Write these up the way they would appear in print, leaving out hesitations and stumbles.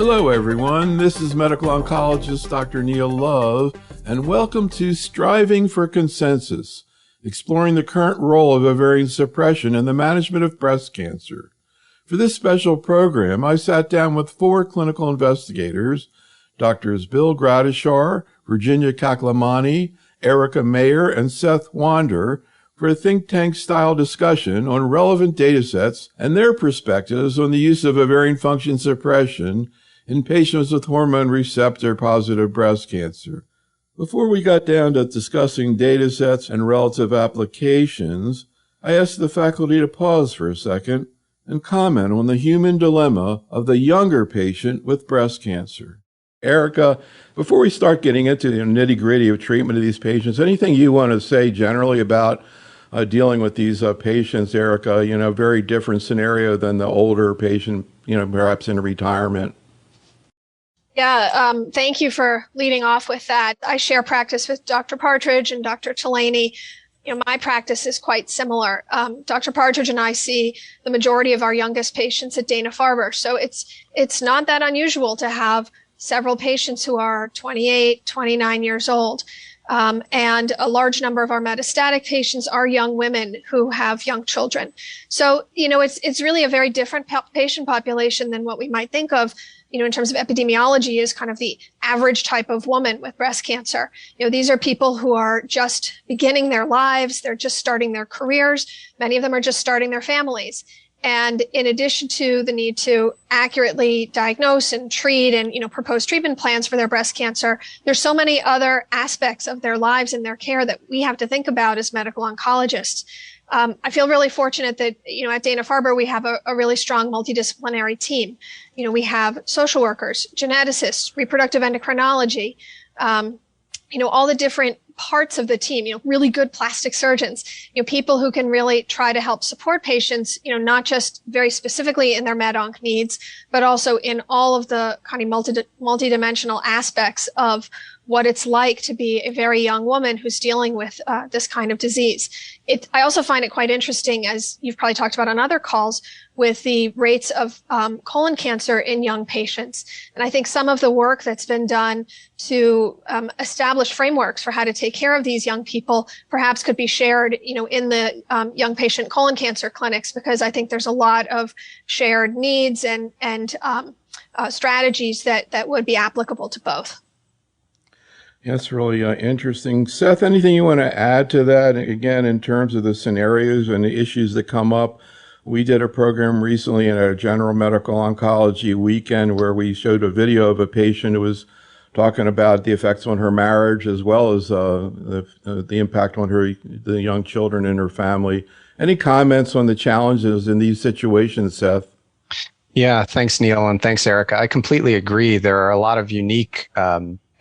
Hello, everyone. This is medical oncologist Dr. Neil Love, and welcome to Striving for Consensus, exploring the current role of ovarian suppression in the management of breast cancer. For this special program, I sat down with 4 clinical investigators, Drs. Bill Gradishar, Virginia Kaklamani, Erica Mayer, and Seth Wander, for a think tank-style discussion on relevant datasets and their perspectives on the use of ovarian function suppression in patients with hormone receptor-positive breast cancer. Before we got down to discussing datasets and relative applications, I asked the faculty to pause for a second and comment on the human dilemma of the younger patient with breast cancer. Erica, before we start getting into the nitty-gritty of treatment of these patients, anything you want to say generally about dealing with these patients, Erica? Very different scenario than the older patient, perhaps in retirement. Yeah, thank you for leading off with that. I share practice with Dr. Partridge and Dr. Tolaney. My practice is quite similar. Dr. Partridge and I see the majority of our youngest patients at Dana-Farber. So it's not that unusual to have several patients who are 28, 29 years old. And a large number of our metastatic patients are young women who have young children. So, it's really a very different patient population than what we might think of, in terms of epidemiology is kind of the average type of woman with breast cancer. These are people who are just beginning their lives. They're just starting their careers. Many of them are just starting their families. And in addition to the need to accurately diagnose and treat and, propose treatment plans for their breast cancer, there's so many other aspects of their lives and their care that we have to think about as medical oncologists. I feel really fortunate that, at Dana-Farber, we have a really strong multidisciplinary team. We have social workers, geneticists, reproductive endocrinology, all the different parts of the team, really good plastic surgeons, people who can really try to help support patients, not just very specifically in their med-onc needs, but also in all of the kind of multidimensional aspects of what it's like to be a very young woman who's dealing with this kind of disease. I also find it quite interesting, as you've probably talked about on other calls, with the rates of colon cancer in young patients. And I think some of the work that's been done to establish frameworks for how to take care of these young people perhaps could be shared, in the young patient colon cancer clinics, because I think there's a lot of shared needs and strategies that would be applicable to both. That's really interesting. Seth, anything you want to add to that? Again, in terms of the scenarios and the issues that come up, we did a program recently in a general medical oncology weekend where we showed a video of a patient who was talking about the effects on her marriage as well as the impact on the young children in her family. Any comments on the challenges in these situations, Seth? Yeah, thanks, Neil, and thanks, Erica. I completely agree. There are a lot of unique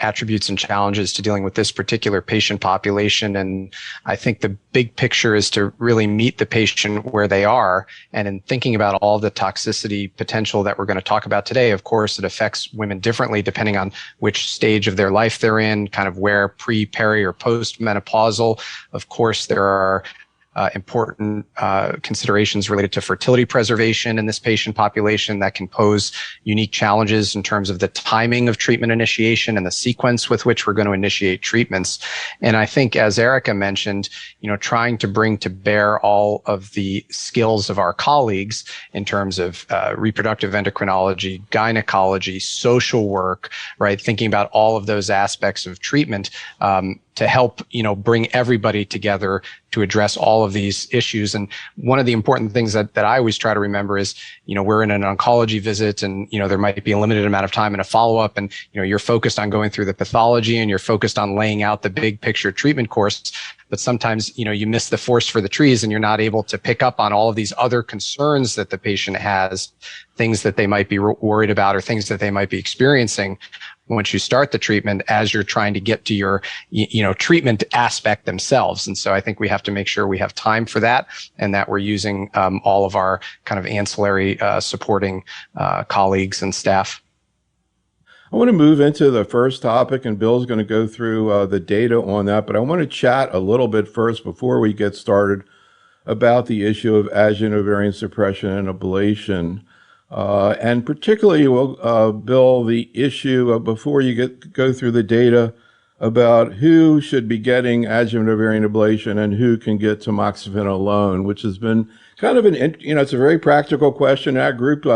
attributes and challenges to dealing with this particular patient population. And I think the big picture is to really meet the patient where they are. And in thinking about all the toxicity potential that we're going to talk about today, of course, it affects women differently depending on which stage of their life they're in, kind of where pre, peri, or post-menopausal. Of course, there are important considerations related to fertility preservation in this patient population that can pose unique challenges in terms of the timing of treatment initiation and the sequence with which we're going to initiate treatments. And I think, as Erica mentioned, trying to bring to bear all of the skills of our colleagues in terms of reproductive endocrinology, gynecology, social work, right? Thinking about all of those aspects of treatment to help, bring everybody together to address all of these issues. And one of the important things that I always try to remember is, we're in an oncology visit and, there might be a limited amount of time in a follow-up and, you're focused on going through the pathology and you're focused on laying out the big picture treatment course. But sometimes, you miss the forest for the trees and you're not able to pick up on all of these other concerns that the patient has, things that they might be worried about or things that they might be experiencing once you start the treatment as you're trying to get to your, treatment aspect themselves. And so I think we have to make sure we have time for that and that we're using all of our kind of ancillary supporting colleagues and staff. I want to move into the first topic, and Bill's going to go through the data on that, but I want to chat a little bit first before we get started about the issue of adjuvant ovarian suppression and ablation. And particularly, Bill, the issue of before you go through the data about who should be getting adjuvant ovarian ablation and who can get tamoxifen alone, which has been kind of it's a very practical question. Our group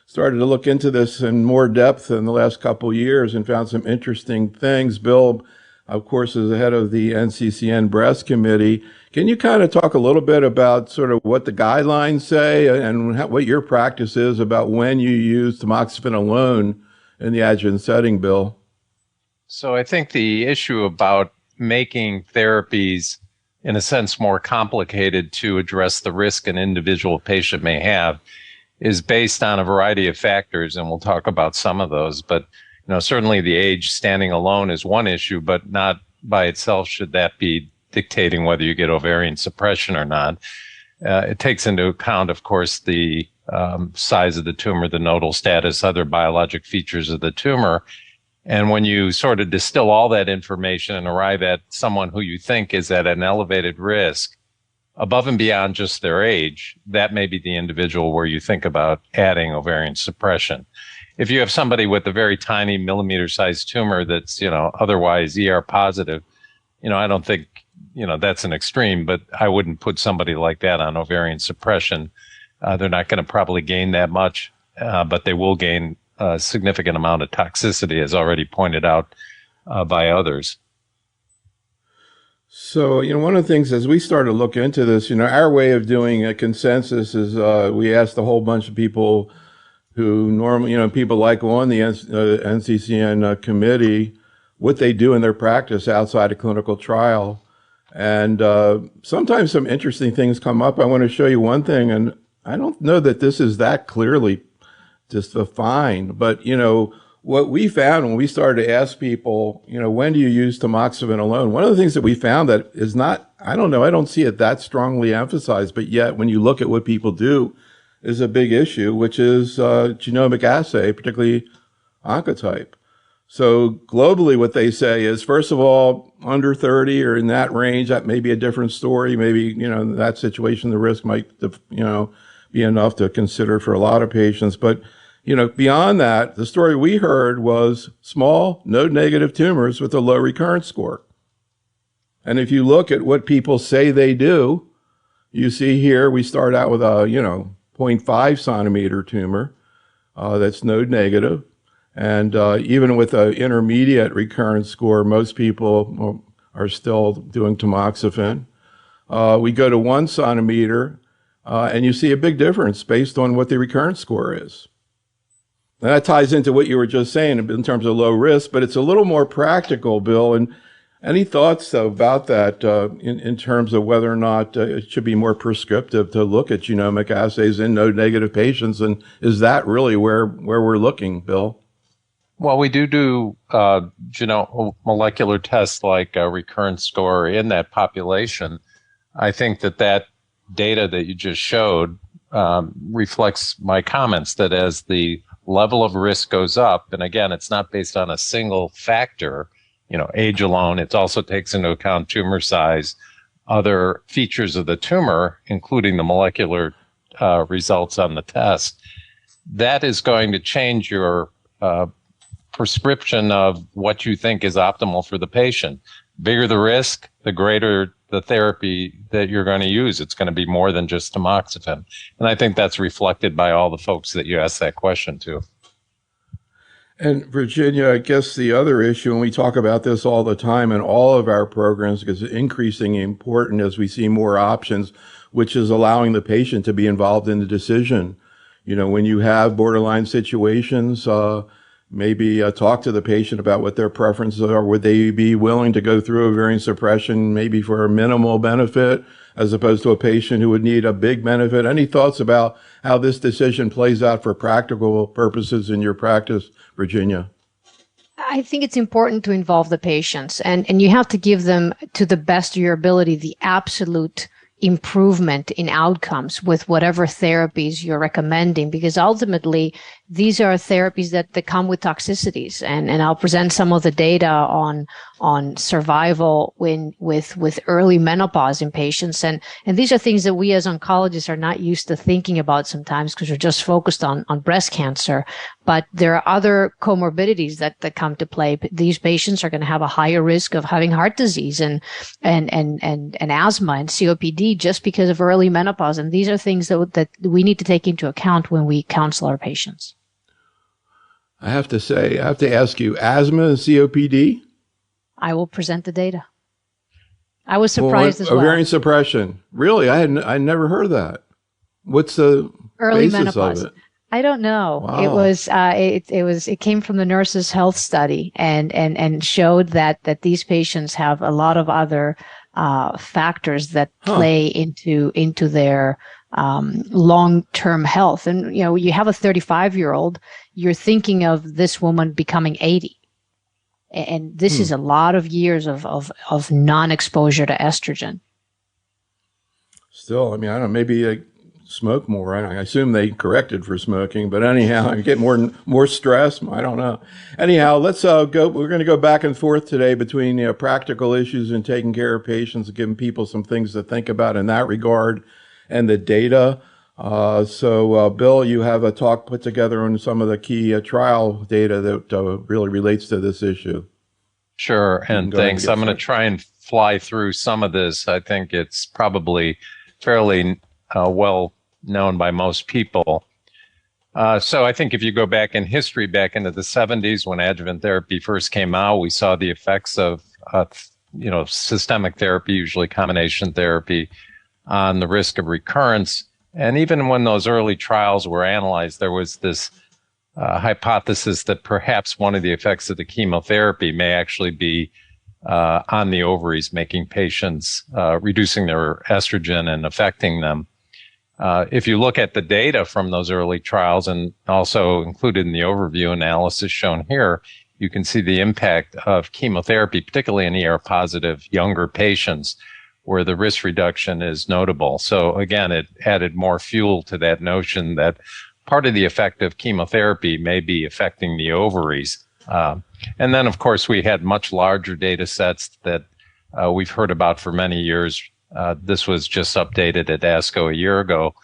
started to look into this in more depth in the last couple of years and found some interesting things. Bill, of course, is the head of the NCCN Breast Committee. Can you kind of talk a little bit about sort of what the guidelines say and what your practice is about when you use tamoxifen alone in the adjuvant setting, Bill? So I think the issue about making therapies, in a sense, more complicated to address the risk an individual patient may have is based on a variety of factors, and we'll talk about some of those. But certainly the age standing alone is one issue, but not by itself should that be dictating whether you get ovarian suppression or not. It takes into account, of course, the size of the tumor, the nodal status, other biologic features of the tumor. And when you sort of distill all that information and arrive at someone who you think is at an elevated risk, above and beyond just their age, that may be the individual where you think about adding ovarian suppression. If you have somebody with a very tiny millimeter-sized tumor that's, otherwise ER positive, I don't think, that's an extreme, but I wouldn't put somebody like that on ovarian suppression. They're not going to probably gain that much, but they will gain a significant amount of toxicity, as already pointed out by others. So, one of the things as we started to look into this, our way of doing a consensus is we asked a whole bunch of people who normally, people like on the NCCN committee, what they do in their practice outside a clinical trial. And sometimes some interesting things come up. I want to show you one thing, and I don't know that this is that clearly just defined, but, what we found when we started to ask people, when do you use tamoxifen alone? One of the things that we found that is not, I don't see it that strongly emphasized, but yet when you look at what people do is a big issue, which is genomic assay, particularly Oncotype. So globally, what they say is, first of all, under 30 or in that range, that may be a different story. Maybe, in that situation, the risk might, be enough to consider for a lot of patients. But beyond that, the story we heard was small node-negative tumors with a low recurrence score. And if you look at what people say they do, you see here we start out with a, 0.5 centimeter tumor that's node-negative. And even with an intermediate recurrence score, most people are still doing tamoxifen. We go to 1 centimeter, and you see a big difference based on what the recurrence score is. And that ties into what you were just saying in terms of low risk, but it's a little more practical, Bill. And any thoughts about that in terms of whether or not it should be more prescriptive to look at genomic assays in node-negative patients? And is that really where we're looking, Bill? Well, we do molecular tests like a recurrence score in that population. I think that data that you just showed reflects my comments that as the level of risk goes up, and again, it's not based on a single factor, age alone. It also takes into account tumor size, other features of the tumor, including the molecular results on the test. That is going to change your prescription of what you think is optimal for the patient. Bigger the risk, the greater the therapy that you're going to use. It's going to be more than just tamoxifen. And I think that's reflected by all the folks that you asked that question to. And Virginia, I guess the other issue, and we talk about this all the time in all of our programs, because it's increasingly important as we see more options, which is allowing the patient to be involved in the decision. When you have borderline situations, maybe talk to the patient about what their preferences are. Would they be willing to go through ovarian suppression maybe for a minimal benefit as opposed to a patient who would need a big benefit? Any thoughts about how this decision plays out for practical purposes in your practice, Virginia? I think it's important to involve the patients, and you have to give them, to the best of your ability, the absolute improvement in outcomes with whatever therapies you're recommending, because ultimately these are therapies that come with toxicities. And I'll present some of the data on on survival with early menopause in patients. And these are things that we as oncologists are not used to thinking about sometimes because we're just focused on breast cancer. But there are other comorbidities that come to play. These patients are going to have a higher risk of having heart disease and asthma and COPD just because of early menopause. And these are things that we need to take into account when we counsel our patients. I have to ask you, asthma and COPD? I will present the data. I was surprised as well. Ovarian suppression. Really? I never heard of that. What's the early basis menopause? Of it? I don't know. Wow. It came from the Nurses' Health Study and showed that these patients have a lot of other factors that play into their long-term health. And you have a 35-year-old, you're thinking of this woman becoming 80. And this is a lot of years of non-exposure to estrogen. Still, I don't know, maybe I smoke more. I assume they corrected for smoking, but anyhow, I get more stress. I don't know. Anyhow, let's go. We're going to go back and forth today between practical issues and taking care of patients, giving people some things to think about in that regard, and the data. So, Bill, you have a talk put together on some of the key trial data that really relates to this issue. Sure, and thanks. I'm going to try and fly through some of this. I think it's probably fairly well known by most people. So I think if you go back in history, back into the 70s when adjuvant therapy first came out, we saw the effects of systemic therapy, usually combination therapy, on the risk of recurrence. And even when those early trials were analyzed, there was this hypothesis that perhaps one of the effects of the chemotherapy may actually be on the ovaries, making patients, reducing their estrogen and affecting them. If you look at the data from those early trials and also included in the overview analysis shown here, you can see the impact of chemotherapy, particularly in ER-positive younger patients, where the risk reduction is notable. So again, it added more fuel to that notion that part of the effect of chemotherapy may be affecting the ovaries. And then, of course, we had much larger data sets that we've heard about for many years. This was just updated at ASCO a year ago,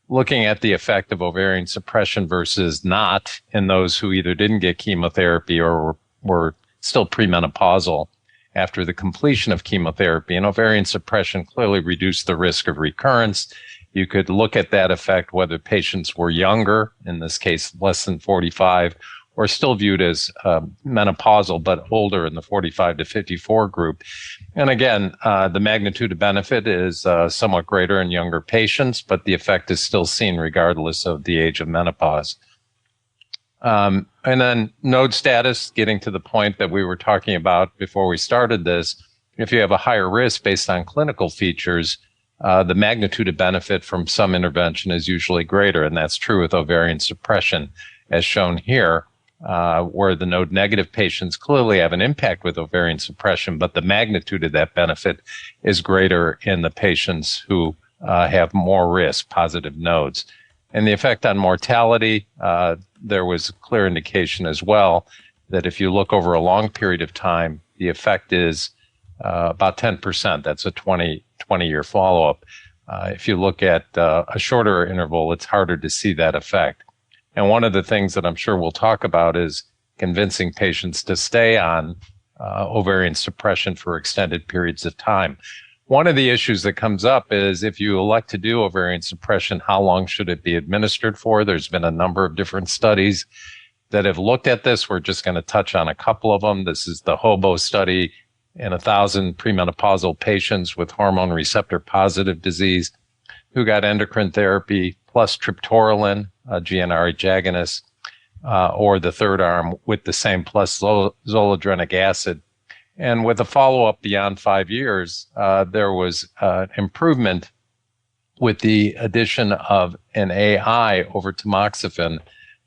looking at the effect of ovarian suppression versus not in those who either didn't get chemotherapy or were still premenopausal after the completion of chemotherapy. And ovarian suppression clearly reduced the risk of recurrence. You could look at that effect whether patients were younger, in this case less than 45, or still viewed as menopausal but older in the 45 to 54 group. And again, the magnitude of benefit is somewhat greater in younger patients, but the effect is still seen regardless of the age of menopause. And then node status, getting to the point that we were talking about before we started this, if you have a higher risk based on clinical features, the magnitude of benefit from some intervention is usually greater, and that's true with ovarian suppression, as shown here, where the node-negative patients clearly have an impact with ovarian suppression, but the magnitude of that benefit is greater in the patients who have more risk, positive nodes. And the effect on mortality, there was a clear indication as well that if you look over a long period of time, the effect is about 10%. That's a 20-year follow-up. If you look at a shorter interval, it's harder to see that effect. And one of the things that I'm sure we'll talk about is convincing patients to stay on ovarian suppression for extended periods of time. One of the issues that comes up is if you elect to do ovarian suppression, how long should it be administered for? There's been a number of different studies that have looked at this. We're just going to touch on a couple of them. This is the HOBO study in 1,000 premenopausal patients with hormone receptor positive disease who got endocrine therapy plus triptorelin, GnRH agonist, or the third arm with the same plus zoledronic acid. And with a follow-up beyond 5 years, there was improvement with the addition of an AI over tamoxifen.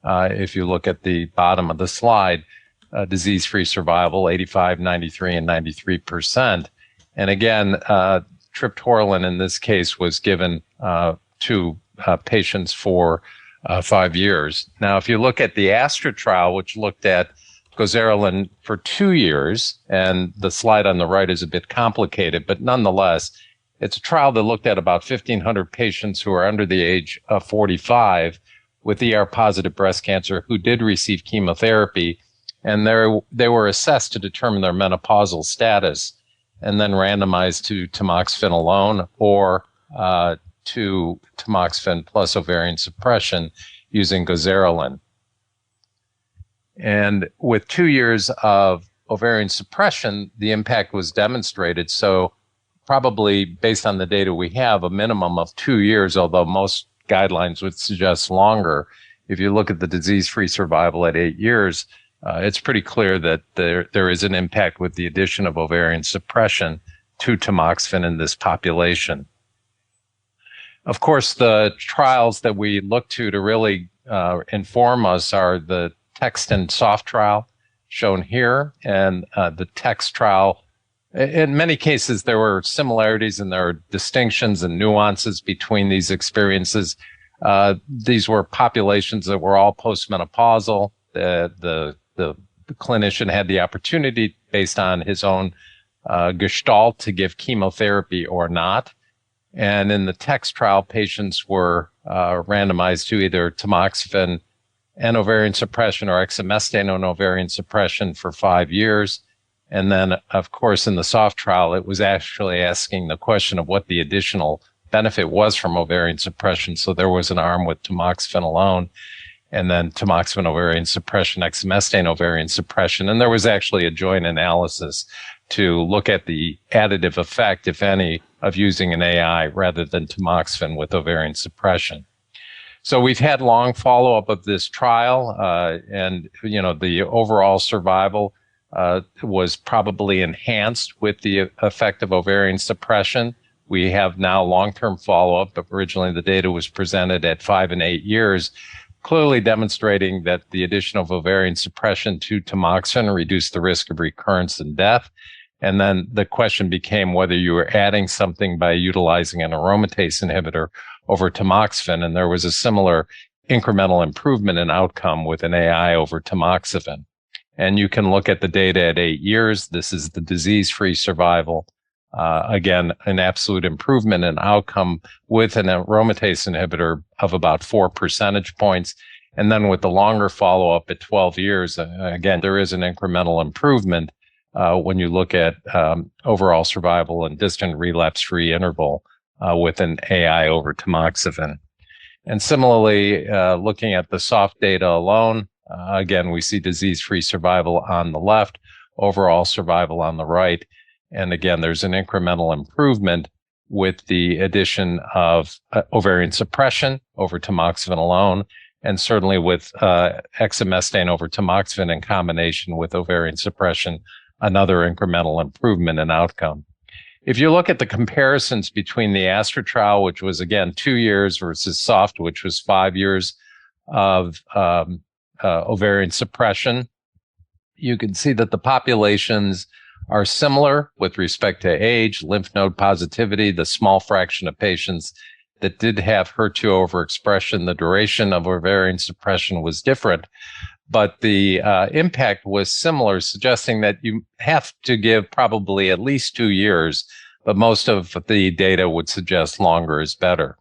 If you look at the bottom of the slide, disease-free survival, 85, 93, and 93%. And again, triptorelin in this case was given to patients for 5 years. Now, if you look at the ASTRA trial, which looked at Goserelin for 2 years, and the slide on the right is a bit complicated, but nonetheless, it's a trial that looked at about 1,500 patients who are under the age of 45 with ER-positive breast cancer who did receive chemotherapy, and they were assessed to determine their menopausal status and then randomized to tamoxifen alone or to tamoxifen plus ovarian suppression using Goserelin. And with 2 years of ovarian suppression, the impact was demonstrated. So probably based on the data we have, a minimum of 2 years, although most guidelines would suggest longer. If you look at the disease-free survival at 8 years, it's pretty clear that there is an impact with the addition of ovarian suppression to tamoxifen in this population. Of course, the trials that we look to really inform us are the TEXT and SOFT trial shown here, and the TEXT trial. In many cases, there were similarities and there are distinctions and nuances between these experiences. These were populations that were all postmenopausal. The clinician had the opportunity, based on his own gestalt, to give chemotherapy or not. And in the TEXT trial, patients were randomized to either tamoxifen and ovarian suppression or exemestane and ovarian suppression for 5 years. And then, of course, in the SOFT trial, it was actually asking the question of what the additional benefit was from ovarian suppression. So there was an arm with tamoxifen alone, and then tamoxifen ovarian suppression, exemestane ovarian suppression. And there was actually a joint analysis to look at the additive effect, if any, of using an AI rather than tamoxifen with ovarian suppression. So we've had long follow-up of this trial, and, the overall survival was probably enhanced with the effect of ovarian suppression. We have now long-term follow-up, but originally the data was presented at 5 and 8 years, clearly demonstrating that the addition of ovarian suppression to tamoxifen reduced the risk of recurrence and death. And then the question became whether you were adding something by utilizing an aromatase inhibitor over tamoxifen, and there was a similar incremental improvement in outcome with an AI over tamoxifen. And you can look at the data at 8 years. This is the disease-free survival. Again, an absolute improvement in outcome with an aromatase inhibitor of about 4 percentage points. And then with the longer follow-up at 12 years, again, there is an incremental improvement when you look at overall survival and distant relapse-free interval with an AI over tamoxifen. And similarly, looking at the SOFT data alone, again, we see disease-free survival on the left, overall survival on the right. And again, there's an incremental improvement with the addition of ovarian suppression over tamoxifen alone, and certainly with exemestane over tamoxifen in combination with ovarian suppression, another incremental improvement in outcome. If you look at the comparisons between the ASTRA trial, which was, again, 2 years, versus SOFT, which was 5 years of ovarian suppression, you can see that the populations are similar with respect to age, lymph node positivity, the small fraction of patients that did have HER2 overexpression. The duration of ovarian suppression was different, but the impact was similar, suggesting that you have to give probably at least 2 years, but most of the data would suggest longer is better.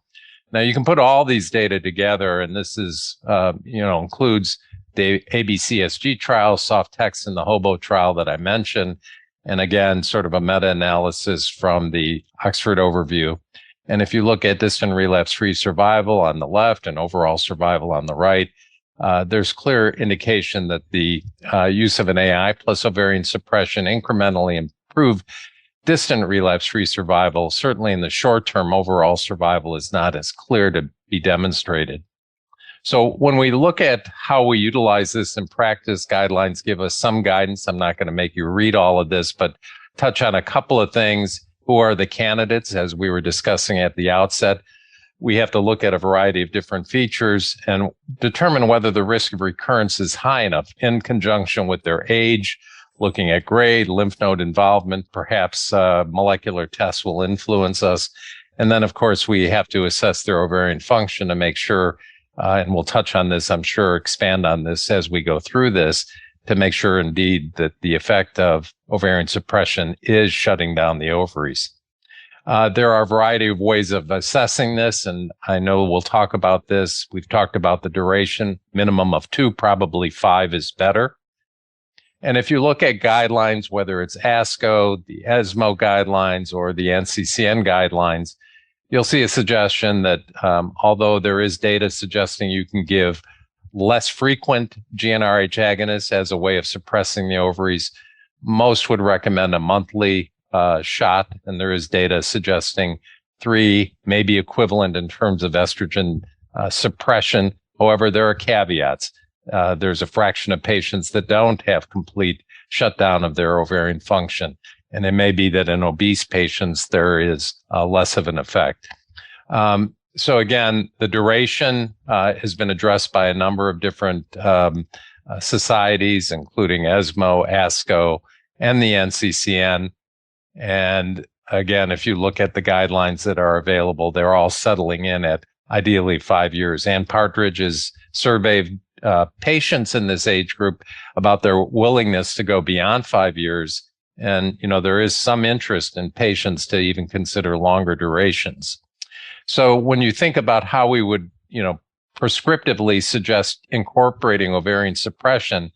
Now, you can put all these data together, and this is, includes the ABCSG trial, SOFT TEXT, and the HOBO trial that I mentioned. And again, sort of a meta-analysis from the Oxford overview. And if you look at distant relapse-free survival on the left and overall survival on the right, there's clear indication that the use of an AI plus ovarian suppression incrementally improved distant relapse-free survival. Certainly in the short term, overall survival is not as clear to be demonstrated. So when we look at how we utilize this in practice, guidelines give us some guidance. I'm not going to make you read all of this, but touch on a couple of things. Who are the candidates, as we were discussing at the outset? We have to look at a variety of different features and determine whether the risk of recurrence is high enough in conjunction with their age, looking at grade, lymph node involvement, perhaps molecular tests will influence us. And then, of course, we have to assess their ovarian function to make sure, and we'll touch on this, I'm sure, expand on this as we go through this, to make sure indeed that the effect of ovarian suppression is shutting down the ovaries. There are a variety of ways of assessing this, and I know we'll talk about this. We've talked about the duration, minimum of 2, probably 5 is better. And if you look at guidelines, whether it's ASCO, the ESMO guidelines, or the NCCN guidelines, you'll see a suggestion that although there is data suggesting you can give less frequent GnRH agonists as a way of suppressing the ovaries, most would recommend a monthly shot, and there is data suggesting 3 may be equivalent in terms of estrogen suppression. However, there are caveats. There's a fraction of patients that don't have complete shutdown of their ovarian function, and it may be that in obese patients there is less of an effect. So again, the duration has been addressed by a number of different societies, including ESMO, ASCO, and the NCCN. And again, if you look at the guidelines that are available, they're all settling in at ideally 5 years. Ann Partridge has surveyed patients in this age group about their willingness to go beyond 5 years. And, there is some interest in patients to even consider longer durations. So when you think about how we would, prescriptively suggest incorporating ovarian suppression,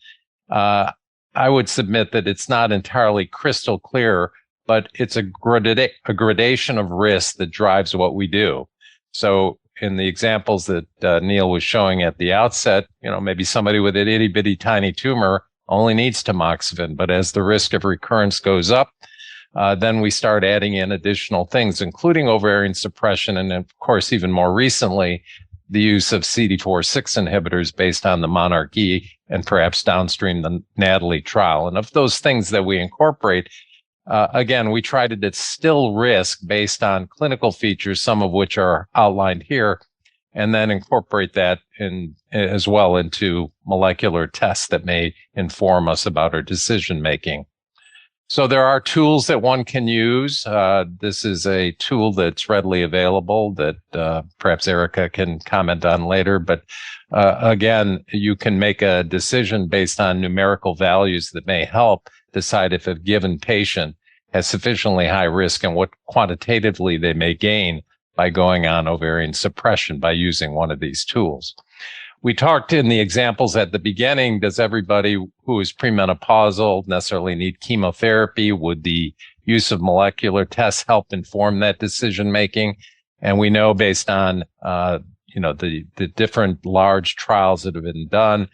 I would submit that it's not entirely crystal clear, but it's a gradation of risk that drives what we do. So in the examples that Neil was showing at the outset, maybe somebody with an itty bitty tiny tumor only needs tamoxifen, but as the risk of recurrence goes up, then we start adding in additional things, including ovarian suppression, and of course, even more recently, the use of CDK4/6 inhibitors based on the monarchE and perhaps downstream the NATALEE trial. And of those things that we incorporate, again, we try to distill risk based on clinical features, some of which are outlined here, and then incorporate that in as well into molecular tests that may inform us about our decision making. So there are tools that one can use. This is a tool that's readily available that perhaps Erica can comment on later. But again, you can make a decision based on numerical values that may help decide if a given patient has sufficiently high risk and what quantitatively they may gain by going on ovarian suppression by using one of these tools. We talked in the examples at the beginning, does everybody who is premenopausal necessarily need chemotherapy? Would the use of molecular tests help inform that decision making? And we know based on, the different large trials that have been done,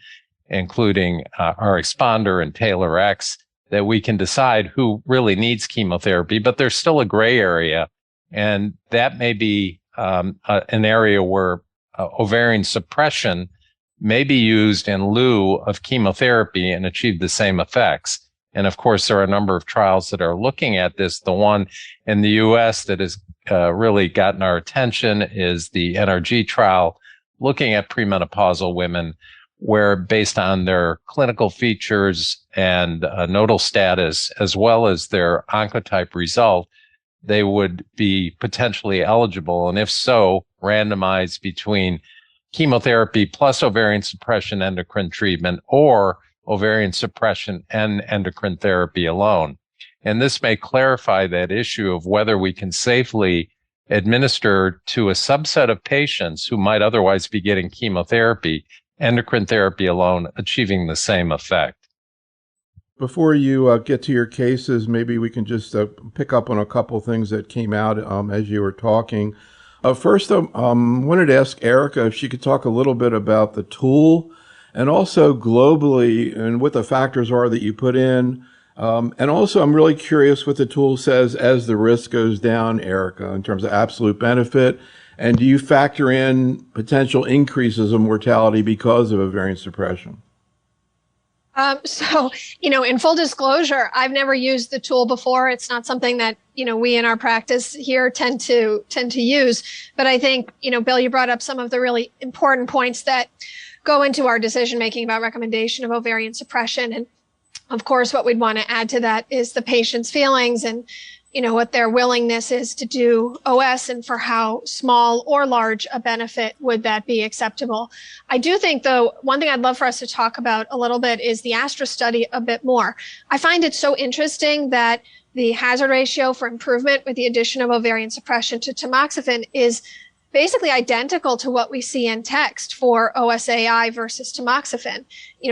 including RxPONDER and TAILORx, that we can decide who really needs chemotherapy, but there's still a gray area. And that may be an area where ovarian suppression may be used in lieu of chemotherapy and achieve the same effects. And of course, there are a number of trials that are looking at this. The one in the US that has really gotten our attention is the NRG trial looking at premenopausal women, where based on their clinical features and nodal status, as well as their oncotype result, they would be potentially eligible. And if so, randomized between chemotherapy plus ovarian suppression endocrine treatment or ovarian suppression and endocrine therapy alone. And this may clarify that issue of whether we can safely administer to a subset of patients who might otherwise be getting chemotherapy, endocrine therapy alone, achieving the same effect. Before you get to your cases, maybe we can just pick up on a couple things that came out as you were talking. First, I wanted to ask Erica if she could talk a little bit about the tool and also globally and what the factors are that you put in. And also, I'm really curious what the tool says as the risk goes down, Erica, in terms of absolute benefit. And do you factor in potential increases of mortality because of ovarian suppression? In full disclosure, I've never used the tool before. It's not something that, we in our practice here tend to use. But I think, Bill, you brought up some of the really important points that go into our decision making about recommendation of ovarian suppression. And of course, what we'd want to add to that is the patient's feelings and, what their willingness is to do OS and for how small or large a benefit would that be acceptable. I do think, though, one thing I'd love for us to talk about a little bit is the ASTRA study a bit more. I find it so interesting that the hazard ratio for improvement with the addition of ovarian suppression to tamoxifen is basically identical to what we see in text for OSAI versus tamoxifen,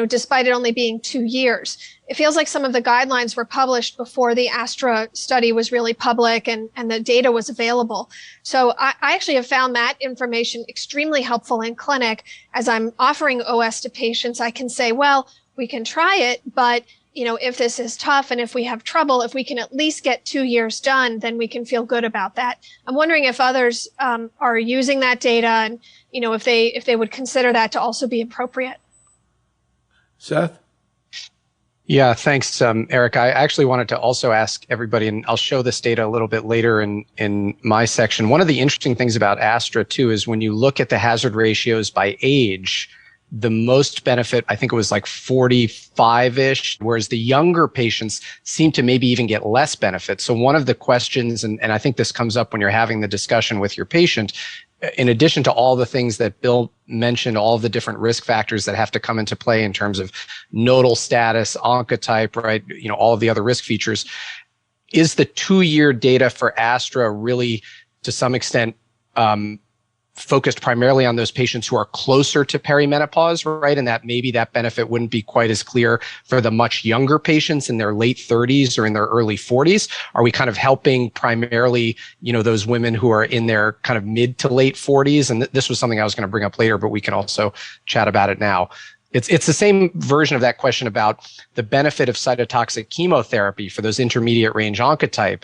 despite it only being 2 years. It feels like some of the guidelines were published before the ASTRA study was really public and the data was available. So I actually have found that information extremely helpful in clinic. As I'm offering OS to patients, I can say, well, we can try it, but if this is tough and if we have trouble, if we can at least get 2 years done, then we can feel good about that. I'm wondering if others are using that data and, if they would consider that to also be appropriate. Seth? Yeah, thanks, Eric. I actually wanted to also ask everybody, and I'll show this data a little bit later in my section. One of the interesting things about ASTRA, too, is when you look at the hazard ratios by age, the most benefit, I think it was like 45-ish, whereas the younger patients seem to maybe even get less benefit. So one of the questions, and I think this comes up when you're having the discussion with your patient, in addition to all the things that Bill mentioned, all of the different risk factors that have to come into play in terms of nodal status, oncotype, right? All of the other risk features, is the 2-year data for ASTRA really, to some extent, focused primarily on those patients who are closer to perimenopause, right? And that maybe that benefit wouldn't be quite as clear for the much younger patients in their late 30s or in their early 40s. Are we kind of helping primarily, those women who are in their kind of mid to late 40s? And this was something I was going to bring up later, but we can also chat about it now. It's the same version of that question about the benefit of cytotoxic chemotherapy for those intermediate range oncotype.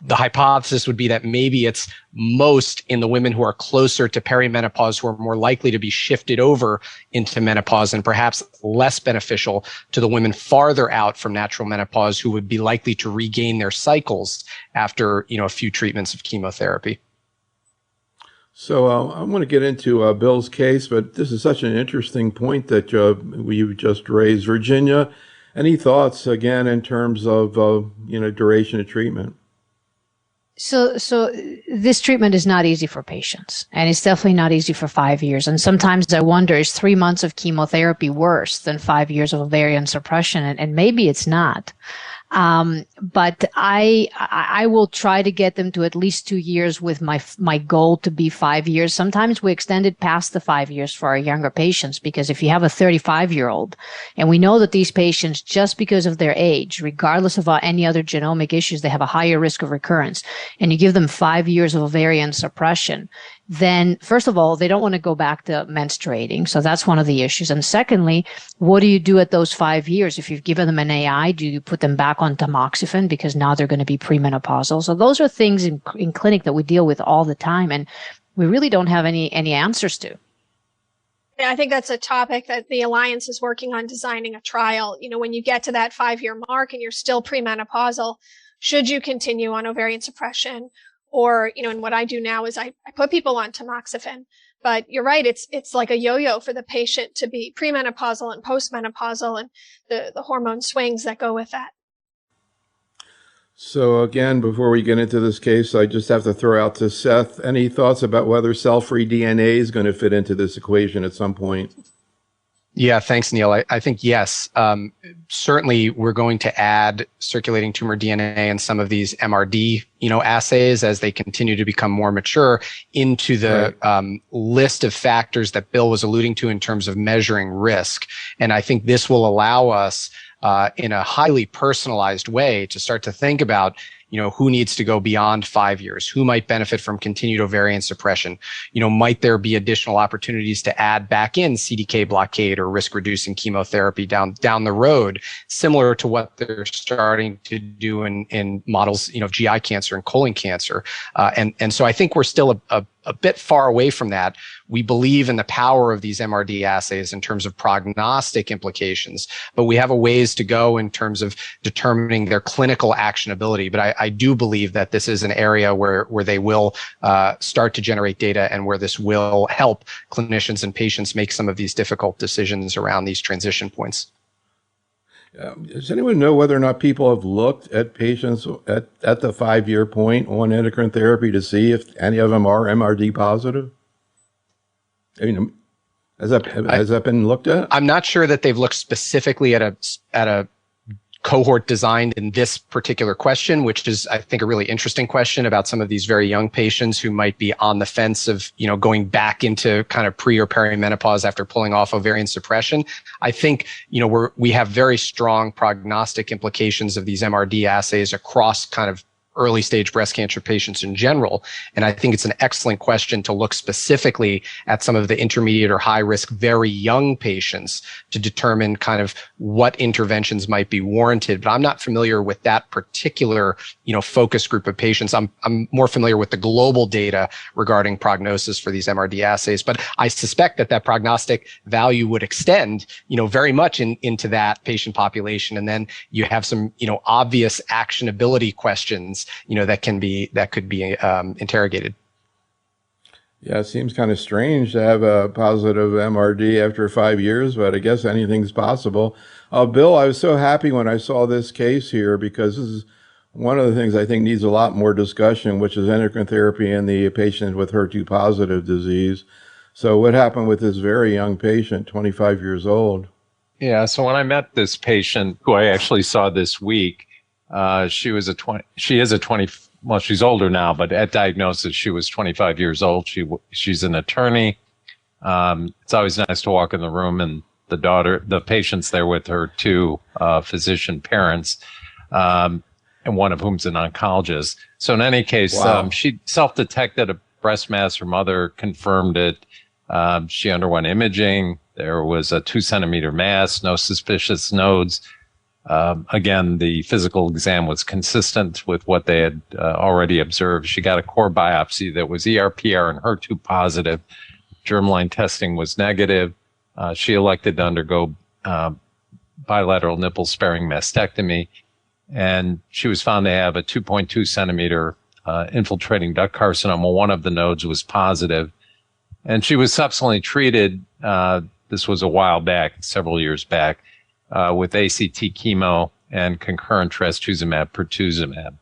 The hypothesis would be that maybe it's most in the women who are closer to perimenopause, who are more likely to be shifted over into menopause, and perhaps less beneficial to the women farther out from natural menopause, who would be likely to regain their cycles after, a few treatments of chemotherapy. So I want to get into Bill's case, but this is such an interesting point that you just raised. Virginia, any thoughts, again, in terms of, duration of treatment? So this treatment is not easy for patients, and it's definitely not easy for 5 years. And sometimes I wonder, is 3 months of chemotherapy worse than 5 years of ovarian suppression? And maybe it's not. But I will try to get them to at least 2 years, with my goal to be 5 years. Sometimes we extend it past the 5 years for our younger patients, because if you have a 35-year-old, and we know that these patients, just because of their age, regardless of any other genomic issues, they have a higher risk of recurrence, and you give them 5 years of ovarian suppression, then first of all, they don't want to go back to menstruating. So that's one of the issues. And secondly, what do you do at those 5 years? If you've given them an AI, do you put them back on tamoxifen, because now they're going to be premenopausal? So those are things in clinic that we deal with all the time, and we really don't have any answers to. Yeah, I think that's a topic that the Alliance is working on, designing a trial. When you get to that 5-year mark and you're still premenopausal, should you continue on ovarian suppression? Or, and what I do now is I put people on tamoxifen. But you're right, it's like a yo-yo for the patient to be premenopausal and postmenopausal, and the hormone swings that go with that. So again, before we get into this case, I just have to throw out to Seth, any thoughts about whether cell-free DNA is going to fit into this equation at some point? Yeah, thanks, Neil. I think yes. Certainly, we're going to add circulating tumor DNA and some of these MRD, assays as they continue to become more mature into the list of factors that Bill was alluding to in terms of measuring risk. And I think this will allow us, in a highly personalized way, to start to think about, who needs to go beyond 5 years? Who might benefit from continued ovarian suppression? Might there be additional opportunities to add back in CDK blockade or risk reducing chemotherapy down the road, similar to what they're starting to do in models, of GI cancer and colon cancer. And so I think we're still a bit far away from that. We believe in the power of these MRD assays in terms of prognostic implications, but we have a ways to go in terms of determining their clinical actionability. But I do believe that this is an area where they will start to generate data, and where this will help clinicians and patients make some of these difficult decisions around these transition points. Does anyone know whether or not people have looked at patients at the 5-year point on endocrine therapy to see if any of them are MRD positive? I mean, has that been looked at? I'm not sure that they've looked specifically at a cohort designed in this particular question, which is, I think, a really interesting question about some of these very young patients who might be on the fence of, going back into kind of pre or perimenopause after pulling off ovarian suppression. I think, we have very strong prognostic implications of these MRD assays across kind of early stage breast cancer patients in general. And I think it's an excellent question to look specifically at some of the intermediate or high risk, very young patients to determine kind of what interventions might be warranted. But I'm not familiar with that particular, focus group of patients. I'm more familiar with the global data regarding prognosis for these MRD assays. But I suspect that prognostic value would extend, very much into that patient population. And then you have some, obvious actionability questions that could be interrogated. Yeah, it seems kind of strange to have a positive MRD after 5 years, but I guess anything's possible. Bill, I was so happy when I saw this case here because this is one of the things I think needs a lot more discussion, which is endocrine therapy in the patient with HER2 positive disease. So what happened with this very young patient, 25 years old? Yeah, so when I met this patient, who I actually saw this week, she is a 20, well, she's older now, but at diagnosis, she was 25 years old. She's an attorney. It's always nice to walk in the room and the patient's there with her two, physician parents, and one of whom's an oncologist. So in any case, wow. She self-detected a breast mass. Her mother confirmed it. She underwent imaging. There was a 2-centimeter mass, no suspicious nodes. Again, the physical exam was consistent with what they had already observed. She got a core biopsy that was ER/PR and HER2 positive. Germline testing was negative. She elected to undergo bilateral nipple-sparing mastectomy, and she was found to have a 2.2 centimeter infiltrating duct carcinoma. One of the nodes was positive, and she was subsequently treated. This was a while back, several years back. With ACT chemo and concurrent trastuzumab pertuzumab.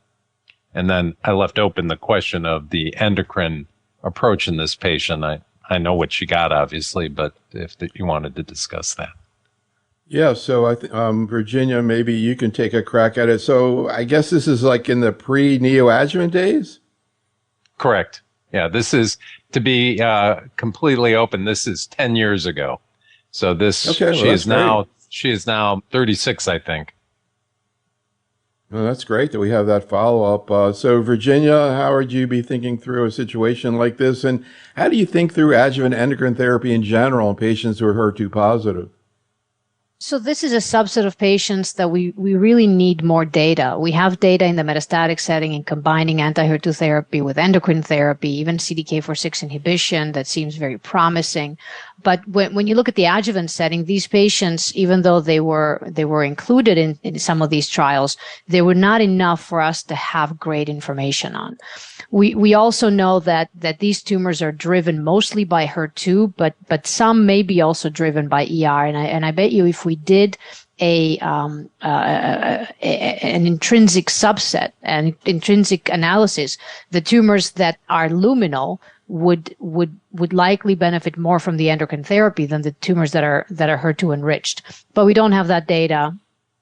And then I left open the question of the endocrine approach in this patient. I know what she got, obviously, but if you wanted to discuss that. Yeah, so Virginia, maybe you can take a crack at it. So I guess this is like in the pre-neoadjuvant days? Correct. Yeah, this is, to be completely open, this is 10 years ago. So she is now 36, I think. Well, that's great that we have that follow-up. So, Virginia, how would you be thinking through a situation like this? And how do you think through adjuvant endocrine therapy in general in patients who are HER2 positive? So this is a subset of patients that we really need more data. We have data in the metastatic setting in combining anti-HER2 therapy with endocrine therapy, even CDK4/6 inhibition that seems very promising. But when you look at the adjuvant setting, these patients, even though they were included in some of these trials, they were not enough for us to have great information on. We also know that these tumors are driven mostly by HER2, but some may be also driven by ER. And I bet you if we did an intrinsic subset, an intrinsic analysis, the tumors that are luminal would likely benefit more from the endocrine therapy than the tumors that are HER2 enriched. But we don't have that data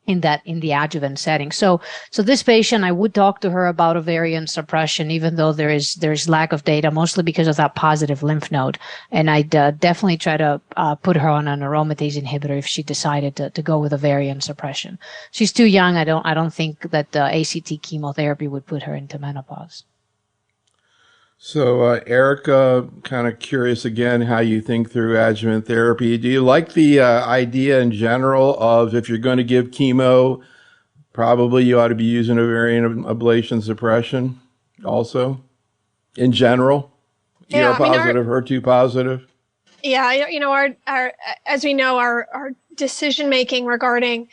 in the adjuvant setting. So this patient, I would talk to her about ovarian suppression, even though there's lack of data, mostly because of that positive lymph node. And I'd definitely try to put her on an aromatase inhibitor if she decided to go with ovarian suppression. She's too young. I don't think that ACT chemotherapy would put her into menopause. So, Erica, kind of curious again how you think through adjuvant therapy. Do you like the idea in general of if you're going to give chemo, probably you ought to be using ovarian ablation suppression also, in general? Yeah, ER positive, HER2 positive? Yeah, our as we know, our decision-making regarding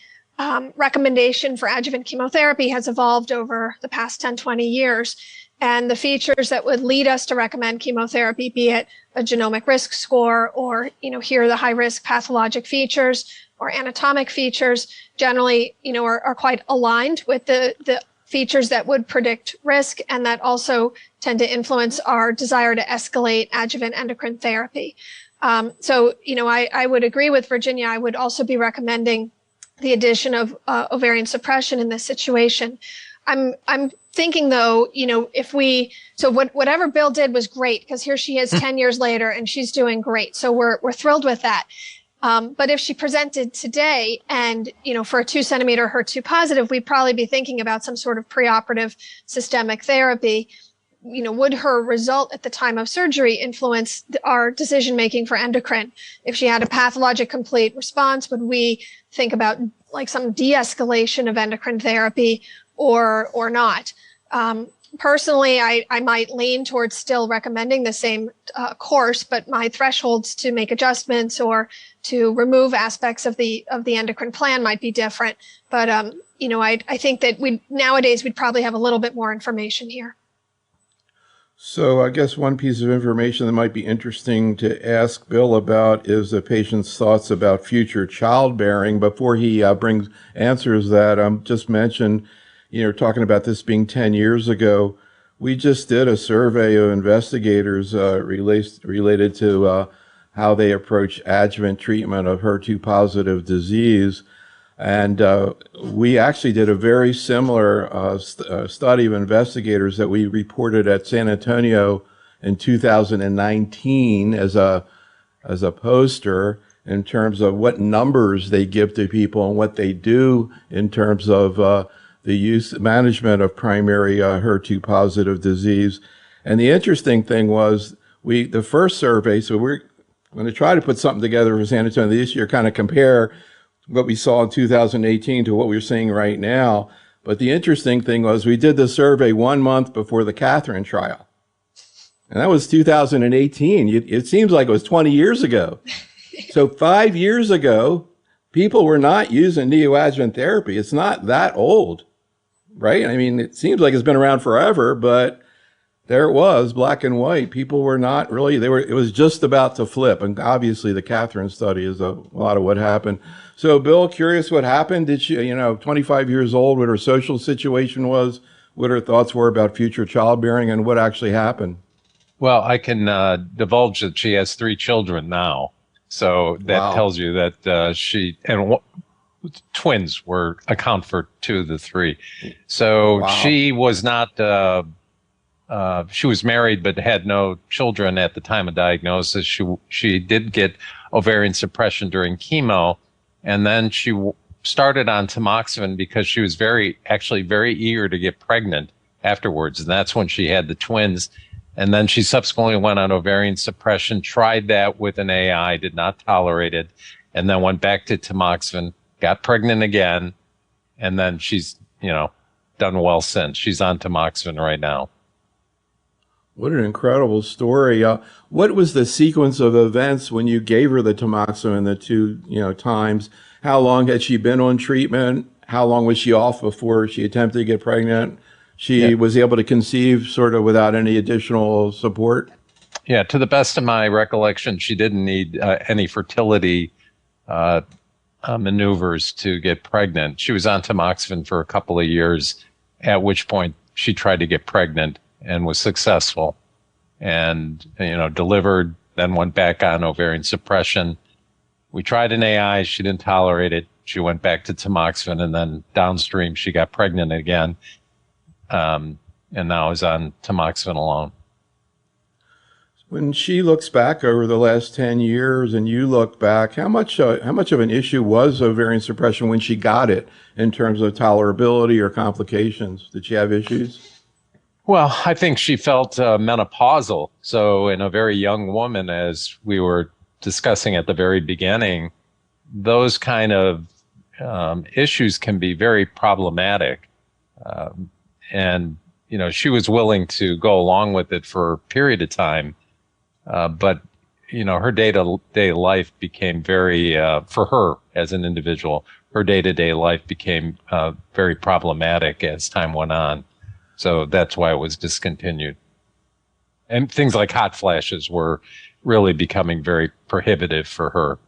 recommendation for adjuvant chemotherapy has evolved over the past 10, 20 years. And the features that would lead us to recommend chemotherapy, be it a genomic risk score or, here are the high risk pathologic features, or anatomic features generally, are quite aligned with the features that would predict risk and that also tend to influence our desire to escalate adjuvant endocrine therapy. I would agree with Virginia. I would also be recommending the addition of ovarian suppression in this situation. I'm thinking though, whatever Bill did was great because here she is 10 years later and she's doing great. So we're thrilled with that. But if she presented today and, for a 2 centimeter HER2 positive, we'd probably be thinking about some sort of preoperative systemic therapy. Would her result at the time of surgery influence our decision making for endocrine? If she had a pathologic complete response, would we think about like some de-escalation of endocrine therapy or not? Personally, I might lean towards still recommending the same course, but my thresholds to make adjustments or to remove aspects of the endocrine plan might be different. But I think that nowadays we'd probably have a little bit more information here. So I guess one piece of information that might be interesting to ask Bill about is the patient's thoughts about future childbearing. Before he answers that, just mention, talking about this being 10 years ago, we just did a survey of investigators related to how they approach adjuvant treatment of HER2 positive disease. And we actually did a very similar study of investigators that we reported at San Antonio in 2019 as a poster in terms of what numbers they give to people and what they do in terms of the management of primary HER2 positive disease. And the interesting thing was the first survey, so we're going to try to put something together for San Antonio this year, kind of compare what we saw in 2018 to what we're seeing right now. But the interesting thing was we did the survey 1 month before the Catherine trial. And that was 2018. It seems like it was 20 years ago. So 5 years ago, people were not using neoadjuvant therapy. It's not that old, right? I mean, it seems like it's been around forever, but there it was, black and white. People were not really, it was just about to flip. And obviously the Catherine study is a lot of what happened. So Bill, curious what happened. Did she, 25 years old, what her social situation was, what her thoughts were about future childbearing and what actually happened? Well, I can divulge that she has 3 children now. So that tells you that twins account for 2 of the 3. So she was not, she was married but had no children at the time of diagnosis. She did get ovarian suppression during chemo, and then she started on tamoxifen because she was very eager to get pregnant afterwards, and that's when she had the twins. And then she subsequently went on ovarian suppression, tried that with an AI, did not tolerate it, and then went back to tamoxifen, got pregnant again, and then she's, done well since. She's on tamoxifen right now. What an incredible story. What was the sequence of events when you gave her the tamoxifen the 2, times? How long had she been on treatment? How long was she off before she attempted to get pregnant? She was able to conceive sort of without any additional support? Yeah, to the best of my recollection, she didn't need any fertility maneuvers to get pregnant. She was on tamoxifen for a couple of years, at which point she tried to get pregnant and was successful and, delivered, then went back on ovarian suppression. We tried an AI. She didn't tolerate it. She went back to tamoxifen, and then downstream she got pregnant again. And now is on tamoxifen alone. When she looks back over the last 10 years and you look back, how much of an issue was ovarian suppression when she got it in terms of tolerability or complications? Did she have issues? Well, I think she felt menopausal. So in a very young woman, as we were discussing at the very beginning, those kind of issues can be very problematic. And, she was willing to go along with it for a period of time. But, her day-to-day life became very, for her as an individual, her day-to-day life became very problematic as time went on. So that's why it was discontinued. And things like hot flashes were really becoming very prohibitive for her.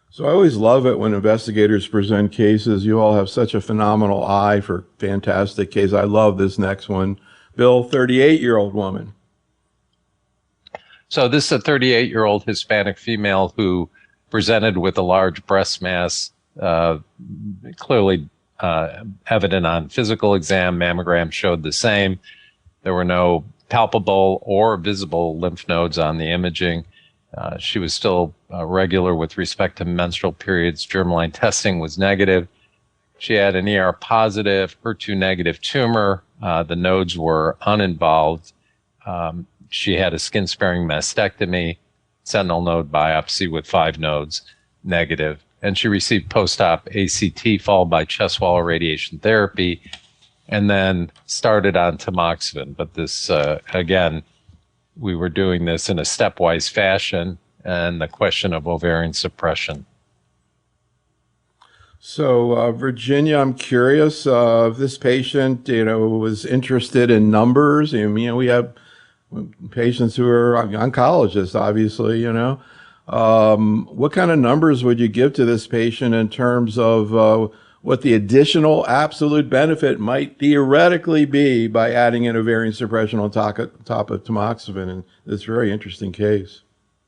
So I always love it when investigators present cases. You all have such a phenomenal eye for fantastic cases. I love this next one. Bill, 38-year-old woman. So this is a 38-year-old Hispanic female who presented with a large breast mass, clearly evident on physical exam. Mammogram showed the same. There were no palpable or visible lymph nodes on the imaging. She was still regular with respect to menstrual periods. Germline testing was negative. She had an ER positive, HER2 negative tumor. The nodes were uninvolved. She had a skin sparing mastectomy, sentinel node biopsy with 5 nodes negative. And she received post-op ACT followed by chest wall radiation therapy and then started on tamoxifen. But this, again, we were doing this in a stepwise fashion and the question of ovarian suppression. So, Virginia, I'm curious, if this patient, was interested in numbers. We have patients who are oncologists, obviously, What kind of numbers would you give to this patient in terms of what the additional absolute benefit might theoretically be by adding in ovarian suppression on top of tamoxifen in this very interesting case?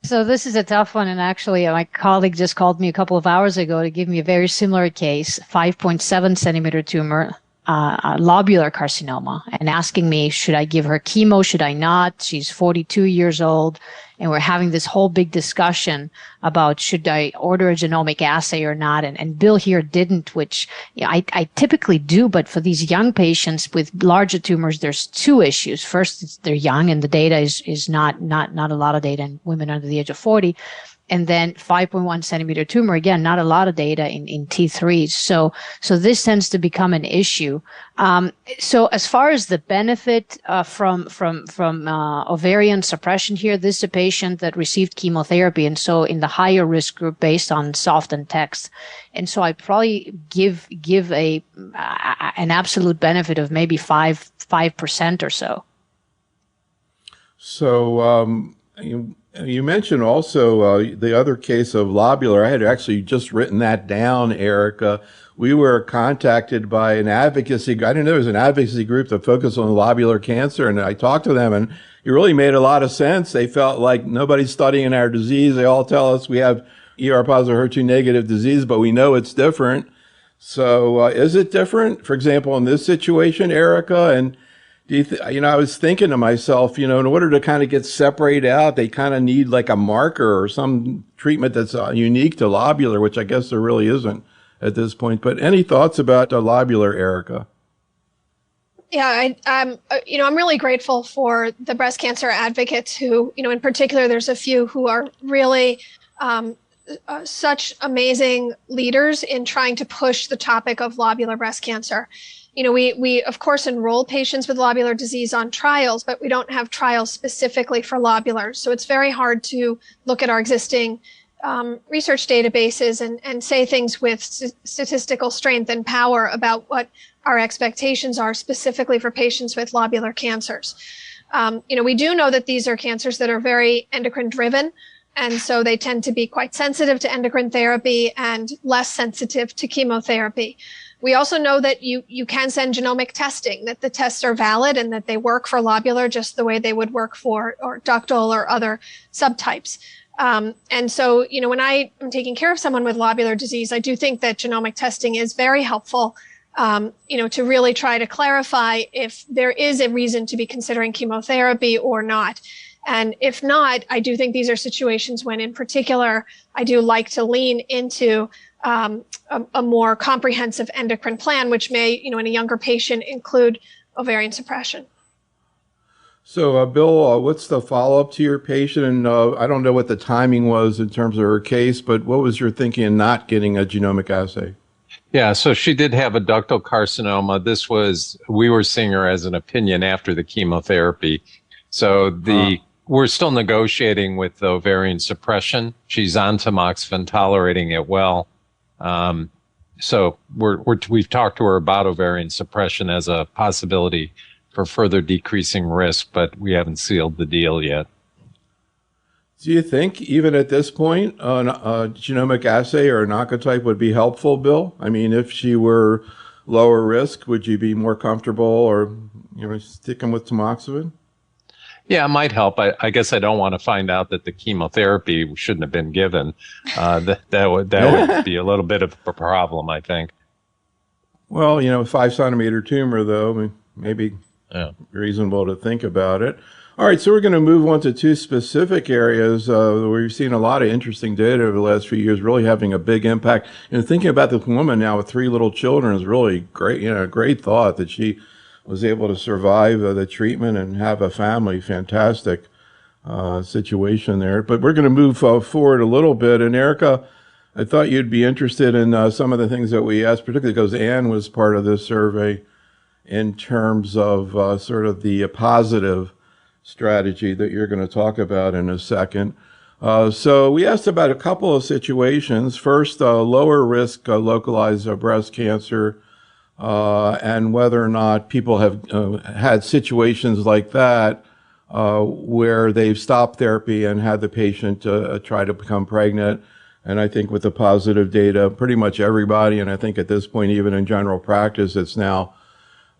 So this is a tough one, and actually my colleague just called me a couple of hours ago to give me a very similar case, 5.7 centimeter tumor, lobular carcinoma, and asking me, should I give her chemo, should I not? She's 42 years old, and we're having this whole big discussion about should I order a genomic assay or not, and Bill here didn't, which I typically do, but for these young patients with larger tumors, there's 2 issues. First, they're young, and the data is not a lot of data in women under the age of 40. And then 5.1 centimeter tumor, again, not a lot of data in T3s. So this tends to become an issue. So as far as the benefit from ovarian suppression here, this is a patient that received chemotherapy, and so in the higher risk group based on softened text. And so I probably give an absolute benefit of maybe 5% or so. So you mentioned also the other case of lobular. I had actually just written that down, Erica. We were contacted by an advocacy. I didn't know there was an advocacy group that focused on lobular cancer, and I talked to them, and it really made a lot of sense. They felt like nobody's studying our disease. They all tell us we have ER positive, HER2 negative disease, but we know it's different. So is it different, for example, in this situation, Erica? And do you I was thinking to myself, in order to kind of get separated out, they kind of need like a marker or some treatment that's unique to lobular, which I guess there really isn't at this point. But any thoughts about lobular, Erica? Yeah, I'm really grateful for the breast cancer advocates who, in particular, there's a few who are really such amazing leaders in trying to push the topic of lobular breast cancer. We of course enroll patients with lobular disease on trials, but we don't have trials specifically for lobular. So it's very hard to look at our existing research databases and say things with statistical strength and power about what our expectations are specifically for patients with lobular cancers. We do know that these are cancers that are very endocrine driven. And so they tend to be quite sensitive to endocrine therapy and less sensitive to chemotherapy. We also know that you can send genomic testing, that the tests are valid and that they work for lobular just the way they would work for or ductal or other subtypes. And so, when I am taking care of someone with lobular disease, I do think that genomic testing is very helpful, to really try to clarify if there is a reason to be considering chemotherapy or not. And if not, I do think these are situations when, in particular, I do like to lean into a more comprehensive endocrine plan, which may, in a younger patient, include ovarian suppression. So, Bill, what's the follow-up to your patient? And I don't know what the timing was in terms of her case, but what was your thinking in not getting a genomic assay? Yeah, so she did have a ductal carcinoma. We were seeing her as an opinion after the chemotherapy. So we're still negotiating with the ovarian suppression. She's on tamoxifen, tolerating it well. So we've talked to her about ovarian suppression as a possibility for further decreasing risk, but we haven't sealed the deal yet. Do you think even at this point, a genomic assay or an oncotype would be helpful, Bill? I mean, if she were lower risk, would you be more comfortable or sticking with tamoxifen? Yeah, it might help. I guess I don't want to find out that the chemotherapy shouldn't have been given. That would be a little bit of a problem, I think. Well, 5-centimeter tumor, though, maybe reasonable to think about it. All right, so we're going to move on to two specific areas where we've seen a lot of interesting data over the last few years, really having a big impact. And thinking about this woman now with 3 little children is really great. Great thought that she was able to survive the treatment and have a family. Fantastic situation there. But we're going to move forward a little bit. And Erica, I thought you'd be interested in some of the things that we asked, particularly because Anne was part of this survey in terms of sort of the positive strategy that you're going to talk about in a second. So we asked about a couple of situations. First, lower risk localized breast cancer, and whether or not people have had situations like that where they've stopped therapy and had the patient try to become pregnant. And I think with the positive data, pretty much everybody, and I think at this point, even in general practice, it's now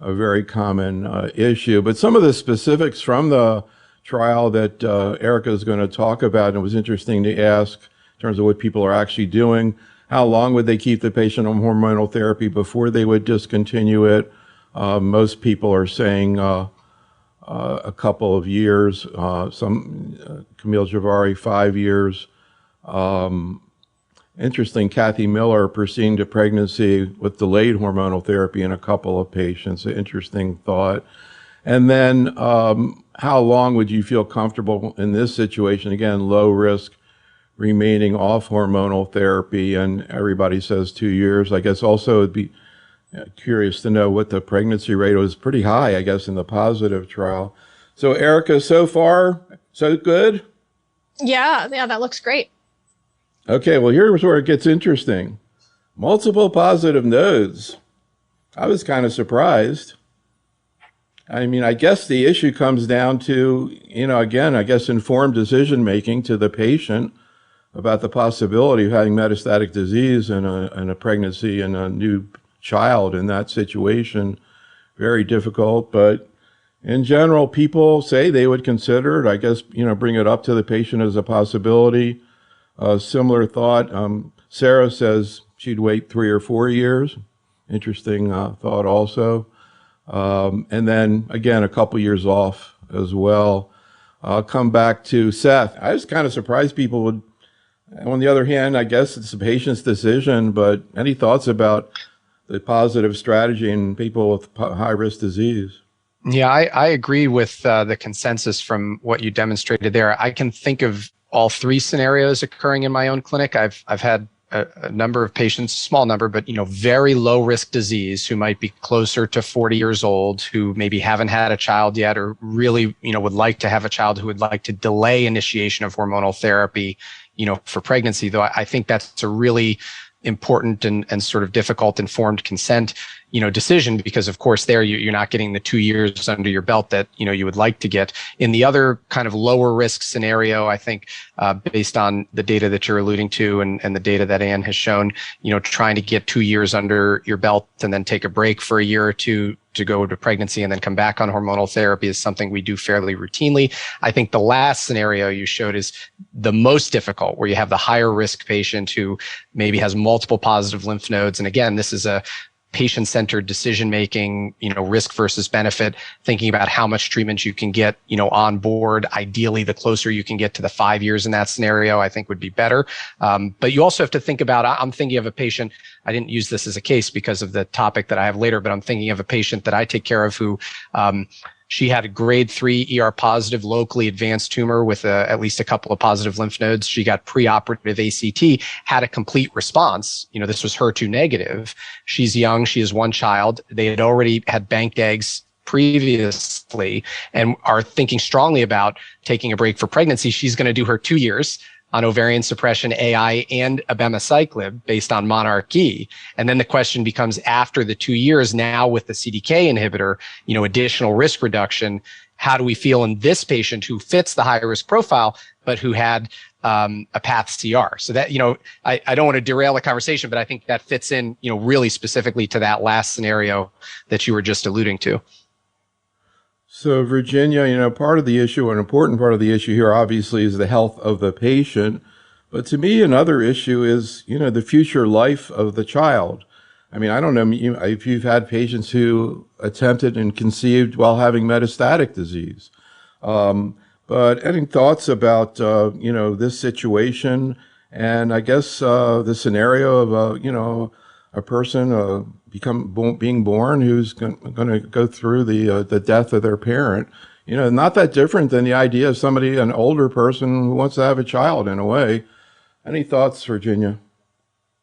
a very common issue. But some of the specifics from the trial that Erica is going to talk about, and it was interesting to ask in terms of what people are actually doing. How long would they keep the patient on hormonal therapy before they would discontinue it? Most people are saying a couple of years. Some Camille Javari, 5 years. Interesting, Kathy Miller proceeding to pregnancy with delayed hormonal therapy in a couple of patients. An interesting thought. And then how long would you feel comfortable in this situation? Again, low risk, remaining off hormonal therapy, and everybody says 2 years. I guess also it'd be curious to know what the pregnancy rate was. Pretty high, I guess, in the positive trial. So Erica, so far, so good? Yeah, that looks great. Okay, well, here's where it gets interesting. Multiple positive nodes. I was kind of surprised. I mean, I guess the issue comes down to, again, I guess informed decision-making to the patient about the possibility of having metastatic disease in a pregnancy and a new child in that situation. Very difficult, but in general, people say they would consider it. I guess, bring it up to the patient as a possibility. Similar thought. Sarah says she'd wait 3 or 4 years. Interesting thought also. And then, again, a couple years off as well. I'll come back to Seth. I was kind of surprised people would. On the other hand, I guess it's the patient's decision, but any thoughts about the positive strategy in people with high-risk disease? Yeah, I agree with the consensus from what you demonstrated there. I can think of all 3 scenarios occurring in my own clinic. I've had a number of patients, small number, but very low risk disease who might be closer to 40 years old, who maybe haven't had a child yet, or really would like to have a child, who would like to delay initiation of hormonal therapy for pregnancy. Though I think that's a really important and sort of difficult informed consent decision, because of course there you're not getting the 2 years under your belt that you would like to get. In the other kind of lower risk scenario, I think based on the data that you're alluding to and the data that Anne has shown, trying to get 2 years under your belt and then take a break for a year or two to go to pregnancy and then come back on hormonal therapy is something we do fairly routinely. I think the last scenario you showed is the most difficult, where you have the higher risk patient who maybe has multiple positive lymph nodes. And again, this is a patient-centered decision-making, risk versus benefit, thinking about how much treatment you can get, on board. Ideally, the closer you can get to the 5 years in that scenario, I think would be better. But you also have to think about, I'm thinking of a patient, I didn't use this as a case because of the topic that I have later, but I'm thinking of a patient that I take care of who, she had a grade 3 ER positive locally advanced tumor with at least a couple of positive lymph nodes. She got preoperative ACT, had a complete response. This was HER2 negative. She's young. She has 1 child. They had already had banked eggs previously and are thinking strongly about taking a break for pregnancy. She's going to do her 2 years on ovarian suppression, AI, and abemaciclib based on monarchE. And then the question becomes, after the 2 years, now with the CDK inhibitor, additional risk reduction, how do we feel in this patient who fits the high risk profile, but who had a path CR. So that, I don't want to derail the conversation, but I think that fits in, really specifically to that last scenario that you were just alluding to. So Virginia, part of the issue, an important part of the issue here, obviously, is the health of the patient. But to me, another issue is, the future life of the child. I mean, I don't know if you've had patients who attempted and conceived while having metastatic disease. But any thoughts about, this situation and I guess the scenario of, a person being born who's going to go through the death of their parent, not that different than the idea of somebody, an older person who wants to have a child in a way. Any thoughts, Virginia?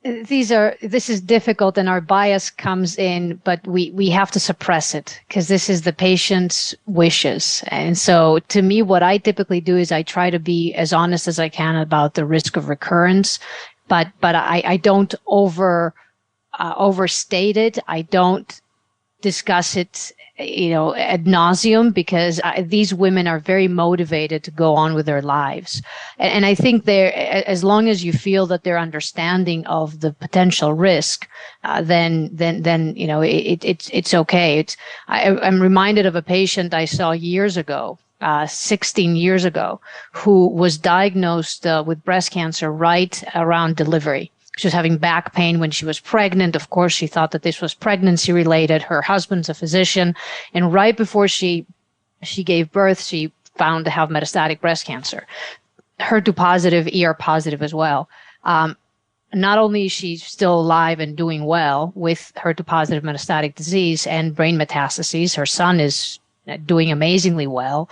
This is difficult, and our bias comes in, but we have to suppress it because this is the patient's wishes. And so to me, what I typically do is I try to be as honest as I can about the risk of recurrence, but I don't overstate it. I don't discuss it, ad nauseum, because these women are very motivated to go on with their lives. And I think as long as you feel that they're understanding of the potential risk, then it's okay. I'm reminded of a patient I saw years ago, 16 years ago, who was diagnosed with breast cancer right around delivery. She was having back pain when she was pregnant. Of course, she thought that this was pregnancy related. Her husband's a physician. And right before she gave birth, she found to have metastatic breast cancer. HER2 positive, ER positive as well. Not only is she still alive and doing well with HER2 positive metastatic disease and brain metastases, her son is doing amazingly well.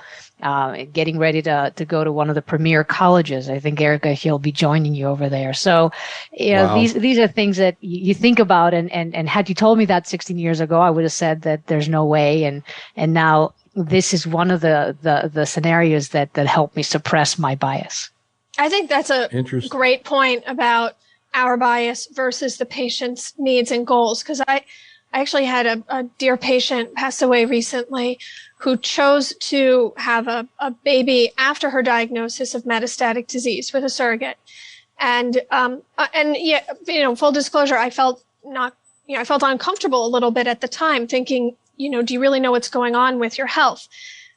Getting ready to go to one of the premier colleges. I think, Erica, he'll be joining you over there. So, Wow. These are things that you think about. And had you told me that 16 years ago, I would have said that there's no way. And now this is one of the scenarios that help me suppress my bias. I think that's a great point about our bias versus the patient's needs and goals. Because I actually had a dear patient pass away recently who chose to have a baby after her diagnosis of metastatic disease with a surrogate. And full disclosure, I felt uncomfortable a little bit at the time thinking, do you really know what's going on with your health?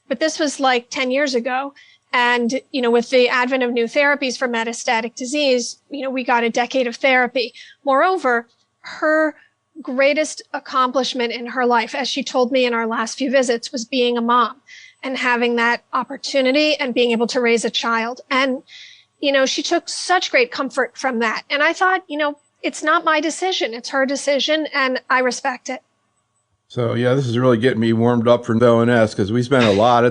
But this was like 10 years ago. And, with the advent of new therapies for metastatic disease, we got a decade of therapy. Moreover, her greatest accomplishment in her life, as she told me in our last few visits, was being a mom and having that opportunity and being able to raise a child. And, she took such great comfort from that. And I thought, it's not my decision. It's her decision, and I respect it. So, yeah, this is really getting me warmed up for ONS because we spend a lot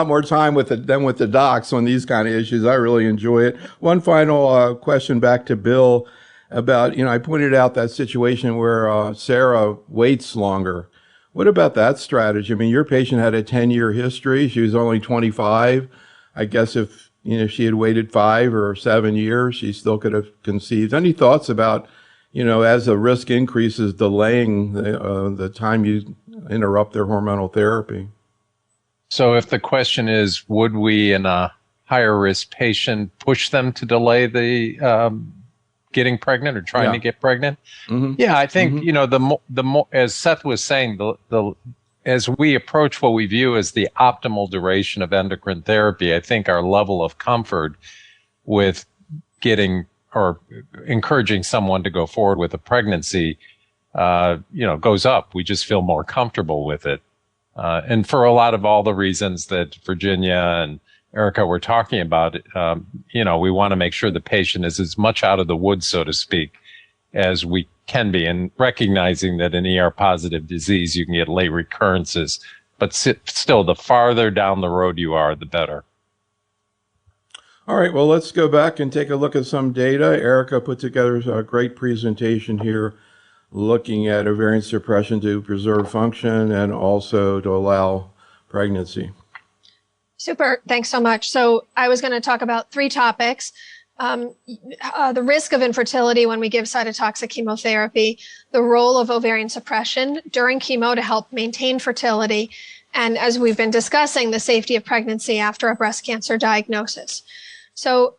more time with the docs on these kind of issues. I really enjoy it. One final question back to Bill about, I pointed out that situation where Sarah waits longer. What about that strategy? I mean, your patient had a 10-year history. She was only 25. I guess if, she had waited 5 or 7 years, she still could have conceived. Any thoughts about, as the risk increases, delaying the time you interrupt their hormonal therapy? So if the question is, would we in a higher risk patient push them to delay the getting pregnant or trying to get pregnant? Mm-hmm. Yeah, I think, the more, as Seth was saying, as we approach what we view as the optimal duration of endocrine therapy, I think our level of comfort with getting or encouraging someone to go forward with a pregnancy, goes up. We just feel more comfortable with it. And for a lot of all the reasons that Virginia and Erica were talking about, we want to make sure the patient is as much out of the woods, so to speak, as we can be, and recognizing that in ER-positive disease, you can get late recurrences, but still, the farther down the road you are, the better. All right, well, let's go back and take a look at some data. Erica put together a great presentation here looking at ovarian suppression to preserve function and also to allow pregnancy. Super. Thanks so much. So I was going to talk about 3 topics. the risk of infertility when we give cytotoxic chemotherapy, the role of ovarian suppression during chemo to help maintain fertility, and as we've been discussing, the safety of pregnancy after a breast cancer diagnosis. So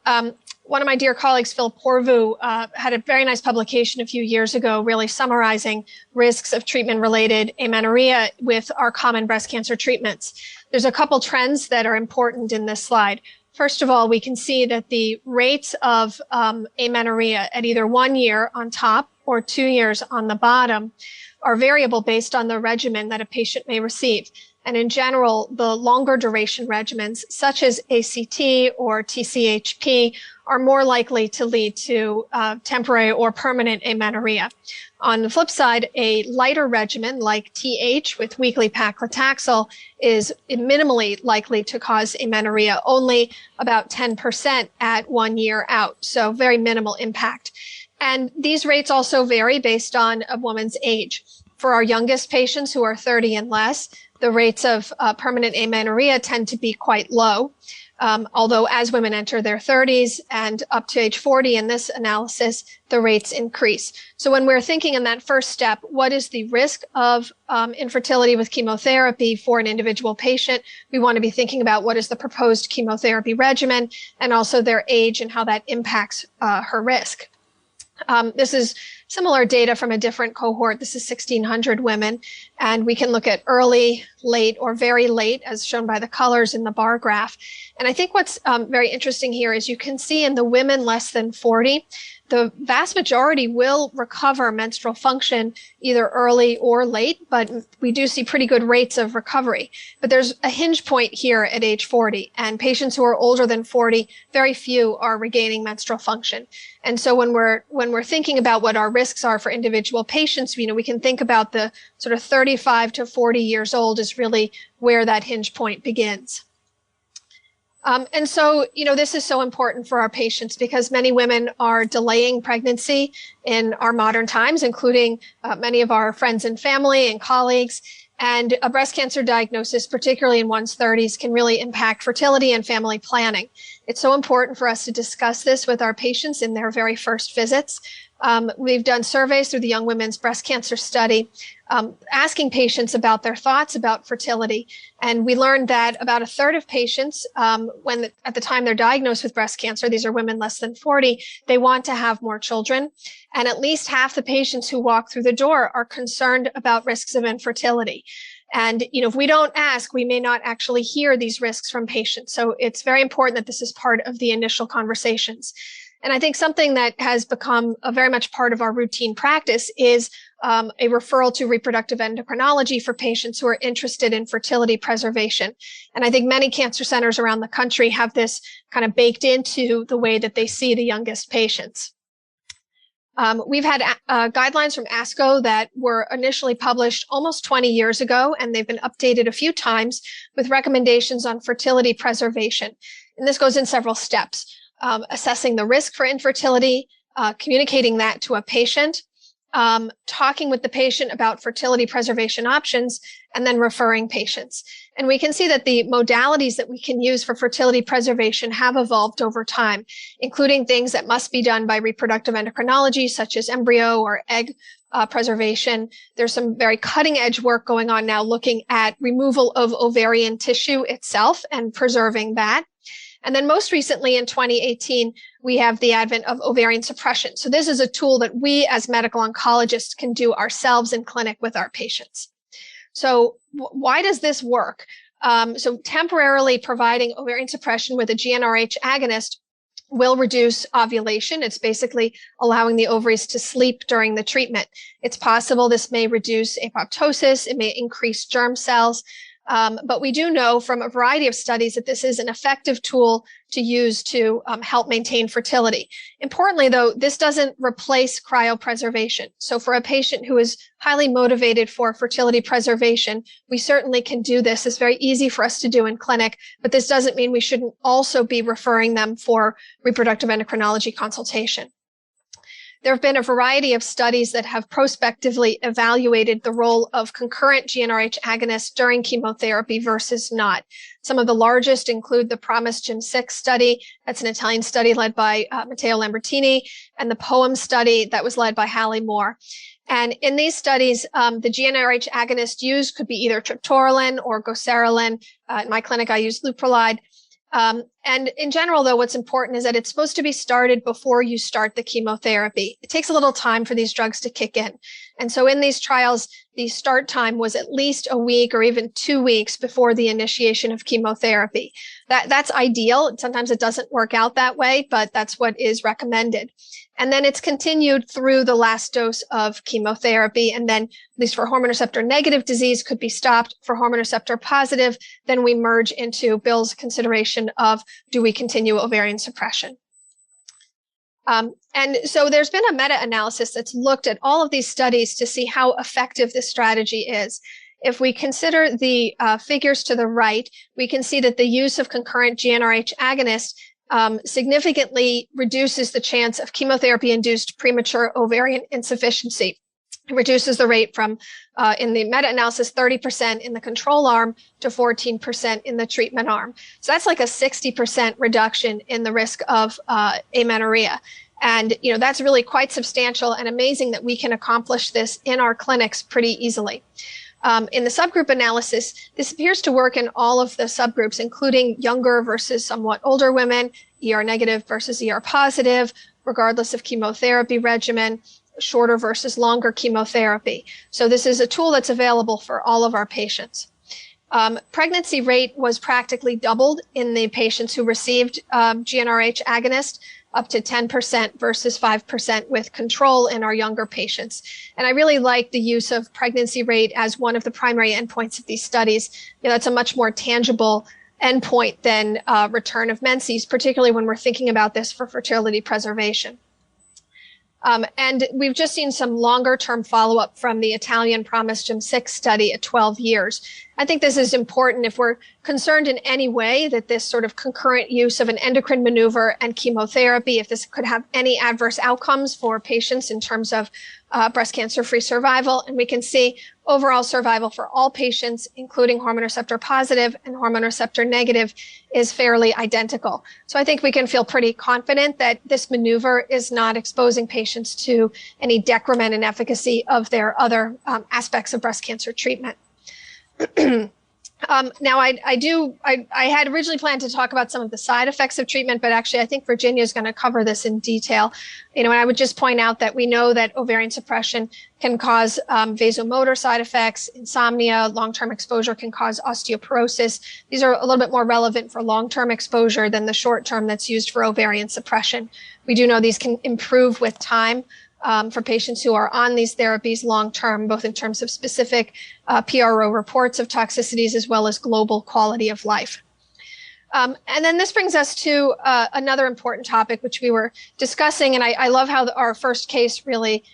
one of my dear colleagues, Phil Porvu, had a very nice publication a few years ago really summarizing risks of treatment-related amenorrhea with our common breast cancer treatments. There's a couple trends that are important in this slide. First of all, we can see that the rates of amenorrhea at either 1 year on top or 2 years on the bottom are variable based on the regimen that a patient may receive. And in general, the longer duration regimens, such as ACT or TCHP, are more likely to lead to temporary or permanent amenorrhea. On the flip side, a lighter regimen like TH with weekly paclitaxel is minimally likely to cause amenorrhea, only about 10% at 1 year out, so very minimal impact. And these rates also vary based on a woman's age. For our youngest patients who are 30 and less, the rates of permanent amenorrhea tend to be quite low. Although as women enter their 30s and up to age 40 in this analysis, the rates increase. So when we're thinking in that first step, what is the risk of infertility with chemotherapy for an individual patient? We want to be thinking about what is the proposed chemotherapy regimen and also their age and how that impacts her risk. This is similar data from a different cohort. This is 1,600 women, and we can look at early, late, or very late, as shown by the colors in the bar graph. And I think what's very interesting here is you can see in the women less than 40, the vast majority will recover menstrual function either early or late, but we do see pretty good rates of recovery. But there's a hinge point here at age 40, and patients who are older than 40, very few are regaining menstrual function. And so when we're thinking about what our risks are for individual patients, we can think about the sort of 35 to 40 years old is really where that hinge point begins. And so, this is so important for our patients because many women are delaying pregnancy in our modern times, including many of our friends and family and colleagues. And a breast cancer diagnosis, particularly in one's 30s, can really impact fertility and family planning. It's so important for us to discuss this with our patients in their very first visits. We've done surveys through the Young Women's Breast Cancer Study, asking patients about their thoughts about fertility. And we learned that about a third of patients, at the time they're diagnosed with breast cancer, these are women less than 40, they want to have more children. And at least half the patients who walk through the door are concerned about risks of infertility. And, if we don't ask, we may not actually hear these risks from patients. So it's very important that this is part of the initial conversations. And I think something that has become a very much part of our routine practice is a referral to reproductive endocrinology for patients who are interested in fertility preservation. And I think many cancer centers around the country have this kind of baked into the way that they see the youngest patients. We've had guidelines from ASCO that were initially published almost 20 years ago, and they've been updated a few times with recommendations on fertility preservation. And this goes in several steps. Assessing the risk for infertility, communicating that to a patient, talking with the patient about fertility preservation options, and then referring patients. And we can see that the modalities that we can use for fertility preservation have evolved over time, including things that must be done by reproductive endocrinology, such as embryo or egg preservation. There's some very cutting edge work going on now looking at removal of ovarian tissue itself and preserving that. And then most recently in 2018, we have the advent of ovarian suppression. So this is a tool that we as medical oncologists can do ourselves in clinic with our patients. So why does this work? So temporarily providing ovarian suppression with a GnRH agonist will reduce ovulation. It's basically allowing the ovaries to sleep during the treatment. It's possible this may reduce apoptosis. It may increase germ cells. But we do know from a variety of studies that this is an effective tool to use to help maintain fertility. Importantly, though, this doesn't replace cryopreservation. So for a patient who is highly motivated for fertility preservation, we certainly can do this. It's very easy for us to do in clinic, but this doesn't mean we shouldn't also be referring them for reproductive endocrinology consultation. There have been a variety of studies that have prospectively evaluated the role of concurrent GnRH agonists during chemotherapy versus not. Some of the largest include the PROMISE-Gem6 study. That's an Italian study led by Matteo Lambertini, and the POEM study that was led by Hallie Moore. And in these studies, the GnRH agonist used could be either triptorelin or goserelin. In my clinic, I use Leuprolide. And in general, though, what's important is that it's supposed to be started before you start the chemotherapy. It takes a little time for these drugs to kick in. And so in these trials, the start time was at least a week or even 2 weeks before the initiation of chemotherapy. That's ideal. Sometimes it doesn't work out that way, but that's what is recommended. And then it's continued through the last dose of chemotherapy. And then, at least for hormone receptor negative disease, could be stopped. For hormone receptor positive, then we merge into Bill's consideration of, do we continue ovarian suppression? And so there's been a meta-analysis that's looked at all of these studies to see how effective this strategy is. If we consider the figures to the right, we can see that the use of concurrent GnRH agonists significantly reduces the chance of chemotherapy-induced premature ovarian insufficiency. It reduces the rate from, in the meta-analysis, 30% in the control arm to 14% in the treatment arm. So that's like a 60% reduction in the risk of amenorrhea. And, that's really quite substantial and amazing that we can accomplish this in our clinics pretty easily. In the subgroup analysis, this appears to work in all of the subgroups, including younger versus somewhat older women, ER negative versus ER positive, regardless of chemotherapy regimen, shorter versus longer chemotherapy. So this is a tool that's available for all of our patients. Pregnancy rate was practically doubled in the patients who received GnRH agonist, up to 10% versus 5% with control in our younger patients. And I really like the use of pregnancy rate as one of the primary endpoints of these studies. That's a much more tangible endpoint than return of menses, particularly when we're thinking about this for fertility preservation. And we've just seen some longer term follow-up from the Italian PROMISE-Gem6 study at 12 years. I think this is important if we're concerned in any way that this sort of concurrent use of an endocrine maneuver and chemotherapy, if this could have any adverse outcomes for patients in terms of breast cancer-free survival. And we can see overall survival for all patients, including hormone receptor positive and hormone receptor negative, is fairly identical. So I think we can feel pretty confident that this maneuver is not exposing patients to any decrement in efficacy of their other aspects of breast cancer treatment. Now, I had originally planned to talk about some of the side effects of treatment, but actually I think Virginia is going to cover this in detail. And I would just point out that we know that ovarian suppression can cause vasomotor side effects, insomnia, long-term exposure can cause osteoporosis. These are a little bit more relevant for long-term exposure than the short-term that's used for ovarian suppression. We do know these can improve with time. For patients who are on these therapies long-term, both in terms of specific PRO reports of toxicities as well as global quality of life. And then this brings us to another important topic, which we were discussing, and I love how our first case really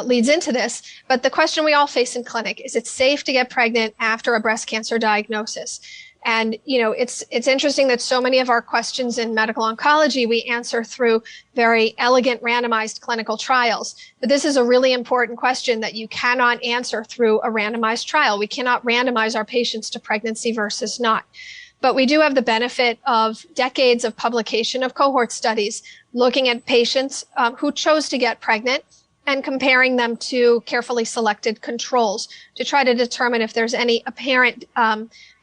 leads into this. But the question we all face in clinic, is it safe to get pregnant after a breast cancer diagnosis? And, it's interesting that so many of our questions in medical oncology, we answer through very elegant randomized clinical trials. But this is a really important question that you cannot answer through a randomized trial. We cannot randomize our patients to pregnancy versus not. But we do have the benefit of decades of publication of cohort studies looking at patients who chose to get pregnant and comparing them to carefully selected controls to try to determine if there's any apparent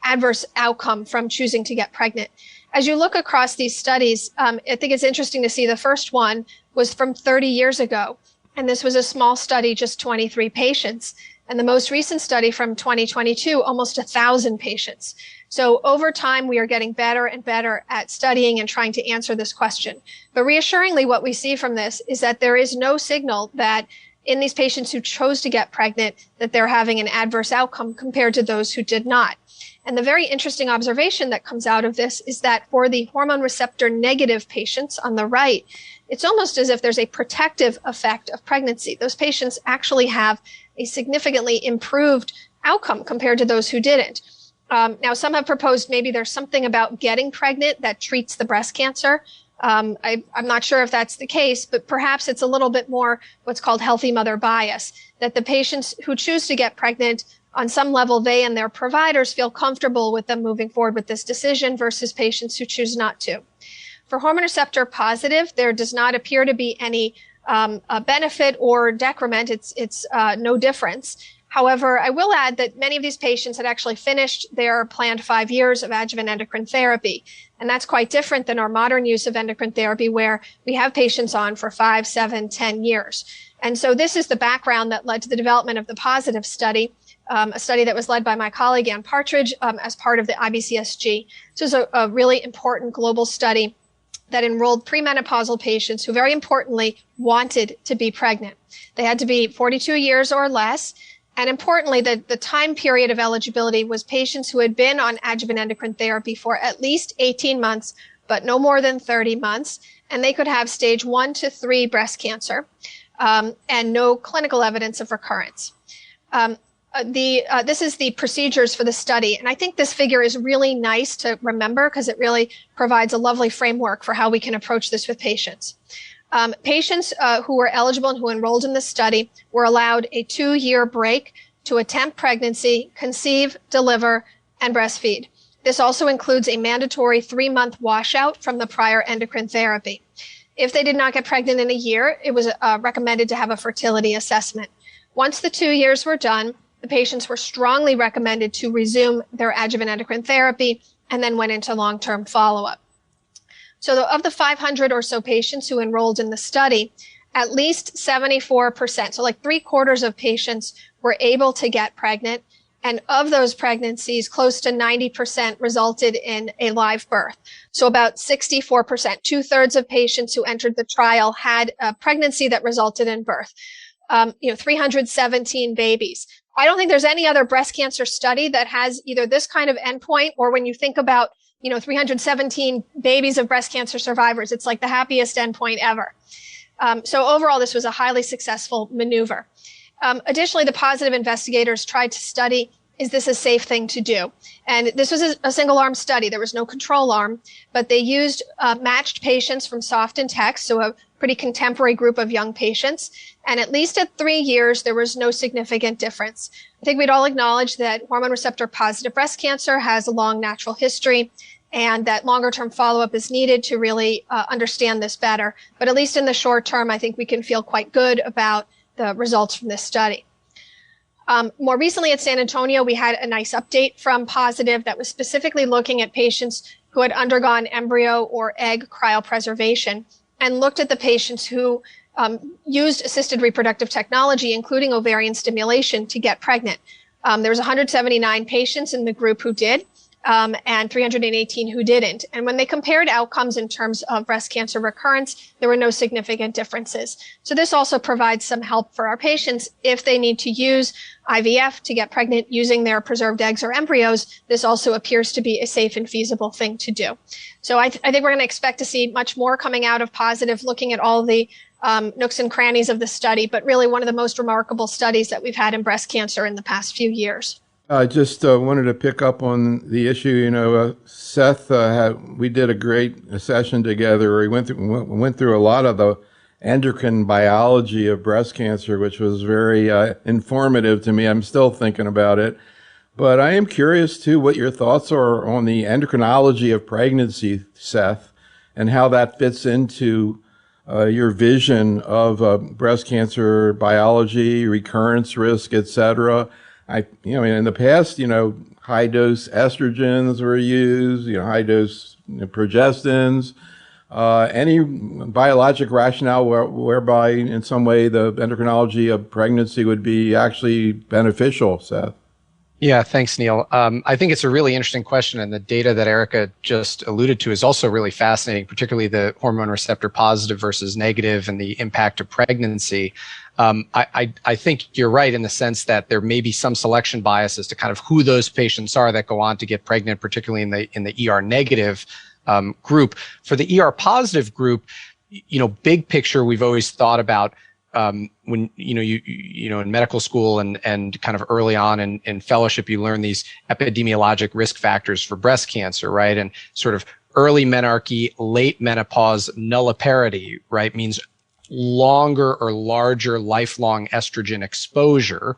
adverse outcome from choosing to get pregnant. As you look across these studies, I think it's interesting to see the first one was from 30 years ago. And this was a small study, just 23 patients. And the most recent study from 2022, almost 1,000 patients. So over time, we are getting better and better at studying and trying to answer this question. But reassuringly, what we see from this is that there is no signal that in these patients who chose to get pregnant, that they're having an adverse outcome compared to those who did not. And the very interesting observation that comes out of this is that for the hormone receptor negative patients on the right, it's almost as if there's a protective effect of pregnancy. Those patients actually have a significantly improved outcome compared to those who didn't. Now, some have proposed maybe there's something about getting pregnant that treats the breast cancer. I'm not sure if that's the case, but perhaps it's a little bit more what's called healthy mother bias, that the patients who choose to get pregnant, on some level, they and their providers feel comfortable with them moving forward with this decision versus patients who choose not to. For hormone receptor positive, there does not appear to be any benefit or decrement. It's no difference. However, I will add that many of these patients had actually finished their planned 5 years of adjuvant endocrine therapy. And that's quite different than our modern use of endocrine therapy, where we have patients on for 5, 7, 10 years. And so this is the background that led to the development of the positive study, a study that was led by my colleague Ann Partridge as part of the IBCSG. This was a really important global study that enrolled premenopausal patients who, very importantly, wanted to be pregnant. They had to be 42 years or less. And importantly, the time period of eligibility was patients who had been on adjuvant endocrine therapy for at least 18 months, but no more than 30 months. And they could have stage 1 to 3 breast cancer and no clinical evidence of recurrence. This is the procedures for the study. And I think this figure is really nice to remember because it really provides a lovely framework for how we can approach this with patients. Patients who were eligible and who enrolled in the study were allowed a 2-year break to attempt pregnancy, conceive, deliver, and breastfeed. This also includes a mandatory 3-month washout from the prior endocrine therapy. If they did not get pregnant in a year, it was recommended to have a fertility assessment. Once the 2 years were done, the patients were strongly recommended to resume their adjuvant endocrine therapy and then went into long-term follow-up. So of the 500 or so patients who enrolled in the study, at least 74%, so like 3/4 of patients were able to get pregnant. And of those pregnancies, close to 90% resulted in a live birth. So about 64%, 2/3 of patients who entered the trial had a pregnancy that resulted in birth. 317 babies. I don't think there's any other breast cancer study that has either this kind of endpoint, or when you think about 317 babies of breast cancer survivors, it's like the happiest endpoint ever. So overall, this was a highly successful maneuver. Additionally, the positive investigators tried to study, is this a safe thing to do? And this was a single arm study. There was no control arm, but they used matched patients from SOFT and TEX, so a pretty contemporary group of young patients. And at least at 3 years, there was no significant difference. I think we'd all acknowledge that hormone receptor positive breast cancer has a long natural history, and that longer term follow-up is needed to really understand this better. But at least in the short term, I think we can feel quite good about the results from this study. More recently at San Antonio, we had a nice update from Positive that was specifically looking at patients who had undergone embryo or egg cryopreservation and looked at the patients who used assisted reproductive technology, including ovarian stimulation, to get pregnant. There was 179 patients in the group who did, and 318 who didn't. And when they compared outcomes in terms of breast cancer recurrence, there were no significant differences. So this also provides some help for our patients if they need to use IVF to get pregnant using their preserved eggs or embryos. This also appears to be a safe and feasible thing to do. So I think we're going to expect to see much more coming out of Positive, looking at all the nooks and crannies of the study, but really one of the most remarkable studies that we've had in breast cancer in the past few years. I just wanted to pick up on the issue. Seth, we did a great session together. We went through a lot of the endocrine biology of breast cancer, which was very informative to me. I'm still thinking about it. But I am curious, too, what your thoughts are on the endocrinology of pregnancy, Seth, and how that fits into your vision of breast cancer biology, recurrence risk, et cetera. In the past, high dose estrogens were used, high dose progestins. Any biologic rationale whereby in some way the endocrinology of pregnancy would be actually beneficial, Seth? Yeah, thanks, Neil. I think it's a really interesting question, and the data that Erica just alluded to is also really fascinating, particularly the hormone receptor positive versus negative and the impact of pregnancy. I think you're right in the sense that there may be some selection bias as to kind of who those patients are that go on to get pregnant, particularly in the ER negative group. For the ER positive group, big picture, we've always thought about when in medical school and kind of early on in fellowship, you learn these epidemiologic risk factors for breast cancer, right? And sort of early menarche, late menopause nulliparity, right, means longer or larger lifelong estrogen exposure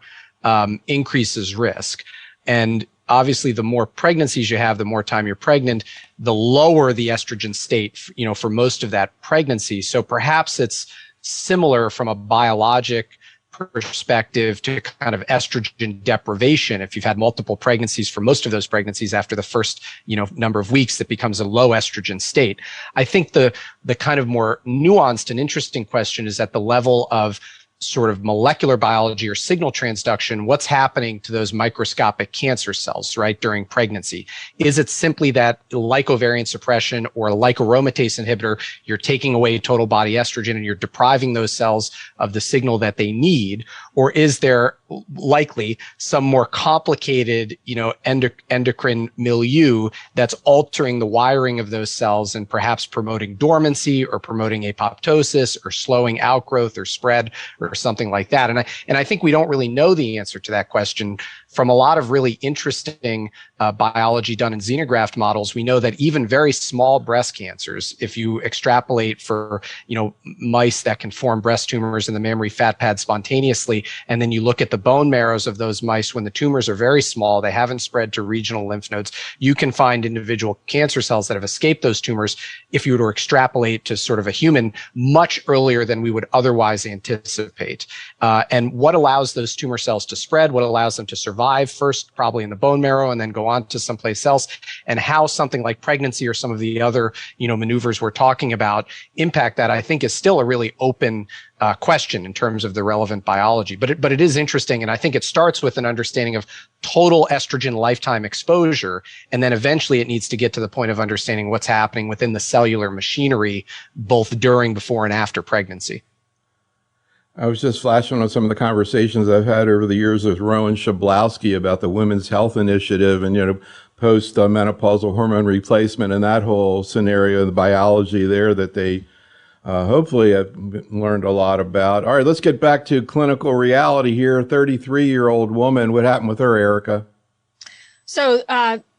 increases risk. And obviously, the more pregnancies you have, the more time you're pregnant, the lower the estrogen state, for most of that pregnancy. So perhaps it's similar from a biologic perspective to kind of estrogen deprivation. If you've had multiple pregnancies, for most of those pregnancies after the first, number of weeks, that becomes a low estrogen state. I think the kind of more nuanced and interesting question is at the level of sort of molecular biology or signal transduction, what's happening to those microscopic cancer cells, right, during pregnancy? Is it simply that, like ovarian suppression or like aromatase inhibitor, you're taking away total body estrogen and you're depriving those cells of the signal that they need? Or is there likely some more complicated, endocrine milieu that's altering the wiring of those cells and perhaps promoting dormancy or promoting apoptosis or slowing outgrowth or spread or something like that? And I think we don't really know the answer to that question. From a lot of really interesting biology done in xenograft models, we know that even very small breast cancers, if you extrapolate for, mice that can form breast tumors in the mammary fat pad spontaneously, and then you look at the bone marrows of those mice when the tumors are very small, they haven't spread to regional lymph nodes, you can find individual cancer cells that have escaped those tumors, if you were to extrapolate to sort of a human, much earlier than we would otherwise anticipate. And what allows those tumor cells to spread, what allows them to survive, first probably in the bone marrow and then go on to someplace else, and how something like pregnancy or some of the other, maneuvers we're talking about impact that, I think is still a really open question in terms of the relevant biology. But it is interesting, and I think it starts with an understanding of total estrogen lifetime exposure, and then eventually it needs to get to the point of understanding what's happening within the cellular machinery, both during, before, and after pregnancy. I was just flashing on some of the conversations I've had over the years with Rowan Shablowski about the Women's Health Initiative and, post-menopausal hormone replacement and that whole scenario, the biology there that they hopefully have learned a lot about. All right, let's get back to clinical reality here. 33-year-old woman. What happened with her, Erica? So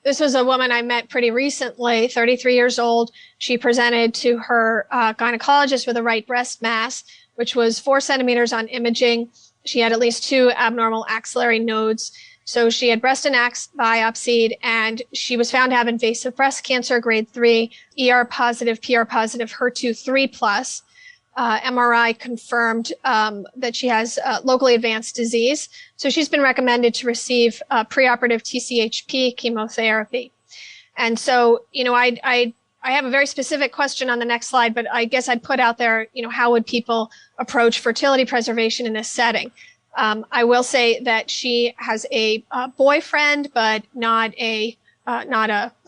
this was a woman I met pretty recently, 33 years old. She presented to her gynecologist with a right breast mass, which was 4 centimeters on imaging. She had at least 2 abnormal axillary nodes. So she had breast and ax biopsied, and she was found to have invasive breast cancer, grade 3, ER positive, PR positive, HER2 3+. MRI confirmed that she has locally advanced disease. So she's been recommended to receive preoperative TCHP chemotherapy. And so, I have a very specific question on the next slide, but I guess I'd put out there, how would people approach fertility preservation in this setting? I will say that she has a boyfriend, but not a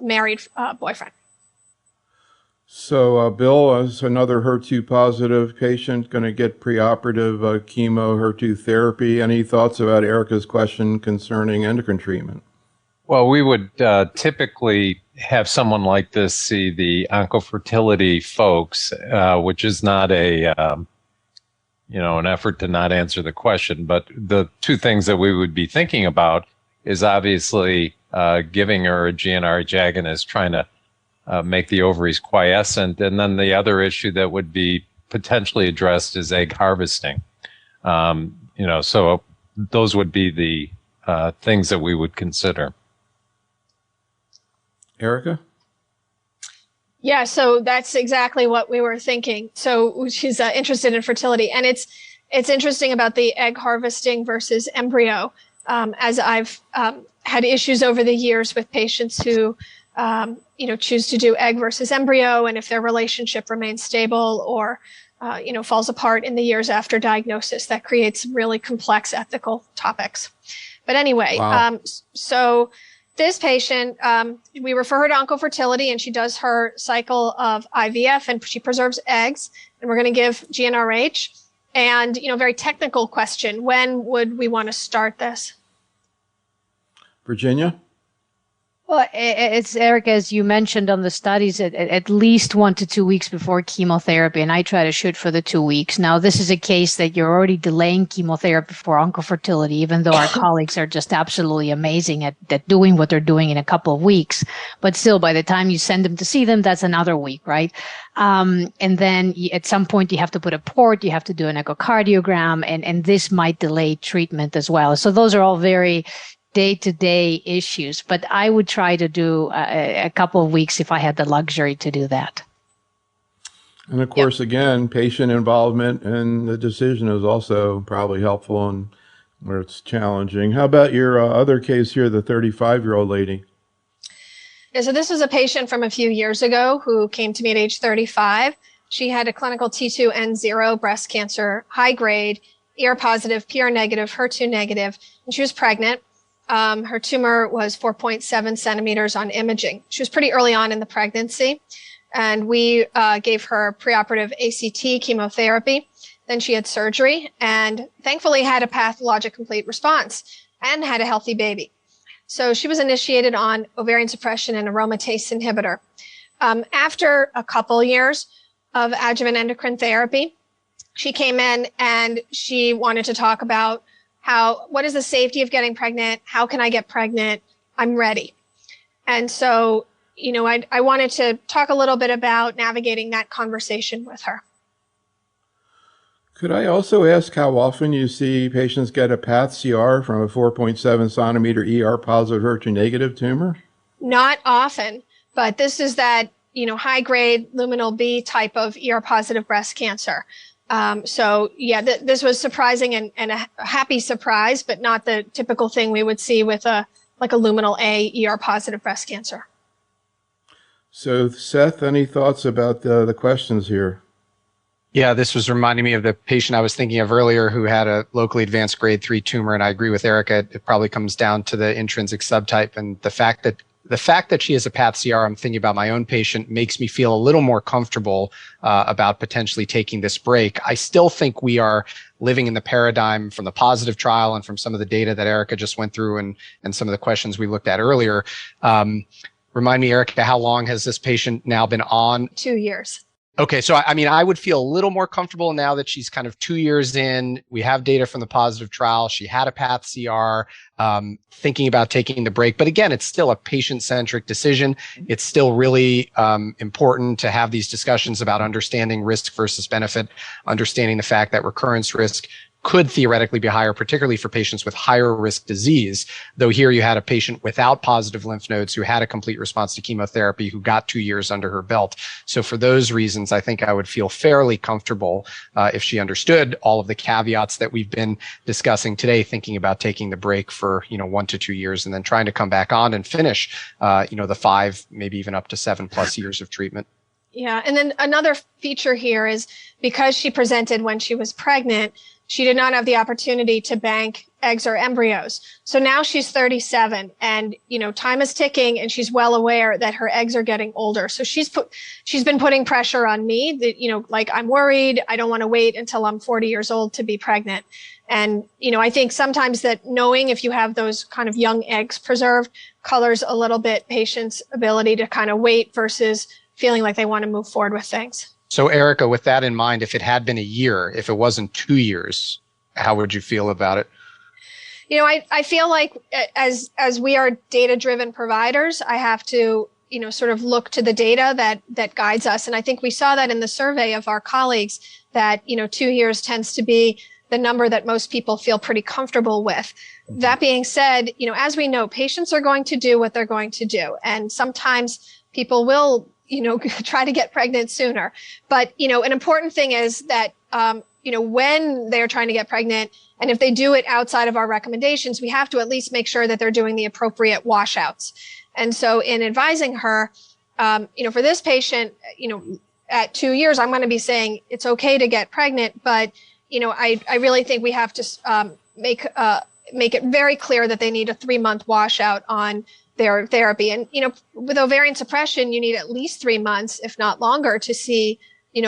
married boyfriend. So, Bill, is another HER2 positive patient going to get preoperative chemo HER2 therapy? Any thoughts about Erica's question concerning endocrine treatment? Well, we would typically have someone like this see the oncofertility folks, which is not an effort to not answer the question. But the 2 things that we would be thinking about is obviously giving her a GnRH agonist, trying to make the ovaries quiescent. And then the other issue that would be potentially addressed is egg harvesting. So those would be the things that we would consider. Erica? Yeah, so that's exactly what we were thinking. So she's interested in fertility, and it's interesting about the egg harvesting versus embryo, as I've had issues over the years with patients who, choose to do egg versus embryo, and if their relationship remains stable or, falls apart in the years after diagnosis, that creates really complex ethical topics. But anyway, wow. So this patient, we refer her to oncofertility, and she does her cycle of IVF, and she preserves eggs, and we're going to give GnRH. And, very technical question, when would we want to start this? Virginia? Well, it's Erica, as you mentioned on the studies, at least 1 to 2 weeks before chemotherapy, and I try to shoot for the 2 weeks. Now, this is a case that you're already delaying chemotherapy for oncofertility, even though our colleagues are just absolutely amazing at doing what they're doing in a couple of weeks. But still, by the time you send them to see them, that's another week, right? And then at some point, you have to put a port, you have to do an echocardiogram, and this might delay treatment as well. So those are all very day-to-day issues, but I would try to do a couple of weeks if I had the luxury to do that. And of course, again, patient involvement in the decision is also probably helpful and where it's challenging. How about your other case here, the 35-year-old lady? Yeah, so this was a patient from a few years ago who came to me at age 35. She had a clinical T2N0 breast cancer, high grade, ER positive, PR negative, HER2 negative, and she was pregnant. Her tumor was 4.7 centimeters on imaging. She was pretty early on in the pregnancy, and we gave her preoperative ACT chemotherapy. Then she had surgery and thankfully had a pathologic complete response and had a healthy baby. So she was initiated on ovarian suppression and aromatase inhibitor. After a couple years of adjuvant endocrine therapy, she came in and she wanted to talk about what is the safety of getting pregnant? How can I get pregnant? I'm ready. And so, I wanted to talk a little bit about navigating that conversation with her. Could I also ask how often you see patients get a path CR from a 4.7 centimeter ER positive HER2 negative tumor? Not often, but this is that, high grade luminal B type of ER positive breast cancer. This was surprising and a happy surprise, but not the typical thing we would see with a luminal A ER positive breast cancer. So Seth, any thoughts about the questions here? Yeah, this was reminding me of the patient I was thinking of earlier who had a locally advanced grade 3 tumor. And I agree with Erica. It probably comes down to the intrinsic subtype, and the fact that she has a path CR, I'm thinking about my own patient, makes me feel a little more comfortable about potentially taking this break. I still think we are living in the paradigm from the positive trial and from some of the data that Erica just went through and some of the questions we looked at earlier. Remind me, Erica, how long has this patient now been on? 2 years. Okay, so I would feel a little more comfortable now that she's kind of 2 years in. We have data from the positive trial. She had a path CR, thinking about taking the break. But again, it's still a patient-centric decision. It's still really important to have these discussions about understanding risk versus benefit, understanding the fact that recurrence risk could theoretically be higher, particularly for patients with higher risk disease. Though here you had a patient without positive lymph nodes who had a complete response to chemotherapy who got 2 years under her belt. So for those reasons, I think I would feel fairly comfortable if she understood all of the caveats that we've been discussing today, thinking about taking the break for 1 to 2 years and then trying to come back on and finish the 5, maybe even up to 7+ years of treatment. Yeah, and then another feature here is because she presented when she was pregnant, she did not have the opportunity to bank eggs or embryos. So now she's 37 and, time is ticking and she's well aware that her eggs are getting older. So she's been putting pressure on me that, I'm worried. I don't want to wait until I'm 40 years old to be pregnant. And, I think sometimes that knowing if you have those kind of young eggs preserved colors a little bit patients' ability to kind of wait versus feeling like they want to move forward with things. So Erica, with that in mind, if it had been a year, if it wasn't 2 years, how would you feel about it? I feel like as we are data-driven providers, I have to, sort of look to the data that guides us. And I think we saw that in the survey of our colleagues that, 2 years tends to be the number that most people feel pretty comfortable with. Mm-hmm. That being said, as we know, patients are going to do what they're going to do. And sometimes people will try to get pregnant sooner. But, an important thing is that, when they're trying to get pregnant, and if they do it outside of our recommendations, we have to at least make sure that they're doing the appropriate washouts. And so in advising her, for this patient, at 2 years, I'm going to be saying it's okay to get pregnant, but, I really think we have to make it very clear that they need a 3-month washout on their therapy. And, with ovarian suppression, you need at least 3 months, if not longer, to see,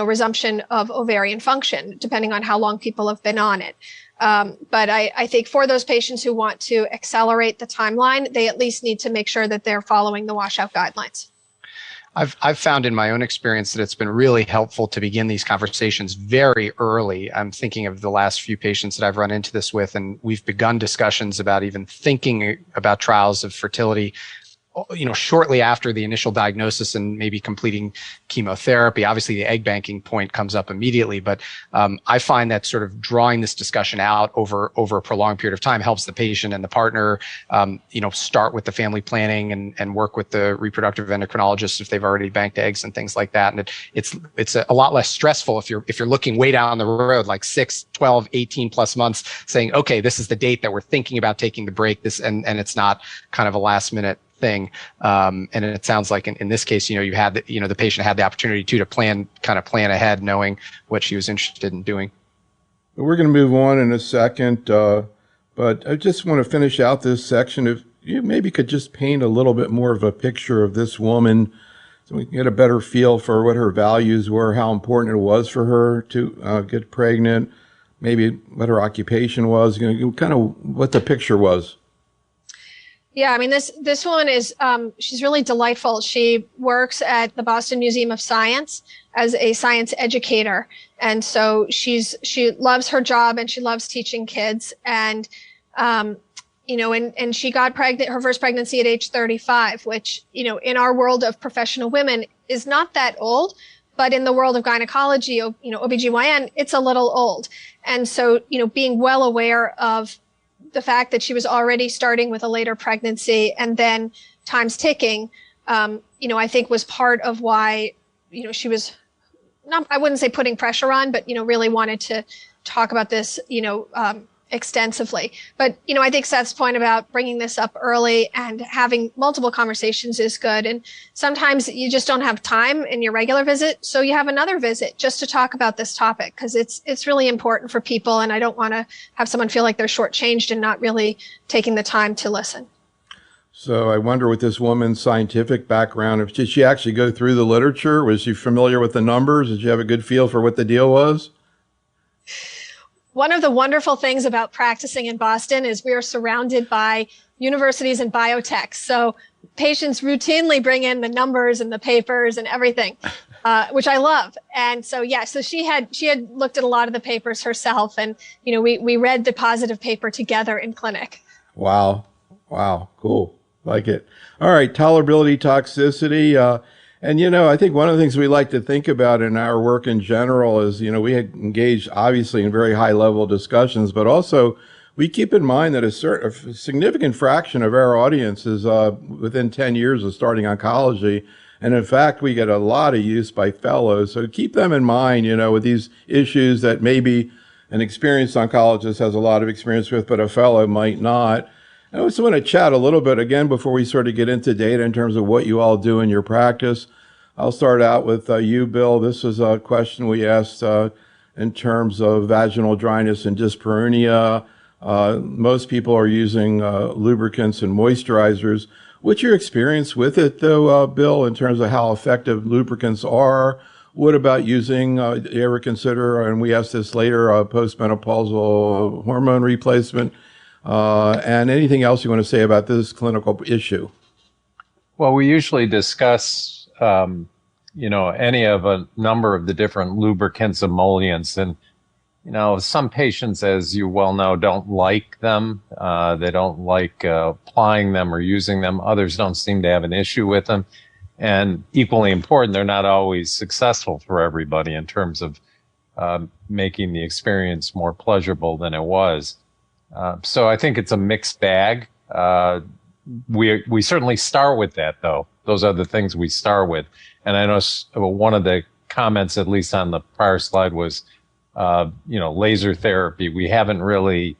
resumption of ovarian function, depending on how long people have been on it. But I think for those patients who want to accelerate the timeline, they at least need to make sure that they're following the washout guidelines. I've found in my own experience that it's been really helpful to begin these conversations very early. I'm thinking of the last few patients that I've run into this with, and we've begun discussions about even thinking about trials of fertility, shortly after the initial diagnosis and maybe completing chemotherapy. Obviously, the egg banking point comes up immediately, but I find that sort of drawing this discussion out over a prolonged period of time helps the patient and the partner, start with the family planning and work with the reproductive endocrinologist if they've already banked eggs and things like that. And it's a lot less stressful if you're looking way down the road, like 6, 12, 18 plus months, saying, okay, this is the date that we're thinking about taking the break. And it's not kind of a last minute thing. And it sounds like in this case, you had the patient had the opportunity to plan ahead, knowing what she was interested in doing. We're going to move on in a second, but I just want to finish out this section. If you maybe could just paint a little bit more of a picture of this woman so we can get a better feel for what her values were, how important it was for her to get pregnant, maybe what her occupation was, kind of what the picture was. Yeah, I mean, this woman is, she's really delightful. She works at the Boston Museum of Science as a science educator. And so she loves her job and she loves teaching kids. And, and she got pregnant, her first pregnancy at age 35, which, in our world of professional women is not that old, but in the world of gynecology, OBGYN, it's a little old. And so, being well aware of the fact that she was already starting with a later pregnancy and then time's ticking, I think was part of why, she was not, I wouldn't say putting pressure on, but, really wanted to talk about this, extensively. But, I think Seth's point about bringing this up early and having multiple conversations is good. And sometimes you just don't have time in your regular visit. So you have another visit just to talk about this topic because it's really important for people. And I don't want to have someone feel like they're shortchanged and not really taking the time to listen. So I wonder with this woman's scientific background, did she actually go through the literature? Was she familiar with the numbers? Did she have a good feel for what the deal was? One of the wonderful things about practicing in Boston is we are surrounded by universities and biotechs. So patients routinely bring in the numbers and the papers and everything, which I love. And so, so she had looked at a lot of the papers herself and, we read the positive paper together in clinic. Wow. Cool. Like it. All right. Tolerability, toxicity. And, I think one of the things we like to think about in our work in general is, we had engaged obviously in very high level discussions, but also we keep in mind that a significant fraction of our audience is within 10 years of starting oncology. And in fact, we get a lot of use by fellows. So keep them in mind, with these issues that maybe an experienced oncologist has a lot of experience with, but a fellow might not. I also want to chat a little bit again before we sort of get into data in terms of what you all do in your practice. I'll start out with you, Bill. This is a question we asked in terms of vaginal dryness and dyspareunia. Most people are using lubricants and moisturizers. What's your experience with it, though, Bill, in terms of how effective lubricants are? What about using, do you ever consider, and we asked this later, postmenopausal hormone replacement? And anything else you want to say about this clinical issue? Well, we usually discuss, any of a number of the different lubricants, emollients, and, some patients, as you well know, don't like them. They don't like applying them or using them. Others don't seem to have an issue with them. And equally important, they're not always successful for everybody in terms of making the experience more pleasurable than it was. So I think it's a mixed bag. We certainly start with that, though. Those are the things we start with. And I know one of the comments, at least on the prior slide, was, laser therapy. We haven't really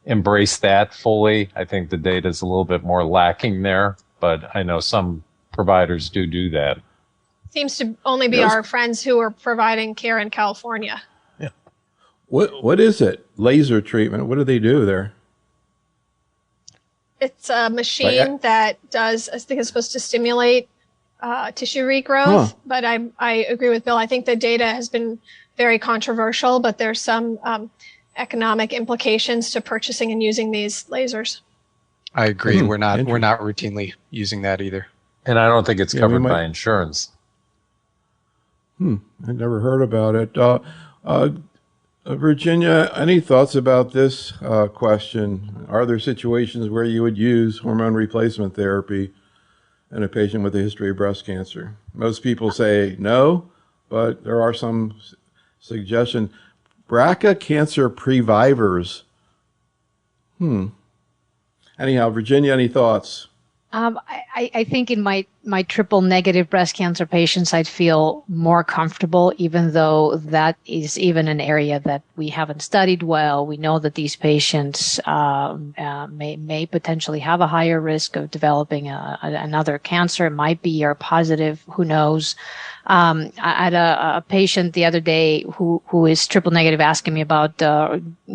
embraced that fully. I think the data is a little bit more lacking there, but I know some providers do that. Seems to only be our friends who are providing care in California. What is it? Laser treatment. What do they do there? It's a machine that does, I think it's supposed to stimulate tissue regrowth. But I agree with Bill. I think the data has been very controversial, but there's some economic implications to purchasing and using these lasers. I agree. We're not routinely using that either. And I don't think it's covered by insurance. I never heard about it. Virginia, any thoughts about this question? Are there situations where you would use hormone replacement therapy in a patient with a history of breast cancer? Most people say no, but there are some suggestions. BRCA cancer previvors. Anyhow, Virginia, any thoughts? I think in my triple negative breast cancer patients, I'd feel more comfortable, even though that is even an area that we haven't studied well. We know that these patients may potentially have a higher risk of developing another cancer. It might be ER positive. Who knows? I had a patient the other day who is triple negative asking me about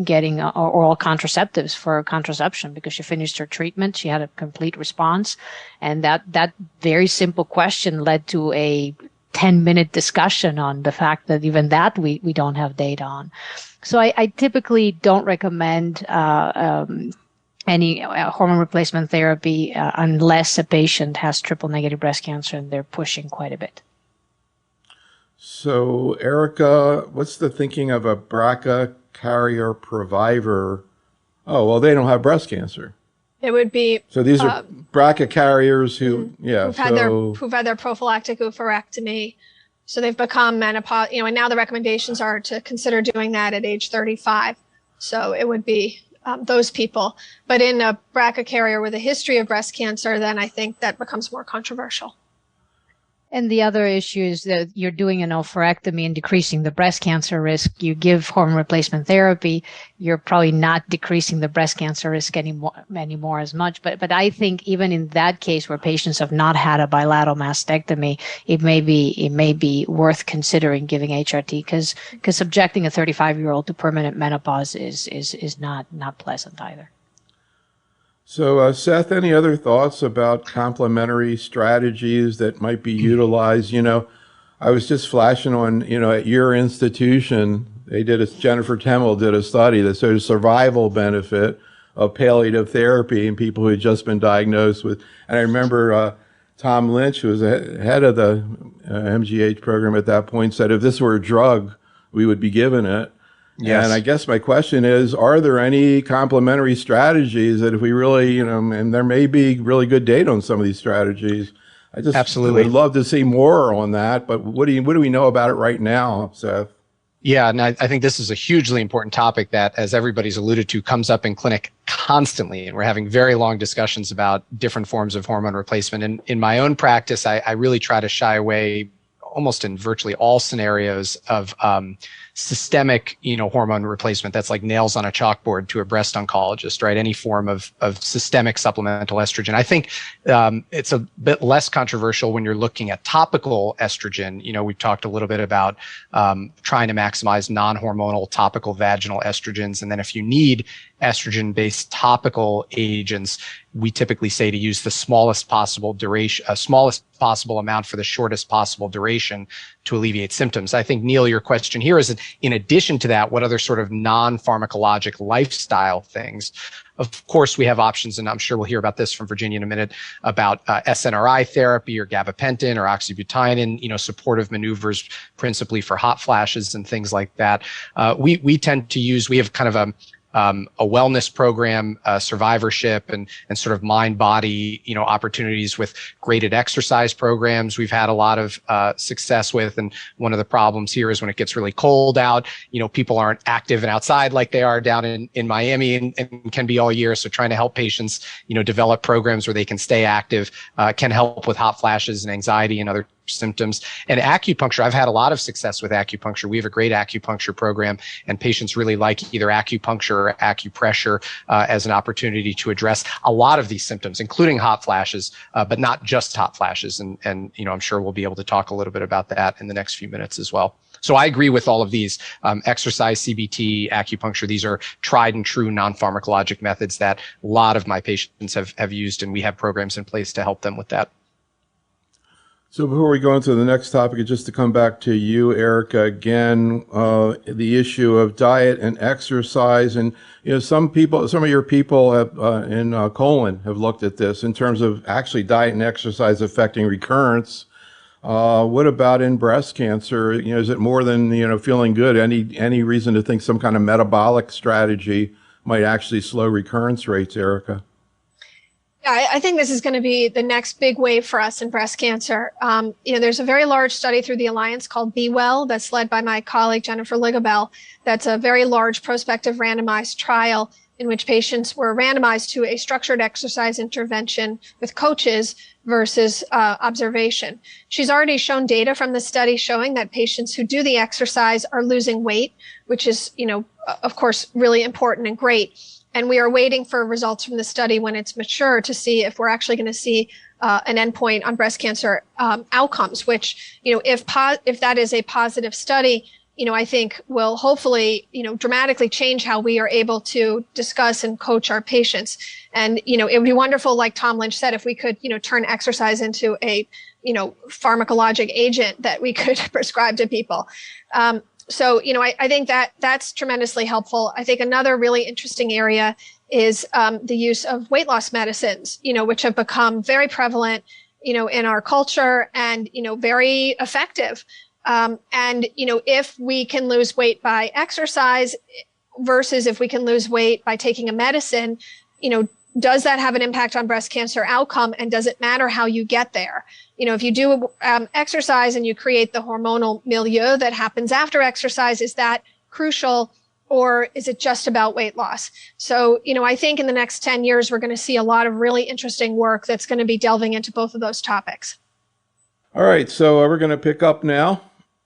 getting oral contraceptives for contraception because she finished her treatment. She had a complete response. And that very simple question led to a 10-minute discussion on the fact that even that we don't have data on. So I typically don't recommend any hormone replacement therapy unless a patient has triple negative breast cancer and they're pushing quite a bit. So, Erica, what's the thinking of a BRCA carrier previvor? Oh, well, they don't have breast cancer. It would be. So these are BRCA carriers who've had their prophylactic oophorectomy. So they've become menopause, and now the recommendations are to consider doing that at age 35. So it would be those people. But in a BRCA carrier with a history of breast cancer, then I think that becomes more controversial. And the other issue is that you're doing an oophorectomy and decreasing the breast cancer risk. You give hormone replacement therapy, you're probably not decreasing the breast cancer risk anymore as much. But I think even in that case where patients have not had a bilateral mastectomy, it may be worth considering giving HRT because subjecting a 35-year-old to permanent menopause is not pleasant either. So, Seth, any other thoughts about complementary strategies that might be utilized? I was just flashing on, at your institution, Jennifer Temmel did a study that showed a survival benefit of palliative therapy in people who had just been diagnosed with, and I remember Tom Lynch, who was the head of the MGH program at that point, said if this were a drug, we would be given it. Yes. And I guess my question is, are there any complementary strategies that if we really, and there may be really good data on some of these strategies. I just Absolutely. would love to see more on that. But what do we know about it right now, Seth? Yeah, and I think this is a hugely important topic that, as everybody's alluded to, comes up in clinic constantly. And we're having very long discussions about different forms of hormone replacement. And in my own practice, I really try to shy away almost in virtually all scenarios of systemic, hormone replacement. That's like nails on a chalkboard to a breast oncologist, right? Any form of systemic supplemental estrogen. I think it's a bit less controversial when you're looking at topical estrogen. We've talked a little bit about trying to maximize non-hormonal topical vaginal estrogens. And then if you need estrogen-based topical agents, we typically say to use the smallest possible duration, smallest possible amount for the shortest possible duration to alleviate symptoms. I think, Neil, your question here is, in addition to that, what other sort of non-pharmacologic lifestyle things? Of course, we have options, and I'm sure we'll hear about this from Virginia in a minute, about SNRI therapy or gabapentin or oxybutynin, supportive maneuvers principally for hot flashes and things like that. We tend to use, we have kind of a wellness program, survivorship, and sort of mind-body, opportunities with graded exercise programs. We've had a lot of success with, and one of the problems here is when it gets really cold out, people aren't active and outside like they are down in Miami and can be all year. So trying to help patients, develop programs where they can stay active, can help with hot flashes and anxiety and other symptoms. And acupuncture, I've had a lot of success with acupuncture. We have a great acupuncture program, and patients really like either acupuncture or acupressure as an opportunity to address a lot of these symptoms, including hot flashes, but not just hot flashes. And I'm sure we'll be able to talk a little bit about that in the next few minutes as well. So I agree with all of these. Exercise, CBT, acupuncture, these are tried and true non-pharmacologic methods that a lot of my patients have used, and we have programs in place to help them with that. So before we go into the next topic, just to come back to you, Erica, again, the issue of diet and exercise, and some of your people in colon have looked at this in terms of actually diet and exercise affecting recurrence. What about in breast cancer? Is it more than feeling good? Any reason to think some kind of metabolic strategy might actually slow recurrence rates, Erica? Yeah, I think this is going to be the next big wave for us in breast cancer. There's a very large study through the Alliance called Be Well that's led by my colleague Jennifer Ligabell. That's a very large prospective randomized trial in which patients were randomized to a structured exercise intervention with coaches versus observation. She's already shown data from the study showing that patients who do the exercise are losing weight, which is, of course, really important and great. And we are waiting for results from the study when it's mature to see if we're actually going to see an endpoint on breast cancer outcomes, which, if that is a positive study, I think will hopefully, dramatically change how we are able to discuss and coach our patients. And, it would be wonderful, like Tom Lynch said, if we could, turn exercise into a, pharmacologic agent that we could prescribe to people. So, I think that's tremendously helpful. I think another really interesting area is the use of weight loss medicines, which have become very prevalent, in our culture and, very effective. If we can lose weight by exercise versus if we can lose weight by taking a medicine, does that have an impact on breast cancer outcome? And does it matter how you get there? If you do exercise and you create the hormonal milieu that happens after exercise, is that crucial, or is it just about weight loss? So, I think in the next 10 years, we're going to see a lot of really interesting work that's going to be delving into both of those topics. All right, so we're going to pick up now,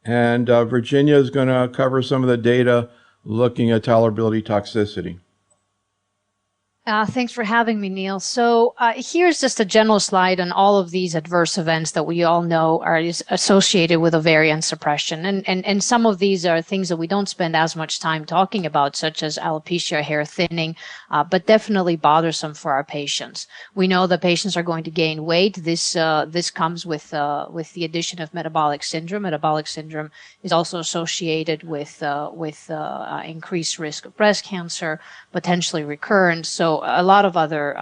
and Virginia is going to cover some of the data looking at tolerability toxicity. Thanks for having me, Neil. So here's just a general slide on all of these adverse events that we all know are associated with ovarian suppression. And some of these are things that we don't spend as much time talking about, such as alopecia, hair thinning, but definitely bothersome for our patients. We know that patients are going to gain weight. This comes with the addition of metabolic syndrome. Metabolic syndrome is also associated with increased risk of breast cancer, potentially recurrence. So a lot of other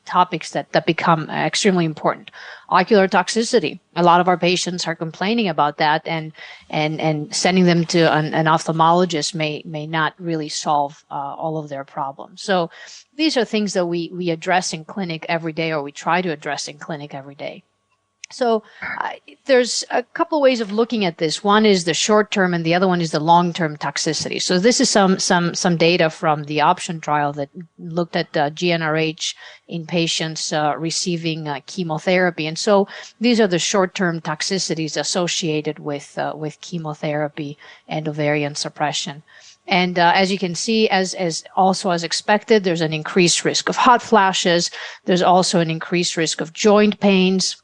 topics that become extremely important. Ocular toxicity. A lot of our patients are complaining about that, and sending them to an ophthalmologist may not really solve all of their problems. So these are things that we address in clinic every day, or we try to address in clinic every day. So there's a couple ways of looking at this. One is the short-term, and the other one is the long-term toxicity. So this is some data from the OPTION trial that looked at GnRH in patients receiving chemotherapy. And so these are the short-term toxicities associated with chemotherapy and ovarian suppression. And as you can see, as expected, there's an increased risk of hot flashes. There's also an increased risk of joint pains.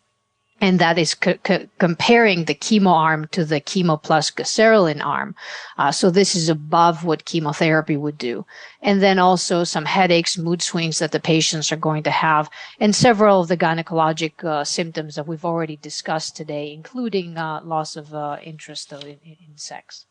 And that is comparing the chemo arm to the chemo plus goserelin arm. So this is above what chemotherapy would do. And then also some headaches, mood swings that the patients are going to have, and several of the gynecologic symptoms that we've already discussed today, including loss of interest in sex.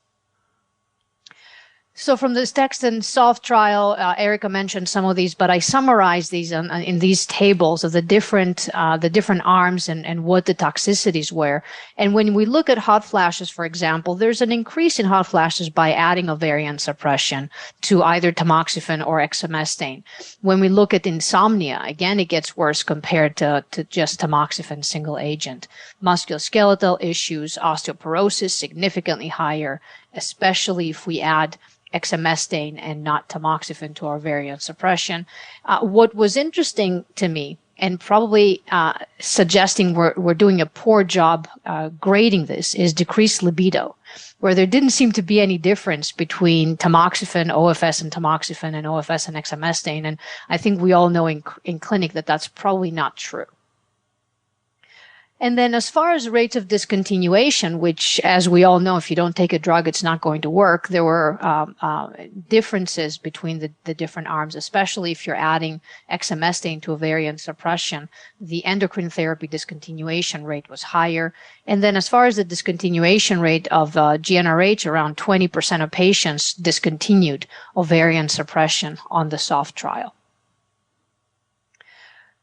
So from this text and soft trial, Erica mentioned some of these, but I summarized these in these tables of the different arms and what the toxicities were. And when we look at hot flashes, for example, there's an increase in hot flashes by adding ovarian suppression to either tamoxifen or exemestane. When we look at insomnia, again, it gets worse compared to just tamoxifen single agent. Musculoskeletal issues, osteoporosis, significantly higher, especially if we add exemestane and not tamoxifen to our ovarian suppression. What was interesting to me, and probably suggesting we're doing a poor job grading this, is decreased libido, where there didn't seem to be any difference between tamoxifen, OFS and tamoxifen, and OFS and exemestane. And I think we all know in clinic that that's probably not true. And then as far as rates of discontinuation, which, as we all know, if you don't take a drug, it's not going to work, there were differences between the different arms, especially if you're adding exemestane to ovarian suppression. The endocrine therapy discontinuation rate was higher. And then as far as the discontinuation rate of GnRH, around 20% of patients discontinued ovarian suppression on the SOFT trial.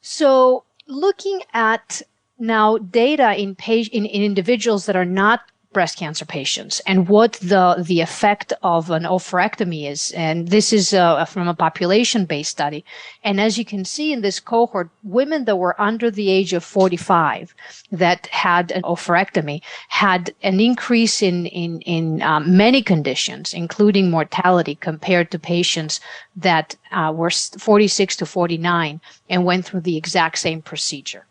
So looking at now data in individuals that are not breast cancer patients and what the effect of an oophorectomy is. And this is from a population-based study. And as you can see in this cohort, women that were under the age of 45 that had an oophorectomy had an increase in many conditions, including mortality, compared to patients that were 46 to 49 and went through the exact same procedure.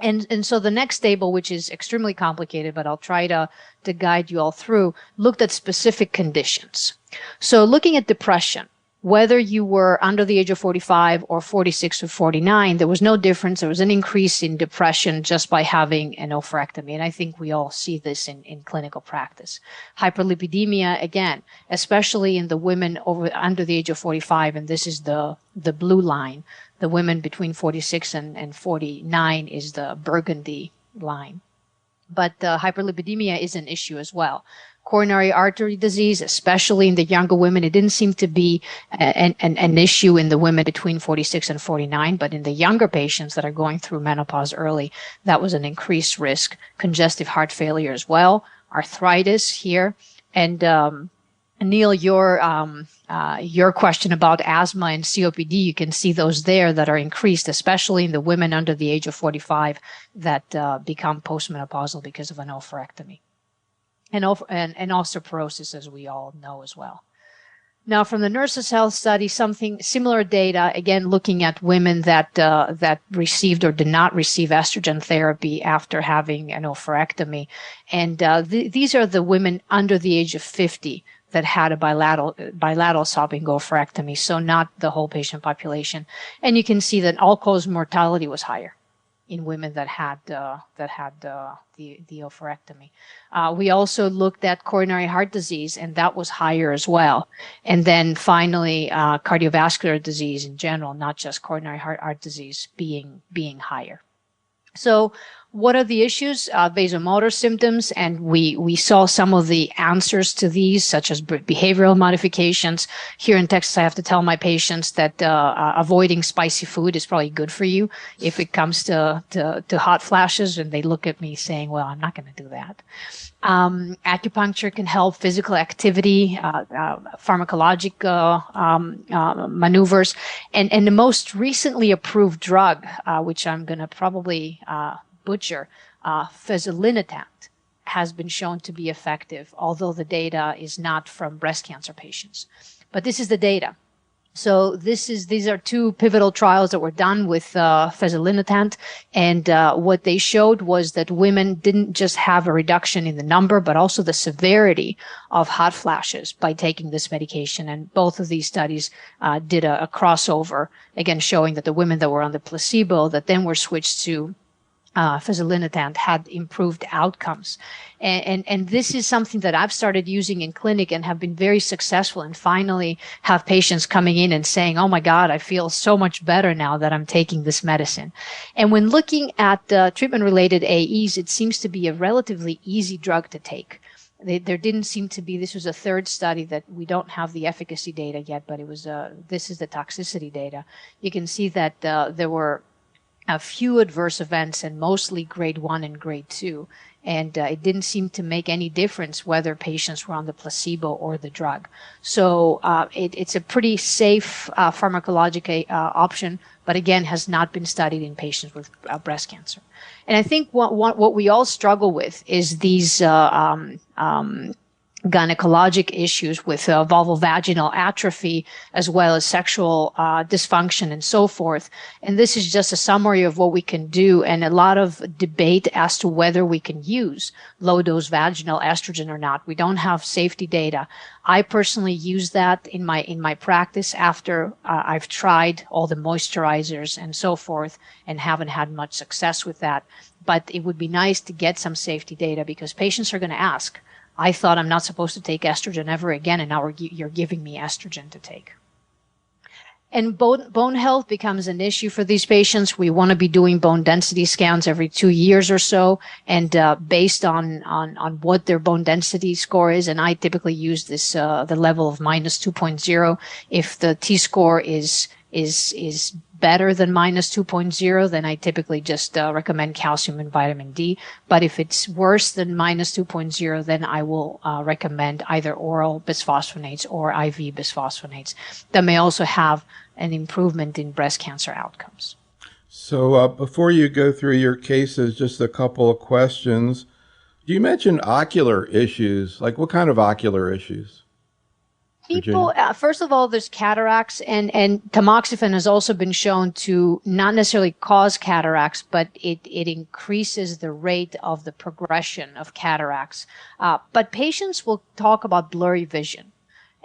And so the next table, which is extremely complicated, but I'll try to guide you all through, looked at specific conditions. So looking at depression, whether you were under the age of 45 or 46 or 49, there was no difference. There was an increase in depression just by having an oophorectomy. And I think we all see this in clinical practice. Hyperlipidemia, again, especially in the women under the age of 45, and this is the blue line. The women between 46 and 49 is the burgundy line. But hyperlipidemia is an issue as well. Coronary artery disease, especially in the younger women, it didn't seem to be an issue in the women between 46 and 49, but in the younger patients that are going through menopause early, that was an increased risk. Congestive heart failure as well, arthritis here, and Neil, your question about asthma and COPD, you can see those there that are increased, especially in the women under the age of 45 that become postmenopausal because of an oophorectomy. And osteoporosis, as we all know as well. Now, from the Nurses' Health Study, something similar data, again, looking at women that received or did not receive estrogen therapy after having an oophorectomy. And these are the women under the age of 50 that had a bilateral salpingo oophorectomy, so not the whole patient population. And you can see that all-cause mortality was higher in women that had the oophorectomy. We also looked at coronary heart disease, and that was higher as well. And then finally, cardiovascular disease in general, not just coronary heart disease, being higher. So what are the issues? Vasomotor symptoms, and we saw some of the answers to these, such as behavioral modifications. Here in Texas, I have to tell my patients that avoiding spicy food is probably good for you if it comes to hot flashes, and they look at me saying, well, I'm not going to do that. Acupuncture can help, physical activity, pharmacologic maneuvers, and the most recently approved drug, which I'm going to probably butcher, fezolinetant, has been shown to be effective, although the data is not from breast cancer patients. But this is the data. So these are two pivotal trials that were done with fezolinetant, and what they showed was that women didn't just have a reduction in the number, but also the severity of hot flashes by taking this medication. And both of these studies did a crossover, again showing that the women that were on the placebo that then were switched to fezolinetant had improved outcomes. And this is something that I've started using in clinic and have been very successful, and finally have patients coming in and saying, oh my God, I feel so much better now that I'm taking this medicine. And when looking at treatment-related AEs, it seems to be a relatively easy drug to take. There didn't seem to be, this was a third study that we don't have the efficacy data yet, but it was, this is the toxicity data. You can see that there were a few adverse events, and mostly grade 1 and grade 2. And it didn't seem to make any difference whether patients were on the placebo or the drug. So it's a pretty safe pharmacologic option, but again, has not been studied in patients with breast cancer. And I think what we all struggle with is these gynecologic issues with vulvovaginal atrophy, as well as sexual dysfunction and so forth. And this is just a summary of what we can do, and a lot of debate as to whether we can use low-dose vaginal estrogen or not. We don't have safety data. I personally use that in my practice after I've tried all the moisturizers and so forth and haven't had much success with that. But it would be nice to get some safety data, because patients are going to ask, I thought I'm not supposed to take estrogen ever again, and now you're giving me estrogen to take. And bone health becomes an issue for these patients. We want to be doing bone density scans every 2 years or so, and based on what their bone density score is. And I typically use this the level of minus 2.0. If the T-score is better than minus 2.0, then I typically just recommend calcium and vitamin D. But if it's worse than minus 2.0, then I will recommend either oral bisphosphonates or IV bisphosphonates that may also have an improvement in breast cancer outcomes. So before you go through your cases, just a couple of questions. You mentioned ocular issues. Like, what kind of ocular issues? People, first of all, there's cataracts, and tamoxifen has also been shown to not necessarily cause cataracts, but it increases the rate of the progression of cataracts. But patients will talk about blurry vision.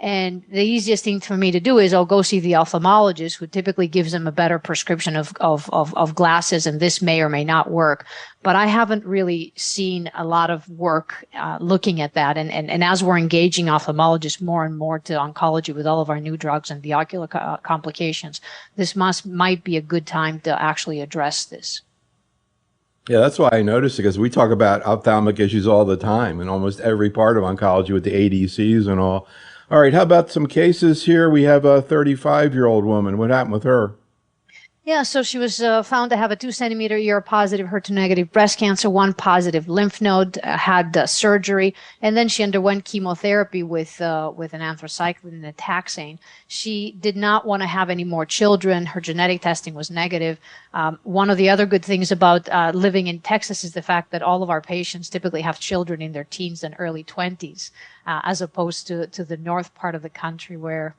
And the easiest thing for me to do is I'll go see the ophthalmologist, who typically gives them a better prescription of glasses, and this may or may not work. But I haven't really seen a lot of work looking at that. And as we're engaging ophthalmologists more and more to oncology with all of our new drugs and the ocular complications, this might be a good time to actually address this. Yeah, that's why I noticed it, because we talk about ophthalmic issues all the time in almost every part of oncology with the ADCs and all. All right, how about some cases here? We have a 35-year-old woman. What happened with her? Yeah, so she was found to have a 2-centimeter ER-positive, HER2-negative breast cancer, 1 positive lymph node, had surgery, and then she underwent chemotherapy with an anthracycline and a taxane. She did not want to have any more children. Her genetic testing was negative. One of the other good things about living in Texas is the fact that all of our patients typically have children in their teens and early 20s, as opposed to the north part of the country where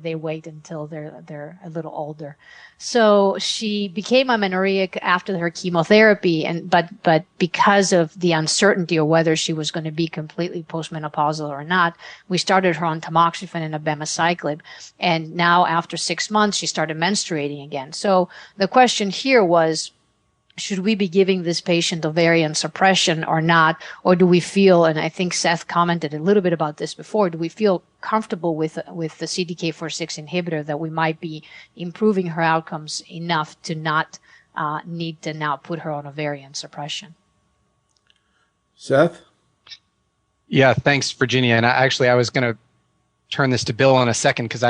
they wait until they're a little older. So she became amenorrheic after her chemotherapy, but because of the uncertainty of whether she was going to be completely postmenopausal or not, we started her on tamoxifen and abemaciclib. And now after 6 months, she started menstruating again. So the question here was, should we be giving this patient ovarian suppression or not? Or do we feel, and I think Seth commented a little bit about this before, do we feel comfortable with the CDK4/6 inhibitor that we might be improving her outcomes enough to not need to now put her on ovarian suppression? Seth? Yeah, thanks, Virginia. And I was going to turn this to Bill in a second, because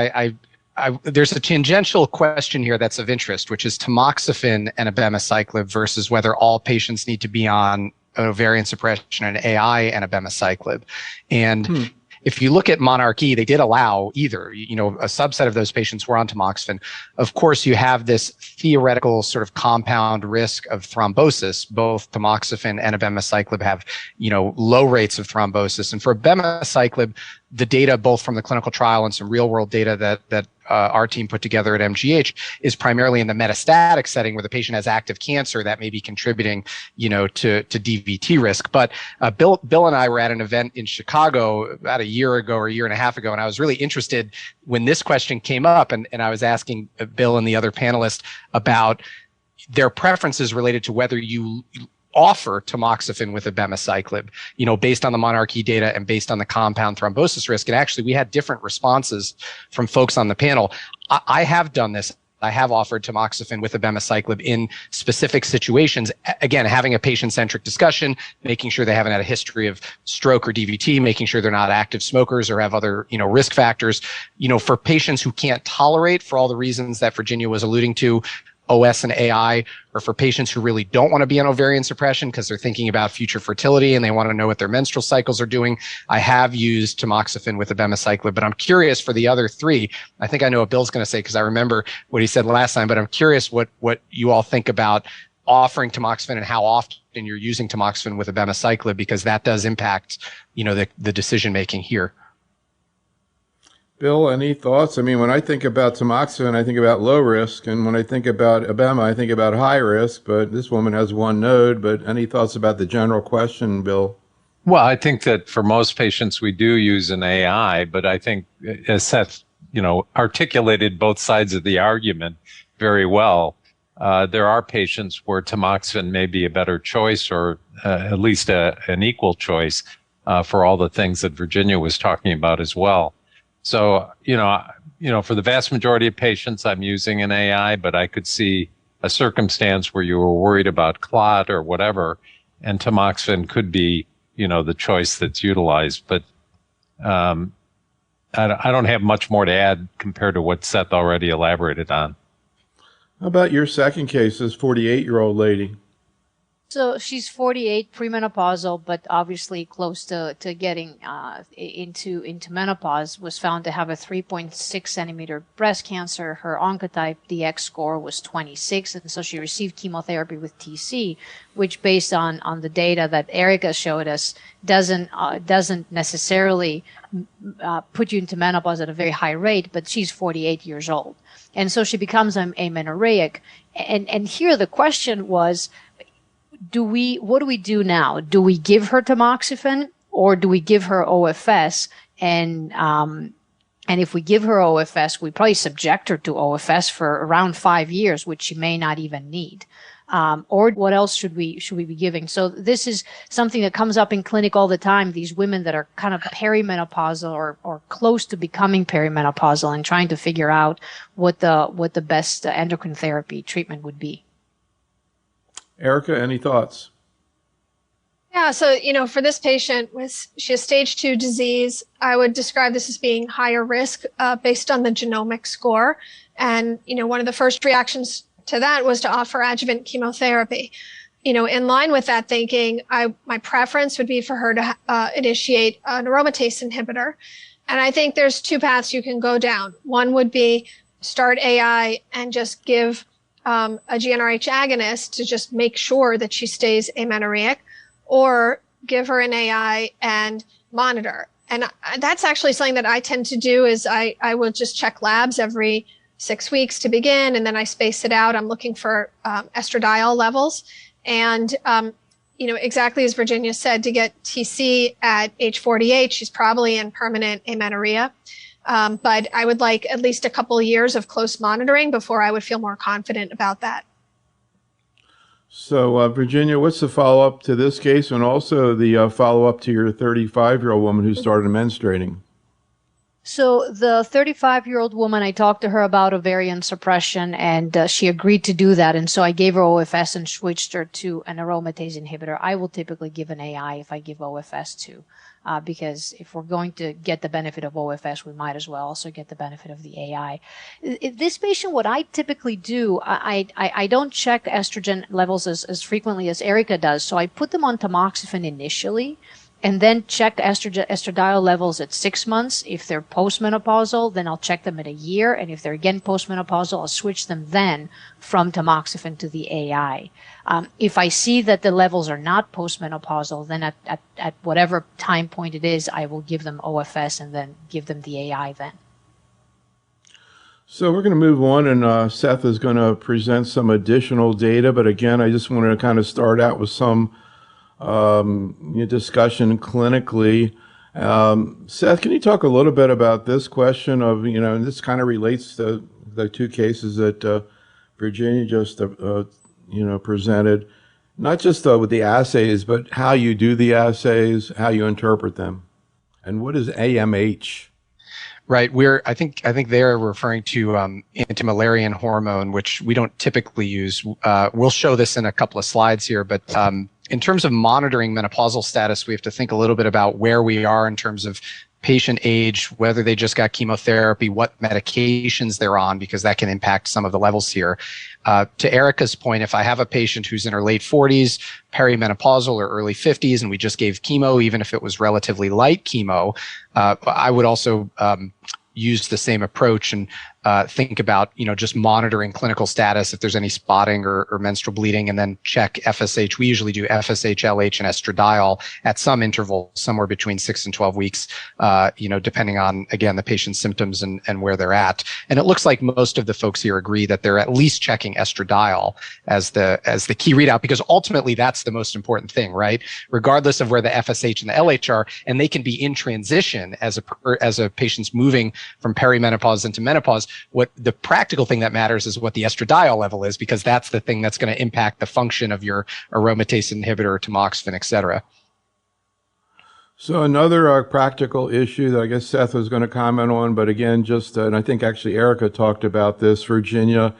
there's a tangential question here that's of interest, which is tamoxifen and abemaciclib versus whether all patients need to be on ovarian suppression and AI and abemaciclib. And if you look at monarchE, they did allow either. A subset of those patients were on tamoxifen. Of course, you have this theoretical sort of compound risk of thrombosis. Both tamoxifen and abemaciclib have, low rates of thrombosis. And for abemaciclib, the data both from the clinical trial and some real world data that our team put together at MGH is primarily in the metastatic setting where the patient has active cancer that may be contributing, to DVT risk. But Bill and I were at an event in Chicago about a year ago or a year and a half ago, and I was really interested when this question came up, and I was asking Bill and the other panelists about their preferences related to whether you offer tamoxifen with abemaciclib, based on the monarchE data and based on the compound thrombosis risk. And actually, we had different responses from folks on the panel. I have done this. I have offered tamoxifen with abemaciclib in specific situations. Again, having a patient-centric discussion, making sure they haven't had a history of stroke or DVT, making sure they're not active smokers or have other, risk factors. For patients who can't tolerate, for all the reasons that Virginia was alluding to, OS and AI, or for patients who really don't want to be on ovarian suppression because they're thinking about future fertility and they want to know what their menstrual cycles are doing, I have used tamoxifen with abemaciclib. But I'm curious for the other three. I think I know what Bill's going to say because I remember what he said last time, but I'm curious what you all think about offering tamoxifen and how often you're using tamoxifen with abemaciclib, because that does impact, the decision making here. Bill, any thoughts? I mean, when I think about tamoxifen, I think about low risk, and when I think about abema, I think about high risk, but this woman has one node. But any thoughts about the general question, Bill? Well, I think that for most patients, we do use an AI, but I think, as Seth, articulated both sides of the argument very well. There are patients where tamoxifen may be a better choice, or at least an equal choice for all the things that Virginia was talking about as well. So, for the vast majority of patients, I'm using an AI, but I could see a circumstance where you were worried about clot or whatever, and tamoxifen could be, the choice that's utilized. But I don't have much more to add compared to what Seth already elaborated on. How about your second case, this 48-year-old lady? So she's 48, premenopausal, but obviously close to getting into menopause. Was found to have a 3.6 centimeter breast cancer. Her Oncotype DX score was 26, and so she received chemotherapy with TC, which, based on the data that Erica showed us, doesn't necessarily put you into menopause at a very high rate. But she's 48 years old, and so she becomes amenorrheic. And here the question was, what do we do now? Do we give her tamoxifen, or do we give her OFS? And if we give her OFS, we probably subject her to OFS for around 5 years, which she may not even need. Or what else should we be giving? So this is something that comes up in clinic all the time. These women that are kind of perimenopausal or close to becoming perimenopausal, and trying to figure out what the best endocrine therapy treatment would be. Erica, any thoughts? Yeah, so, for this patient, she has stage 2 disease. I would describe this as being higher risk based on the genomic score. And, one of the first reactions to that was to offer adjuvant chemotherapy. In line with that thinking, my preference would be for her to initiate an aromatase inhibitor. And I think there's 2 paths you can go down. One would be start AI and just give a GnRH agonist to just make sure that she stays amenorrheic, or give her an AI and monitor. And that's actually something that I tend to do. Is I will just check labs every 6 weeks to begin, and then I space it out. I'm looking for estradiol levels. And, exactly as Virginia said, to get TC at age 48, she's probably in permanent amenorrhea. But I would like at least a couple of years of close monitoring before I would feel more confident about that. So, Virginia, what's the follow-up to this case, and also the follow-up to your 35-year-old woman who started menstruating? So the 35-year-old woman, I talked to her about ovarian suppression, and she agreed to do that. And so I gave her OFS and switched her to an aromatase inhibitor. I will typically give an AI if I give OFS too, because if we're going to get the benefit of OFS, we might as well also get the benefit of the AI. This patient, what I typically do, I don't check estrogen levels as frequently as Erica does. So I put them on tamoxifen initially, and then check estradiol levels at 6 months. If they're postmenopausal, then I'll check them at a year. And if they're again postmenopausal, I'll switch them then from tamoxifen to the AI. If I see that the levels are not postmenopausal, then at whatever time point it is, I will give them OFS and then give them the AI then. So we're going to move on, and Seth is going to present some additional data. But again, I just wanted to kind of start out with some discussion clinically. Seth, can you talk a little bit about this question of, and this kind of relates to the 2 cases that Virginia just, presented, not just with the assays, but how you do the assays, how you interpret them, and what is AMH? Right. I think they're referring to antimalarian hormone, which we don't typically use. We'll show this in a couple of slides here, but in terms of monitoring menopausal status, we have to think a little bit about where we are in terms of patient age, whether they just got chemotherapy, what medications they're on, because that can impact some of the levels here. To Erica's point, if I have a patient who's in her late 40s, perimenopausal or early 50s, and we just gave chemo, even if it was relatively light chemo, I would also use the same approach. And think about, just monitoring clinical status if there's any spotting or menstrual bleeding, and then check FSH. We usually do FSH, LH, and estradiol at some interval, somewhere between 6 and 12 weeks, depending on, again, the patient's symptoms and where they're at. And it looks like most of the folks here agree that they're at least checking estradiol as the key readout, because ultimately that's the most important thing, right? Regardless of where the FSH and the LH are, and they can be in transition as a patient's moving from perimenopause into menopause. What the practical thing that matters is what the estradiol level is, because that's the thing that's going to impact the function of your aromatase inhibitor, tamoxifen, et cetera. So another practical issue that I guess Seth was going to comment on, but again, and I think actually Erica talked about this, Virginia,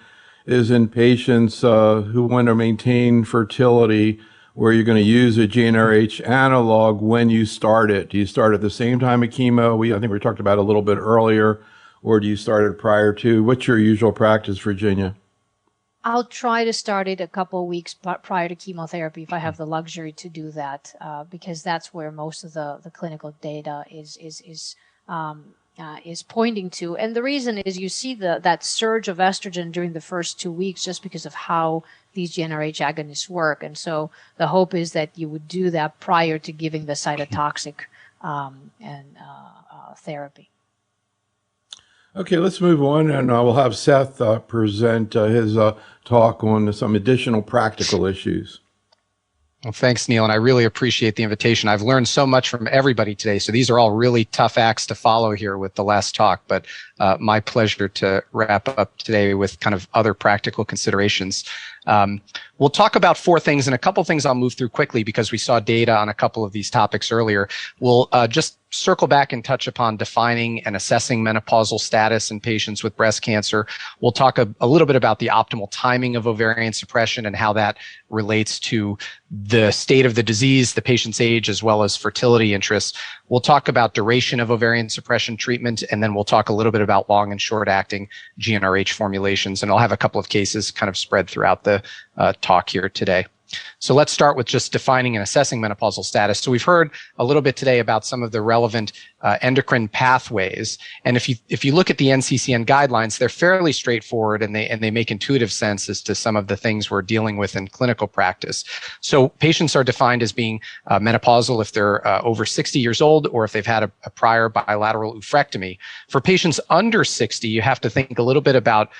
is in patients who want to maintain fertility, where you're going to use a GnRH analog when you start it. Do you start at the same time of chemo? I think we talked about it a little bit earlier, or do you start it prior to? What's your usual practice, Virginia? I'll try to start it a couple of weeks prior to chemotherapy if I have the luxury to do that, because that's where most of the clinical data is pointing to. And the reason is you see that surge of estrogen during the first 2 weeks just because of how these GnRH agonists work. And so the hope is that you would do that prior to giving the cytotoxic therapy. Okay, let's move on, and we'll have Seth present his talk on some additional practical issues. Well, thanks, Neil, and I really appreciate the invitation. I've learned so much from everybody today, so these are all really tough acts to follow here with the last talk, but my pleasure to wrap up today with kind of other practical considerations. We'll talk about 4 things, and a couple things I'll move through quickly because we saw data on a couple of these topics earlier. We'll just circle back and touch upon defining and assessing menopausal status in patients with breast cancer. We'll talk a little bit about the optimal timing of ovarian suppression and how that relates to the state of the disease, the patient's age, as well as fertility interests. We'll talk about duration of ovarian suppression treatment, and then we'll talk a little bit about long and short-acting GnRH formulations, and I'll have a couple of cases kind of spread throughout the talk here today. So let's start with just defining and assessing menopausal status. So we've heard a little bit today about some of the relevant endocrine pathways. And if you look at the NCCN guidelines, they're fairly straightforward, and they make intuitive sense as to some of the things we're dealing with in clinical practice. So patients are defined as being menopausal if they're over 60 years old or if they've had a prior bilateral oophorectomy. For patients under 60, you have to think a little bit about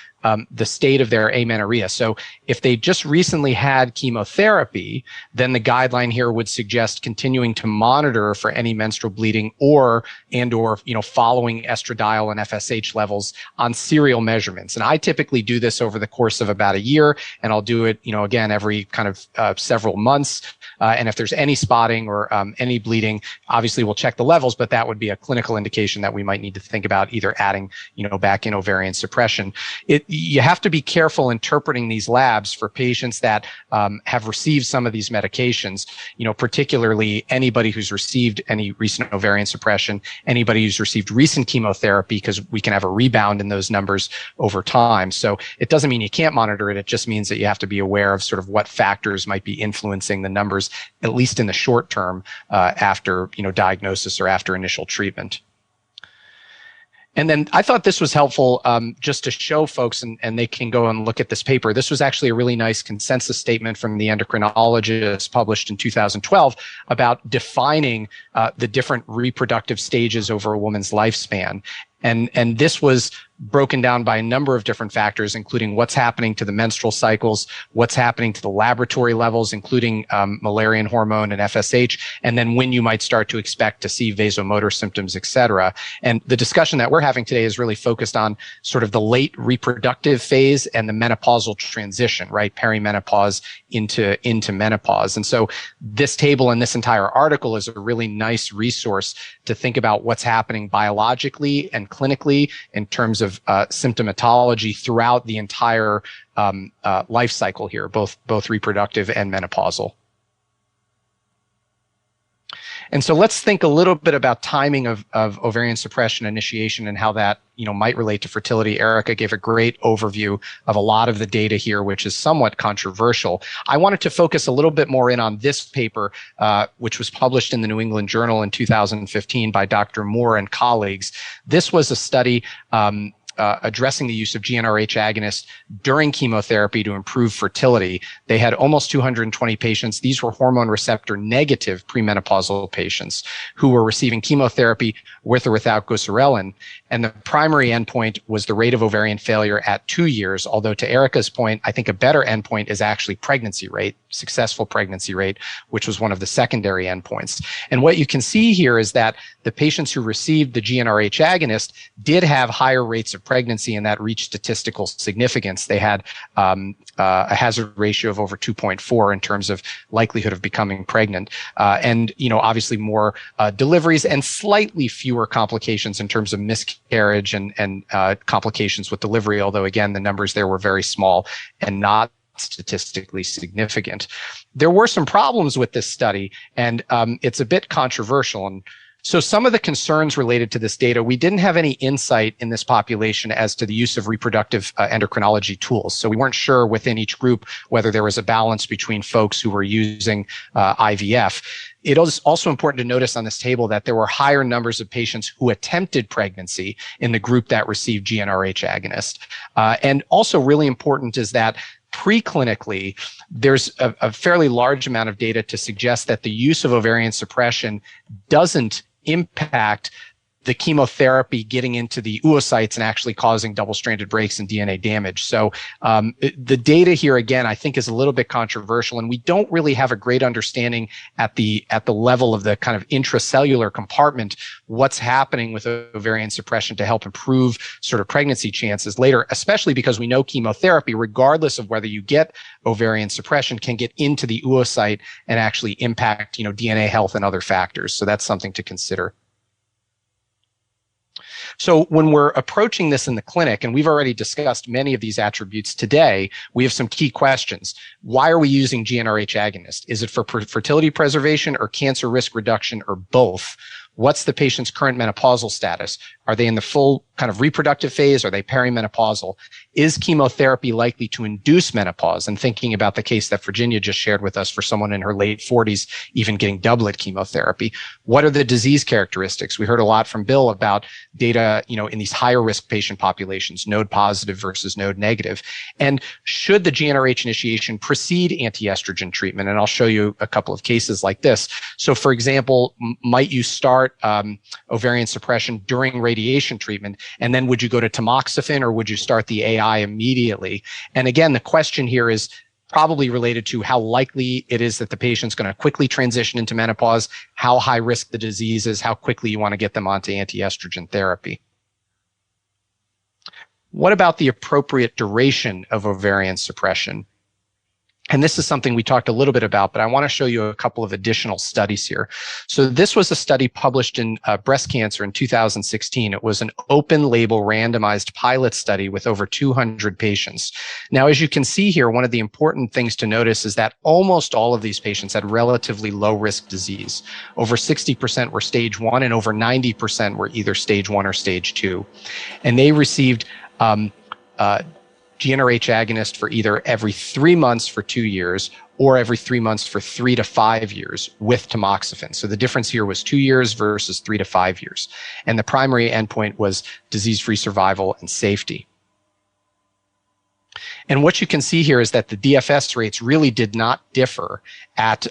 the state of their amenorrhea. So if they just recently had chemotherapy, then the guideline here would suggest continuing to monitor for any menstrual bleeding or following estradiol and FSH levels on serial measurements. And I typically do this over the course of about a year, and I'll do it, again, every kind of several months. And if there's any spotting or any bleeding, obviously we'll check the levels, but that would be a clinical indication that we might need to think about either adding, back in ovarian suppression. You have to be careful interpreting these labs for patients that have received some of these medications, particularly anybody who's received any recent ovarian suppression, anybody who's received recent chemotherapy, because we can have a rebound in those numbers over time. So it doesn't mean you can't monitor it. It just means that you have to be aware of sort of what factors might be influencing the numbers, at least in the short term, after, diagnosis or after initial treatment. And then I thought this was helpful just to show folks, and they can go and look at this paper. This was actually a really nice consensus statement from the endocrinologist published in 2012 about defining the different reproductive stages over a woman's lifespan. And this was broken down by a number of different factors, including what's happening to the menstrual cycles, what's happening to the laboratory levels, including Müllerian hormone and FSH, and then when you might start to expect to see vasomotor symptoms, et cetera. And the discussion that we're having today is really focused on sort of the late reproductive phase and the menopausal transition, right? Perimenopause into menopause. And so this table and this entire article is a really nice resource to think about what's happening biologically and clinically in terms of symptomatology throughout the entire life cycle here, both reproductive and menopausal. And so let's think a little bit about timing of ovarian suppression initiation and how that might relate to fertility. Erica gave a great overview of a lot of the data here, which is somewhat controversial. I wanted to focus a little bit more in on this paper, which was published in the New England Journal in 2015 by Dr. Moore and colleagues. This was a study addressing the use of GnRH agonists during chemotherapy to improve fertility. They had almost 220 patients. These were hormone receptor negative premenopausal patients who were receiving chemotherapy with or without goserelin. And the primary endpoint was the rate of ovarian failure at 2 years, although to Erica's point, I think a better endpoint is actually pregnancy rate, successful pregnancy rate, which was one of the secondary endpoints. And what you can see here is that the patients who received the GnRH agonist did have higher rates of pregnancy, and that reached statistical significance. They had a hazard ratio of over 2.4 in terms of likelihood of becoming pregnant, and obviously more deliveries and slightly fewer complications in terms of miscarriage and complications with delivery. Although again, the numbers there were very small and not statistically significant. There were some problems with this study, and it's a bit controversial. And so some of the concerns related to this data, we didn't have any insight in this population as to the use of reproductive endocrinology tools. So we weren't sure within each group whether there was a balance between folks who were using IVF. It is also important to notice on this table that there were higher numbers of patients who attempted pregnancy in the group that received GnRH agonist. And also really important is that preclinically, there's a fairly large amount of data to suggest that the use of ovarian suppression doesn't impact the chemotherapy getting into the oocytes and actually causing double-stranded breaks and DNA damage. So the data here, again, I think is a little bit controversial, and we don't really have a great understanding at the level of the kind of intracellular compartment what's happening with ovarian suppression to help improve sort of pregnancy chances later, especially because we know chemotherapy, regardless of whether you get ovarian suppression, can get into the oocyte and actually impact, DNA health and other factors. So that's something to consider. So when we're approaching this in the clinic, and we've already discussed many of these attributes today, we have some key questions. Why are we using GnRH agonist? Is it for fertility preservation or cancer risk reduction or both? What's the patient's current menopausal status? Are they in the full kind of reproductive phase? Are they perimenopausal? Is chemotherapy likely to induce menopause? And thinking about the case that Virginia just shared with us for someone in her late 40s, even getting doublet chemotherapy. What are the disease characteristics? We heard a lot from Bill about data, in these higher risk patient populations, node positive versus node negative. And should the GnRH initiation precede anti-estrogen treatment? And I'll show you a couple of cases like this. So for example, might you start ovarian suppression during radiation treatment, and then would you go to tamoxifen or would you start the AI immediately? And again, the question here is probably related to how likely it is that the patient's going to quickly transition into menopause, how high risk the disease is, how quickly you want to get them onto anti-estrogen therapy. What about the appropriate duration of ovarian suppression? And this is something we talked a little bit about, but I want to show you a couple of additional studies here. So this was a study published in Breast Cancer in 2016. It was an open label randomized pilot study with over 200 patients. Now, as you can see here, one of the important things to notice is that almost all of these patients had relatively low risk disease. Over 60% were stage 1 and over 90% were either stage 1 or stage 2. And they received GnRH agonist for either every 3 months for 2 years or every 3 months for 3 to 5 years with tamoxifen. So the difference here was 2 years versus 3 to 5 years. And the primary endpoint was disease-free survival and safety. And what you can see here is that the DFS rates really did not differ at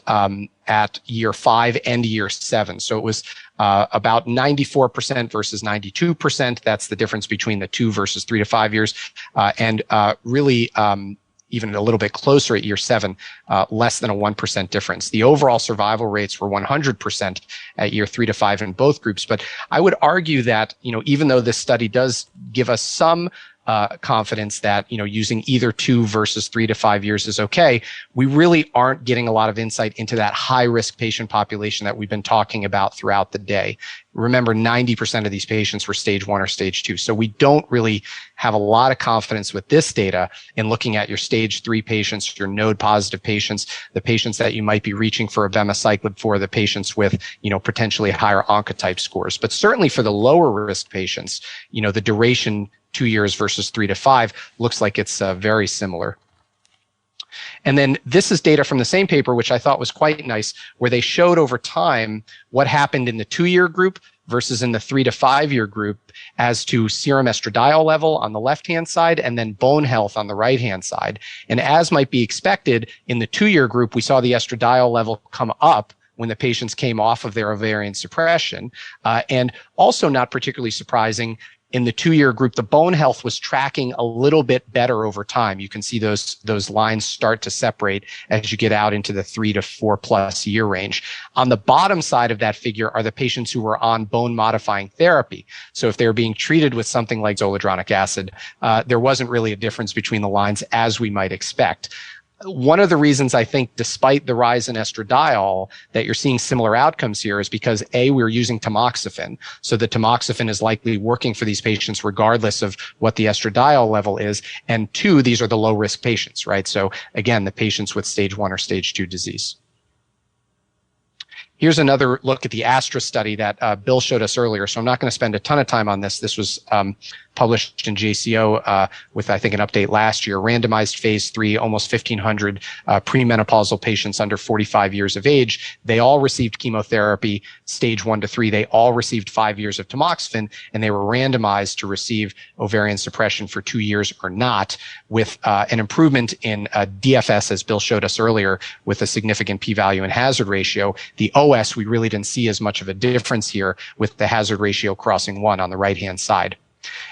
year 5 and year 7. So it was about 94% versus 92%. That's the difference between the 2 versus 3 to 5 years. And really even a little bit closer at year 7, less than a 1% difference. The overall survival rates were 100% at year 3 to 5 in both groups. But I would argue that, even though this study does give us some confidence that, using either 2 versus 3 to 5 years is okay, we really aren't getting a lot of insight into that high risk patient population that we've been talking about throughout the day. Remember, 90% of these patients were stage 1 or stage 2. So we don't really have a lot of confidence with this data in looking at your stage 3 patients, your node positive patients, the patients that you might be reaching for abemaciclib for, the patients with, potentially higher oncotype scores. But certainly for the lower risk patients, the duration 2 years versus 3 to 5 looks like it's very similar. And then this is data from the same paper, which I thought was quite nice, where they showed over time what happened in the 2-year group versus in the 3 to 5 year group as to serum estradiol level on the left-hand side and then bone health on the right-hand side. And as might be expected, in the 2-year group, we saw the estradiol level come up when the patients came off of their ovarian suppression. And also not particularly surprising, in the 2-year group, the bone health was tracking a little bit better over time. You can see those lines start to separate as you get out into the 3 to 4+ year range. On the bottom side of that figure are the patients who were on bone modifying therapy. So if they were being treated with something like zoledronic acid, there wasn't really a difference between the lines as we might expect. One of the reasons I think, despite the rise in estradiol, that you're seeing similar outcomes here is because A, we're using tamoxifen. So the tamoxifen is likely working for these patients regardless of what the estradiol level is. And 2, these are the low risk patients, right? So again, the patients with stage 1 or stage 2 disease. Here's another look at the ASTRA study that Bill showed us earlier. So I'm not going to spend a ton of time on this. This was published in JCO with, I think, an update last year. Randomized phase 3, almost 1,500 premenopausal patients under 45 years of age. They all received chemotherapy, stage 1 to 3. They all received 5 years of tamoxifen, and they were randomized to receive ovarian suppression for 2 years or not, with an improvement in DFS, as Bill showed us earlier, with a significant p-value and hazard ratio. The OS, we really didn't see as much of a difference here, with the hazard ratio crossing 1 on the right-hand side.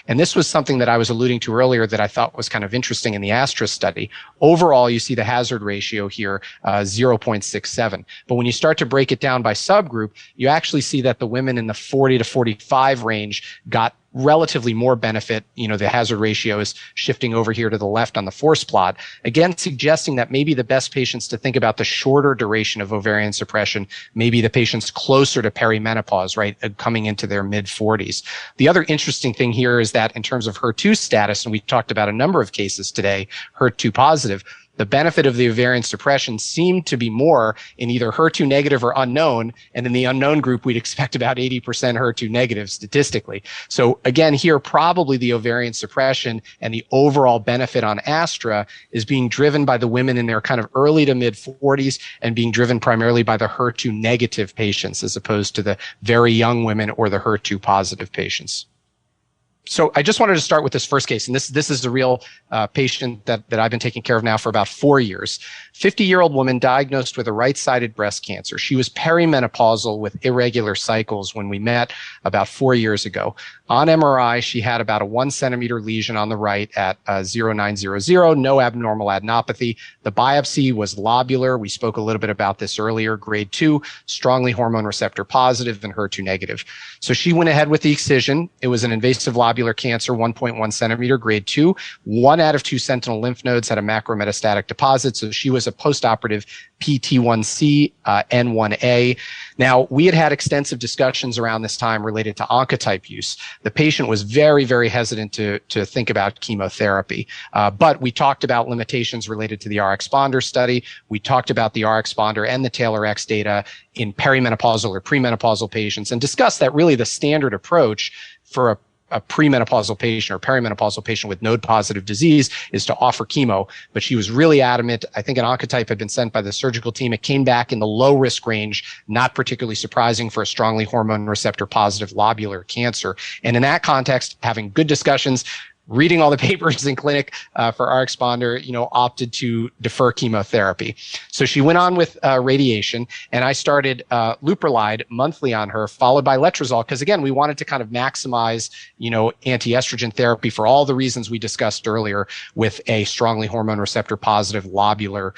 And this was something that I was alluding to earlier that I thought was kind of interesting in the ASTRA study. Overall, you see the hazard ratio here, 0.67. But when you start to break it down by subgroup, you actually see that the women in the 40 to 45 range got relatively more benefit. You know, the hazard ratio is shifting over here to the left on the force plot, again, suggesting that maybe the best patients to think about the shorter duration of ovarian suppression, maybe the patients closer to perimenopause, right, coming into their mid-40s. The other interesting thing here is that in terms of HER2 status, and we talked about a number of cases today, HER2 positive, the benefit of the ovarian suppression seemed to be more in either HER2 negative or unknown. And in the unknown group, we'd expect about 80% HER2 negative statistically. So again, here, probably the ovarian suppression and the overall benefit on ASTRA is being driven by the women in their kind of early to mid 40s and being driven primarily by the HER2 negative patients as opposed to the very young women or the HER2 positive patients. So I just wanted to start with this first case, and this is a real patient that I've been taking care of now for about 4 years. 50-year-old woman diagnosed with a right-sided breast cancer. She was perimenopausal with irregular cycles when we met about 4 years ago. On MRI, she had about a 1 centimeter lesion on the right at 0900, no abnormal adenopathy. The biopsy was lobular. We spoke a little bit about this earlier, grade 2, strongly hormone receptor positive and HER2 negative. So she went ahead with the excision. It was an invasive lobular cancer, 1.1 centimeter, grade 2. 1 out of 2 sentinel lymph nodes had a macrometastatic deposit, so she was a postoperative PT1C, N1A. Now, we had extensive discussions around this time related to Oncotype use. The patient was very, very hesitant to think about chemotherapy. But we talked about limitations related to the RxPonder study. We talked about the RxPonder and the TAILORx data in perimenopausal or premenopausal patients and discussed that really the standard approach for a premenopausal patient or perimenopausal patient with node-positive disease is to offer chemo. But she was really adamant. I think an Oncotype had been sent by the surgical team. It came back in the low-risk range, not particularly surprising for a strongly hormone receptor-positive lobular cancer. And in that context, having good discussions, reading all the papers in clinic for RxPonder, opted to defer chemotherapy. So she went on with radiation, and I started Leuprolide monthly on her, followed by Letrozole, because again, we wanted to kind of maximize, anti-estrogen therapy for all the reasons we discussed earlier with a strongly hormone receptor positive lobular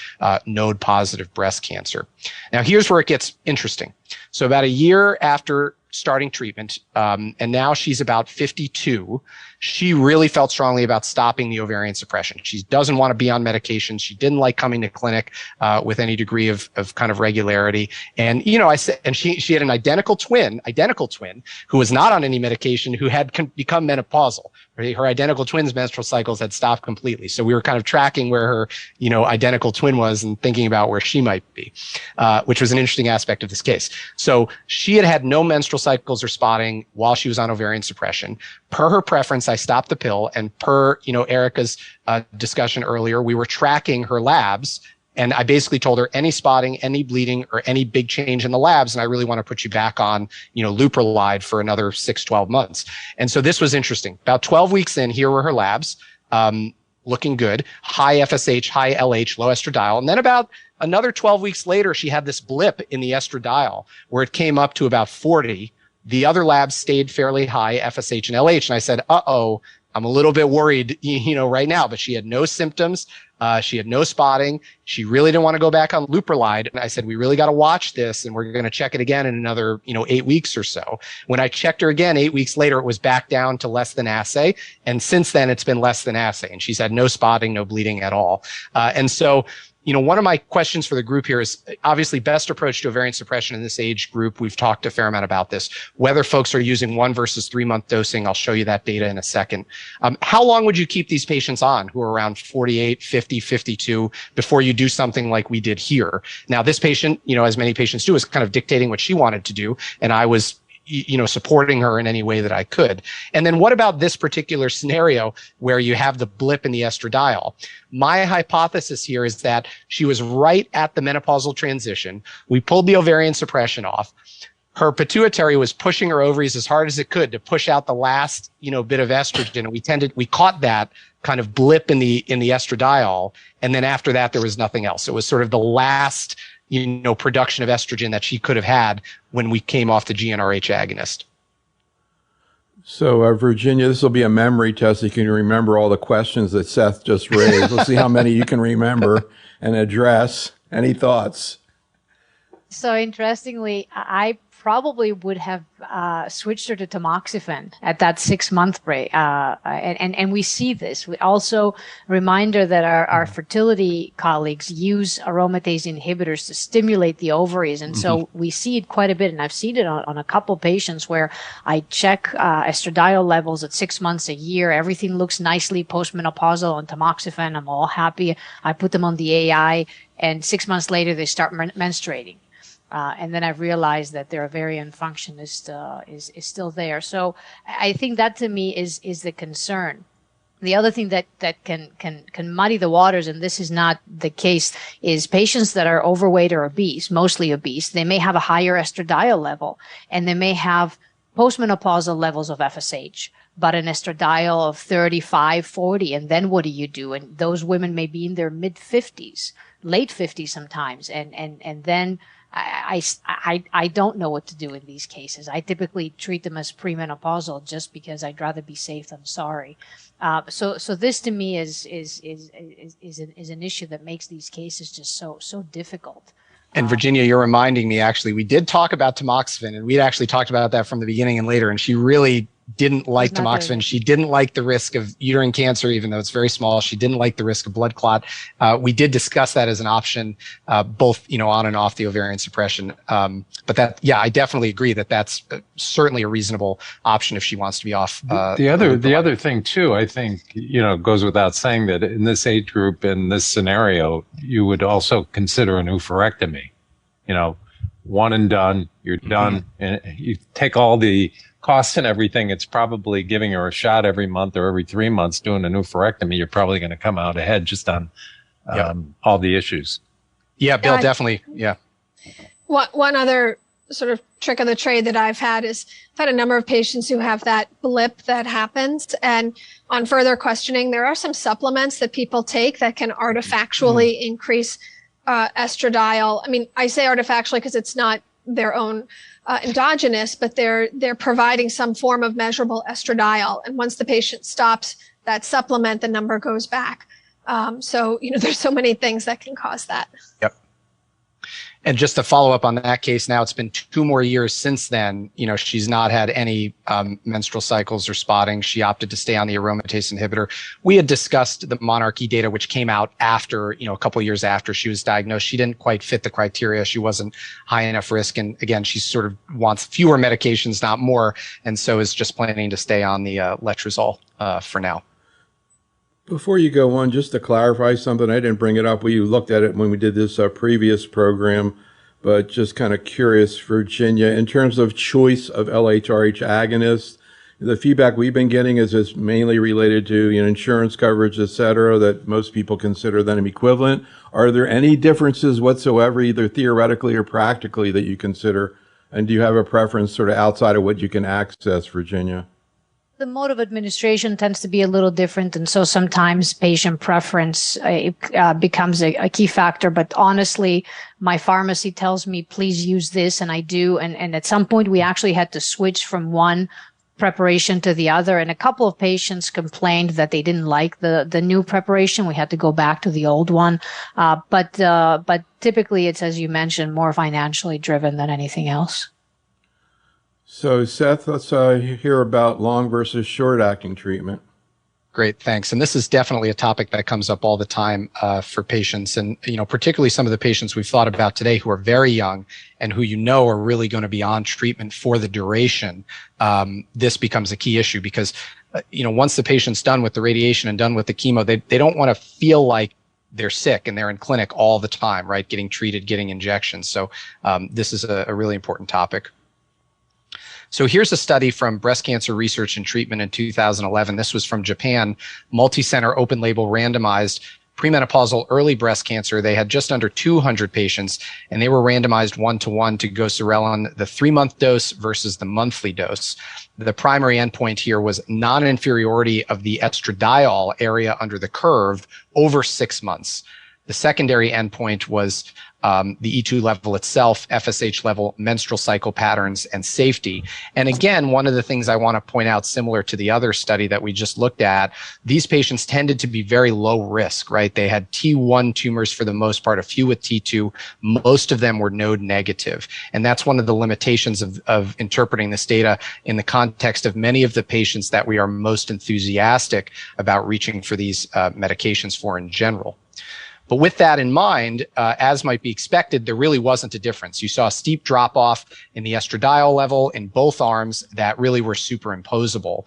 node positive breast cancer. Now, here's where it gets interesting. So about a year after starting treatment, and now she's about 52. She really felt strongly about stopping the ovarian suppression. She doesn't want to be on medication. She didn't like coming to clinic with any degree of kind of regularity. And I said, and she had an identical twin who was not on any medication, who had become menopausal. Her identical twin's menstrual cycles had stopped completely. So we were kind of tracking where her identical twin was and thinking about where she might be, which was an interesting aspect of this case. So she had no menstrual cycles or spotting while she was on ovarian suppression. Per her preference, I stopped the pill, and per Erica's discussion earlier, we were tracking her labs And I basically told her any spotting, any bleeding, or any big change in the labs, and I really want to put you back on, Leuprolide for another 6-12 months. And so this was interesting. About 12 weeks in, here were her labs, looking good, high FSH, high LH, low estradiol. And then about another 12 weeks later, she had this blip in the estradiol where it came up to about 40. The other labs stayed fairly high, FSH and LH. And I said, I'm a little bit worried, right now, but she had no symptoms. She had no spotting. She really didn't want to go back on Leuprolide. And I said, we really got to watch this, and we're going to check it again in another, 8 weeks or so. When I checked her again 8 weeks later, it was back down to less than assay. And since then, it's been less than assay. And she's had no spotting, no bleeding at all. And so, one of my questions for the group here is obviously best approach to ovarian suppression in this age group. We've talked a fair amount about this. Whether folks are using 1 versus 3 month dosing, I'll show you that data in a second. How long would you keep these patients on who are around 48, 50, 52 before you do something like we did here? Now, this patient, as many patients do, is kind of dictating what she wanted to do. And I was supporting her in any way that I could. And then what about this particular scenario where you have the blip in the estradiol? My hypothesis here is that she was right at the menopausal transition. We pulled the ovarian suppression off. Her pituitary was pushing her ovaries as hard as it could to push out the last, bit of estrogen. And we caught that kind of blip in the estradiol. And then after that, there was nothing else. It was sort of the last production of estrogen that she could have had when we came off the GnRH agonist. So, Virginia, this will be a memory test. You can remember all the questions that Seth just raised. We'll see how many you can remember and address. Any thoughts? So, interestingly, I probably would have switched her to tamoxifen at that 6-month break. And we see this. We also reminder that our fertility colleagues use aromatase inhibitors to stimulate the ovaries. And so we see it quite a bit. And I've seen it on a couple patients where I check estradiol levels at 6 months, a year. Everything looks nicely postmenopausal on tamoxifen. I'm all happy. I put them on the AI, and 6 months later, they start menstruating. And then I realized that their ovarian function is still there. So I think that to me is the concern. The other thing that can muddy the waters, and this is not the case, is patients that are overweight or obese, mostly obese. They may have a higher estradiol level, and they may have postmenopausal levels of FSH, but an estradiol of 35, 40. And then what do you do? And those women may be in their mid 50s, late 50s sometimes, and then I don't know what to do in these cases. I typically treat them as premenopausal just because I'd rather be safe than sorry. So this to me is an issue that makes these cases just so difficult. And Virginia, you're reminding me, actually, we did talk about tamoxifen, and we'd actually talked about that from the beginning and later, and she really didn't like tamoxifen. She didn't like the risk of uterine cancer, even though it's very small. She didn't like the risk of blood clot. We did discuss that as an option, both, on and off the ovarian suppression. But I definitely agree that that's certainly a reasonable option if she wants to be off. The other thing too, I think, goes without saying that in this age group, in this scenario, you would also consider an oophorectomy. One and done, you're done, and you take all the costs and everything. It's probably giving her a shot every month or every 3 months doing a oophorectomy. You're probably going to come out ahead just on all the issues. Yeah, Bill, definitely. Yeah. One other sort of trick of the trade that I've had is I've had a number of patients who have that blip that happens. And on further questioning, there are some supplements that people take that can artifactually increase estradiol. I mean, I say artifactually because it's not their own endogenous, but they're providing some form of measurable estradiol. And once the patient stops that supplement, the number goes back. So, there's so many things that can cause that. Yep. And just to follow up on that case, now it's been 2 more years since then. She's not had any menstrual cycles or spotting. She opted to stay on the aromatase inhibitor. We had discussed the monarchy data, which came out after, a couple of years after she was diagnosed. She didn't quite fit the criteria. She wasn't high enough risk. And again, she sort of wants fewer medications, not more. And so is just planning to stay on the letrozole for now. Before you go on, just to clarify something, I didn't bring it up. We looked at it when we did this previous program, but just kind of curious, Virginia, in terms of choice of LHRH agonists, The feedback we've been getting is it's mainly related to insurance coverage, et cetera, that most people consider them equivalent. Are there any differences whatsoever, either theoretically or practically, that you consider? And do you have a preference sort of outside of what you can access, Virginia? The mode of administration tends to be a little different, and so sometimes patient preference becomes a key factor. But honestly, my pharmacy tells me, please use this, and I do. And at some point, we actually had to switch from one preparation to the other, and a couple of patients complained that they didn't like the new preparation. We had to go back to the old one. But typically, it's, as you mentioned, more financially driven than anything else. So, Seth, let's hear about long versus short-acting treatment. Great, thanks. And this is definitely a topic that comes up all the time for patients, and particularly some of the patients we've thought about today who are very young and who are really going to be on treatment for the duration. This becomes a key issue because once the patient's done with the radiation and done with the chemo, they don't want to feel like they're sick and they're in clinic all the time, right? Getting treated, getting injections. So this is a really important topic. So here's a study from Breast Cancer Research and Treatment in 2011. This was from Japan, multi-center, open-label, randomized premenopausal early breast cancer. They had just under 200 patients, and they were randomized 1-to-1 to goserelin, the 3-month dose versus the monthly dose. The primary endpoint here was non-inferiority of the estradiol area under the curve over 6 months. The secondary endpoint was the E2 level itself, FSH level, menstrual cycle patterns, and safety. And again, one of the things I want to point out, similar to the other study that we just looked at, these patients tended to be very low risk, right? They had T1 tumors for the most part, a few with T2. Most of them were node negative. And that's one of the limitations of interpreting this data in the context of many of the patients that we are most enthusiastic about reaching for these medications for in general. But with that in mind, as might be expected, there really wasn't a difference. You saw a steep drop off in the estradiol level in both arms that really were superimposable.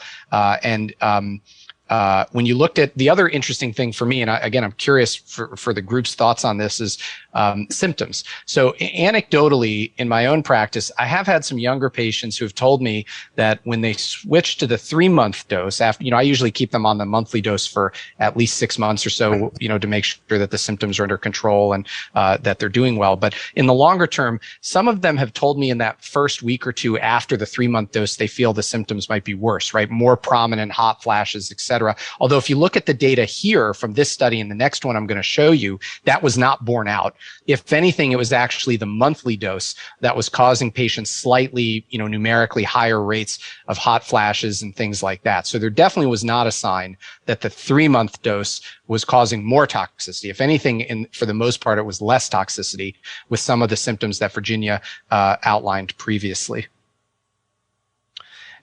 When you looked at the other interesting thing for me, and again, I'm curious for the group's thoughts on this, is symptoms. So anecdotally, in my own practice, I have had some younger patients who have told me that when they switch to the 3-month dose, after, I usually keep them on the monthly dose for at least 6 months or so, to make sure that the symptoms are under control and that they're doing well. But in the longer term, some of them have told me in that first week or two after the 3-month dose, they feel the symptoms might be worse, right? More prominent hot flashes, etc. Although if you look at the data here from this study and the next one I'm going to show you, that was not borne out. If anything, it was actually the monthly dose that was causing patients slightly, numerically higher rates of hot flashes and things like that. So there definitely was not a sign that the 3-month dose was causing more toxicity. If anything, for the most part, it was less toxicity with some of the symptoms that Virginia outlined previously.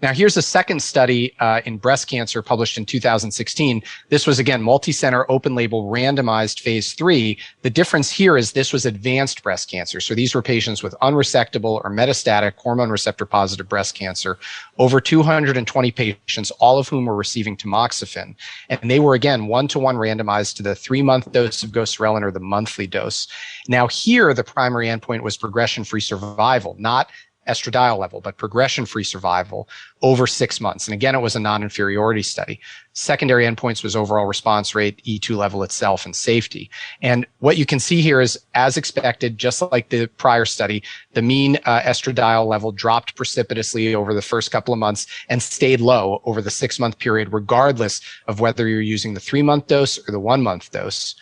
Now, here's a second study in breast cancer published in 2016. This was, again, multi-center, open-label, randomized phase 3. The difference here is this was advanced breast cancer. So these were patients with unresectable or metastatic hormone receptor-positive breast cancer, over 220 patients, all of whom were receiving tamoxifen. And they were, again, 1-to-1 randomized to the 3-month dose of goserelin or the monthly dose. Now, here, the primary endpoint was progression-free survival, not estradiol level, but progression-free survival over 6 months. And again, it was a non-inferiority study. Secondary endpoints was overall response rate, E2 level itself, and safety. And what you can see here is, as expected, just like the prior study, the mean estradiol level dropped precipitously over the first couple of months and stayed low over the 6-month period, regardless of whether you're using the 3-month dose or the 1-month dose.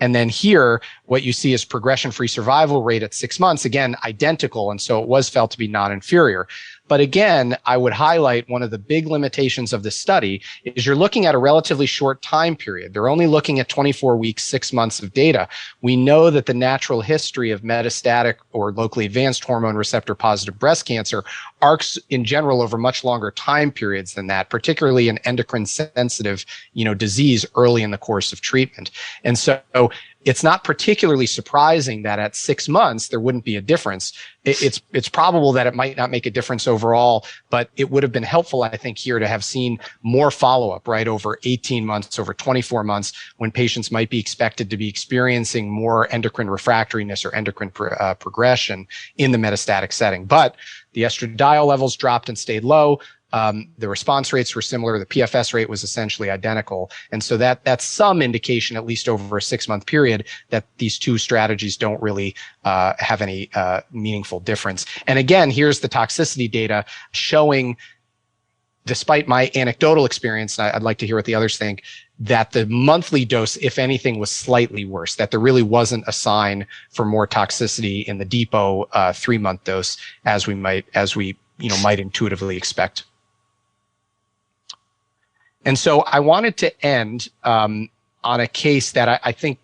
And then here, what you see is progression-free survival rate at 6 months, again, identical. And so it was felt to be non-inferior. But again, I would highlight one of the big limitations of this study is you're looking at a relatively short time period. They're only looking at 24 weeks, 6 months of data. We know that the natural history of metastatic or locally advanced hormone receptor positive breast cancer arcs in general over much longer time periods than that, particularly in endocrine sensitive, disease early in the course of treatment. And so it's not particularly surprising that at 6 months there wouldn't be a difference. It's probable that it might not make a difference overall, but it would have been helpful, I think, here to have seen more follow-up, right, over 18 months, over 24 months, when patients might be expected to be experiencing more endocrine refractoriness or endocrine progression in the metastatic setting. But the estradiol levels dropped and stayed low. The response rates were similar. The PFS rate was essentially identical. And so that's some indication, at least over a 6-month period, that these two strategies don't really have any meaningful difference. And again, here's the toxicity data showing, despite my anecdotal experience, and I'd like to hear what the others think, that the monthly dose, if anything, was slightly worse, that there really wasn't a sign for more toxicity in the depot 3-month dose as we might intuitively expect. And so I wanted to end on a case that I think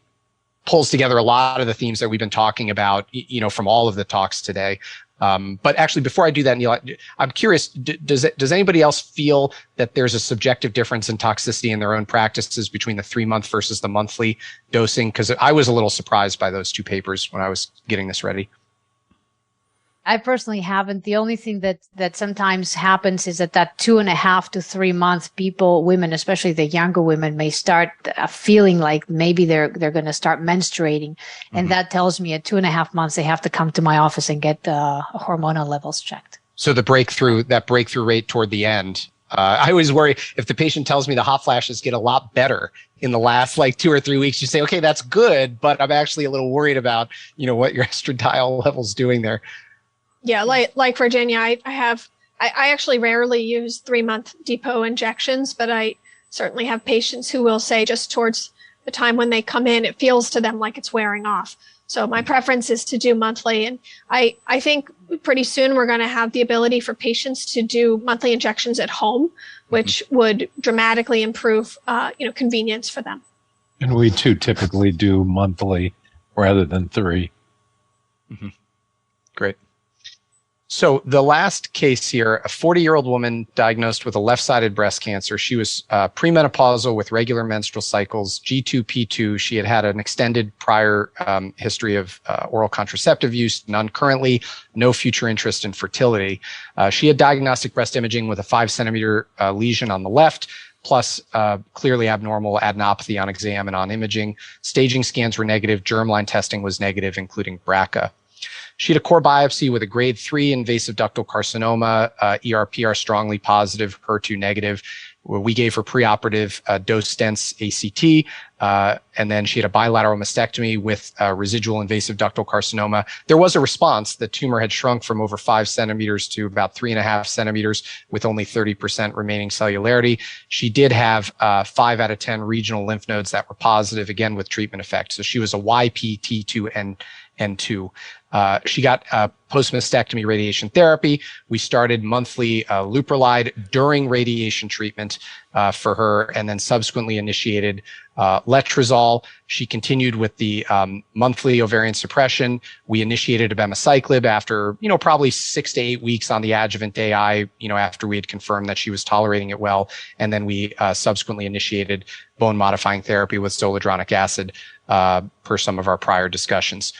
pulls together a lot of the themes that we've been talking about, from all of the talks today. But actually, before I do that, Neil, I'm curious, does anybody else feel that there's a subjective difference in toxicity in their own practices between the 3-month versus the monthly dosing? Because I was a little surprised by those two papers when I was getting this ready. I personally haven't. The only thing that sometimes happens is that 2.5 to 3 month women, especially the younger women, may start feeling like maybe they're going to start menstruating. And that tells me at 2.5 months, they have to come to my office and get hormonal levels checked. So that breakthrough rate toward the end, I always worry if the patient tells me the hot flashes get a lot better in the last 2 or 3 weeks, you say, okay, that's good, but I'm actually a little worried about, what your estradiol level's doing there. Yeah, like Virginia, I actually rarely use 3-month depot injections, but I certainly have patients who will say just towards the time when they come in, it feels to them like it's wearing off. So my preference is to do monthly. And I think pretty soon we're going to have the ability for patients to do monthly injections at home, which would dramatically improve, convenience for them. And we too typically do monthly rather than 3. Mm-hmm. Great. So the last case here, a 40-year-old woman diagnosed with a left-sided breast cancer. She was premenopausal with regular menstrual cycles, G2P2. She had an extended prior history of oral contraceptive use, none currently, no future interest in fertility. She had diagnostic breast imaging with a 5-centimeter lesion on the left, plus clearly abnormal adenopathy on exam and on imaging. Staging scans were negative. Germline testing was negative, including BRCA. She had a core biopsy with a grade 3 invasive ductal carcinoma, ER/PR strongly positive, HER2 negative. We gave her preoperative dose-dense ACT, and then she had a bilateral mastectomy with residual invasive ductal carcinoma. There was a response. The tumor had shrunk from over 5 centimeters to about 3.5 centimeters with only 30% remaining cellularity. She did have 5 out of 10 regional lymph nodes that were positive, again with treatment effect. So she was a YPT2N2. She got post-mastectomy radiation therapy. We started monthly Leuprolide during radiation treatment for her, and then subsequently initiated letrozole. She continued with the monthly ovarian suppression. We initiated abemaciclib after, probably 6 to 8 weeks on the adjuvant AI, after we had confirmed that she was tolerating it well. And then we subsequently initiated bone-modifying therapy with zoledronic acid per some of our prior discussions.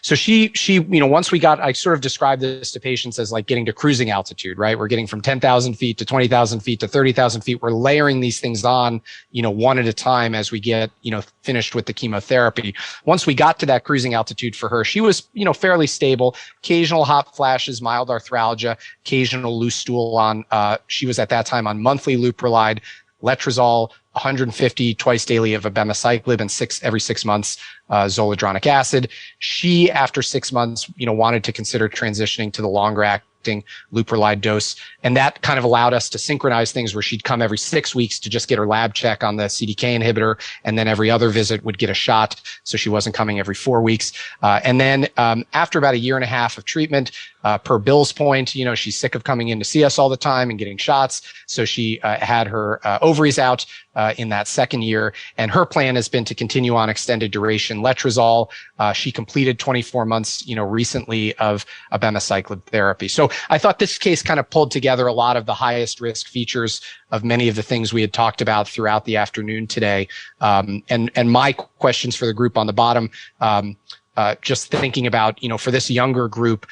So she, once we got, I sort of described this to patients as like getting to cruising altitude, right? We're getting from 10,000 feet to 20,000 feet to 30,000 feet. We're layering these things on, one at a time as we get, finished with the chemotherapy. Once we got to that cruising altitude for her, she was, fairly stable, occasional hot flashes, mild arthralgia, occasional loose stool on, she was at that time on monthly Leuprolide, letrozole, 150 twice daily of abemaciclib, and every 6 months zoledronic acid. She, after 6 months, wanted to consider transitioning to the longer acting Leuprolide dose, and that kind of allowed us to synchronize things where she'd come every 6 weeks to just get her lab check on the CDK inhibitor, and then every other visit would get a shot, so she wasn't coming every 4 weeks. And then after about 1.5 years of treatment, per Bill's point, she's sick of coming in to see us all the time and getting shots, so she had her ovaries out in that second year, and her plan has been to continue on extended duration letrozole. She completed 24 months, recently of abemaciclib therapy. So I thought this case kind of pulled together a lot of the highest risk features of many of the things we had talked about throughout the afternoon today. And my questions for the group on the bottom, just thinking about, for this younger group,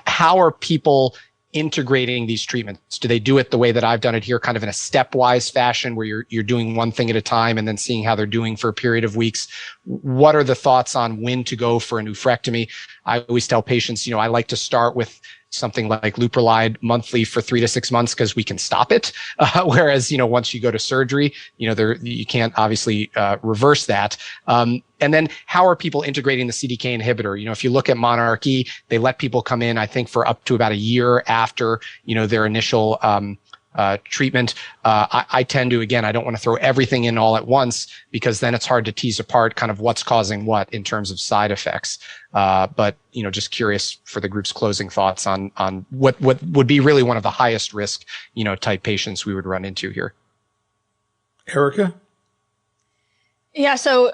how are people integrating these treatments? Do they do it the way that I've done it here, kind of in a stepwise fashion where you're doing one thing at a time and then seeing how they're doing for a period of weeks? What are the thoughts on when to go for a nephrectomy? I always tell patients, I like to start with something like Leuprolide monthly for 3 to 6 months because we can stop it. Whereas, once you go to surgery, you can't obviously reverse that. And then how are people integrating the CDK inhibitor? If you look at Monarch-E, they let people come in, I think, for up to about a year after, their initial treatment. I tend to, again, I don't want to throw everything in all at once because then it's hard to tease apart kind of what's causing what in terms of side effects. But, just curious for the group's closing thoughts on what would be really one of the highest risk, type patients we would run into here. Erica? Yeah, so,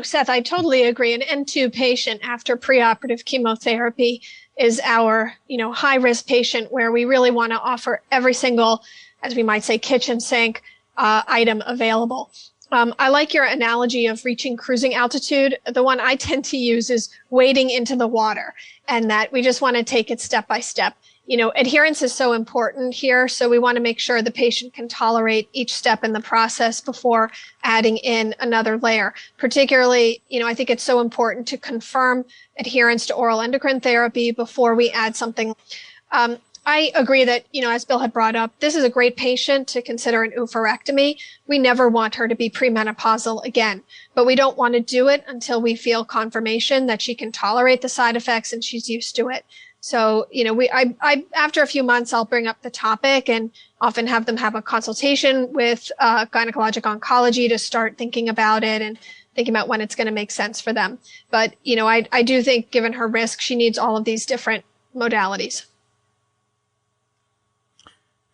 Seth, I totally agree. An N2 patient after preoperative chemotherapy is our, high-risk patient where we really want to offer every single, as we might say, kitchen sink item available. I like your analogy of reaching cruising altitude. The one I tend to use is wading into the water, and that we just want to take it step by step. Adherence is so important here. So we want to make sure the patient can tolerate each step in the process before adding in another layer. Particularly, I think it's so important to confirm adherence to oral endocrine therapy before we add something. I agree that, as Bill had brought up, this is a great patient to consider an oophorectomy. We never want her to be premenopausal again, but we don't want to do it until we feel confirmation that she can tolerate the side effects and she's used to it. So, I after a few months, I'll bring up the topic and often have them have a consultation with gynecologic oncology to start thinking about it and thinking about when it's going to make sense for them. But, I do think given her risk, she needs all of these different modalities.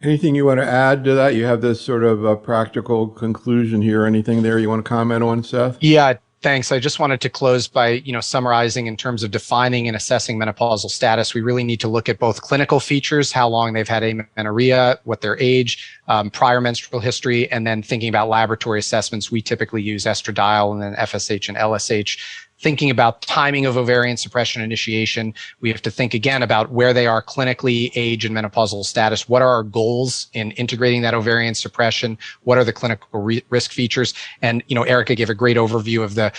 Anything you want to add to that? You have this sort of a practical conclusion here. Anything there you want to comment on, Seth? Yeah, thanks. I just wanted to close by, summarizing in terms of defining and assessing menopausal status. We really need to look at both clinical features, how long they've had amenorrhea, what their age, prior menstrual history, and then thinking about laboratory assessments. We typically use estradiol and then FSH and LSH. Thinking about timing of ovarian suppression initiation, we have to think again about where they are clinically, age, and menopausal status. What are our goals in integrating that ovarian suppression? What are the clinical risk features? And, Erica gave a great overview of the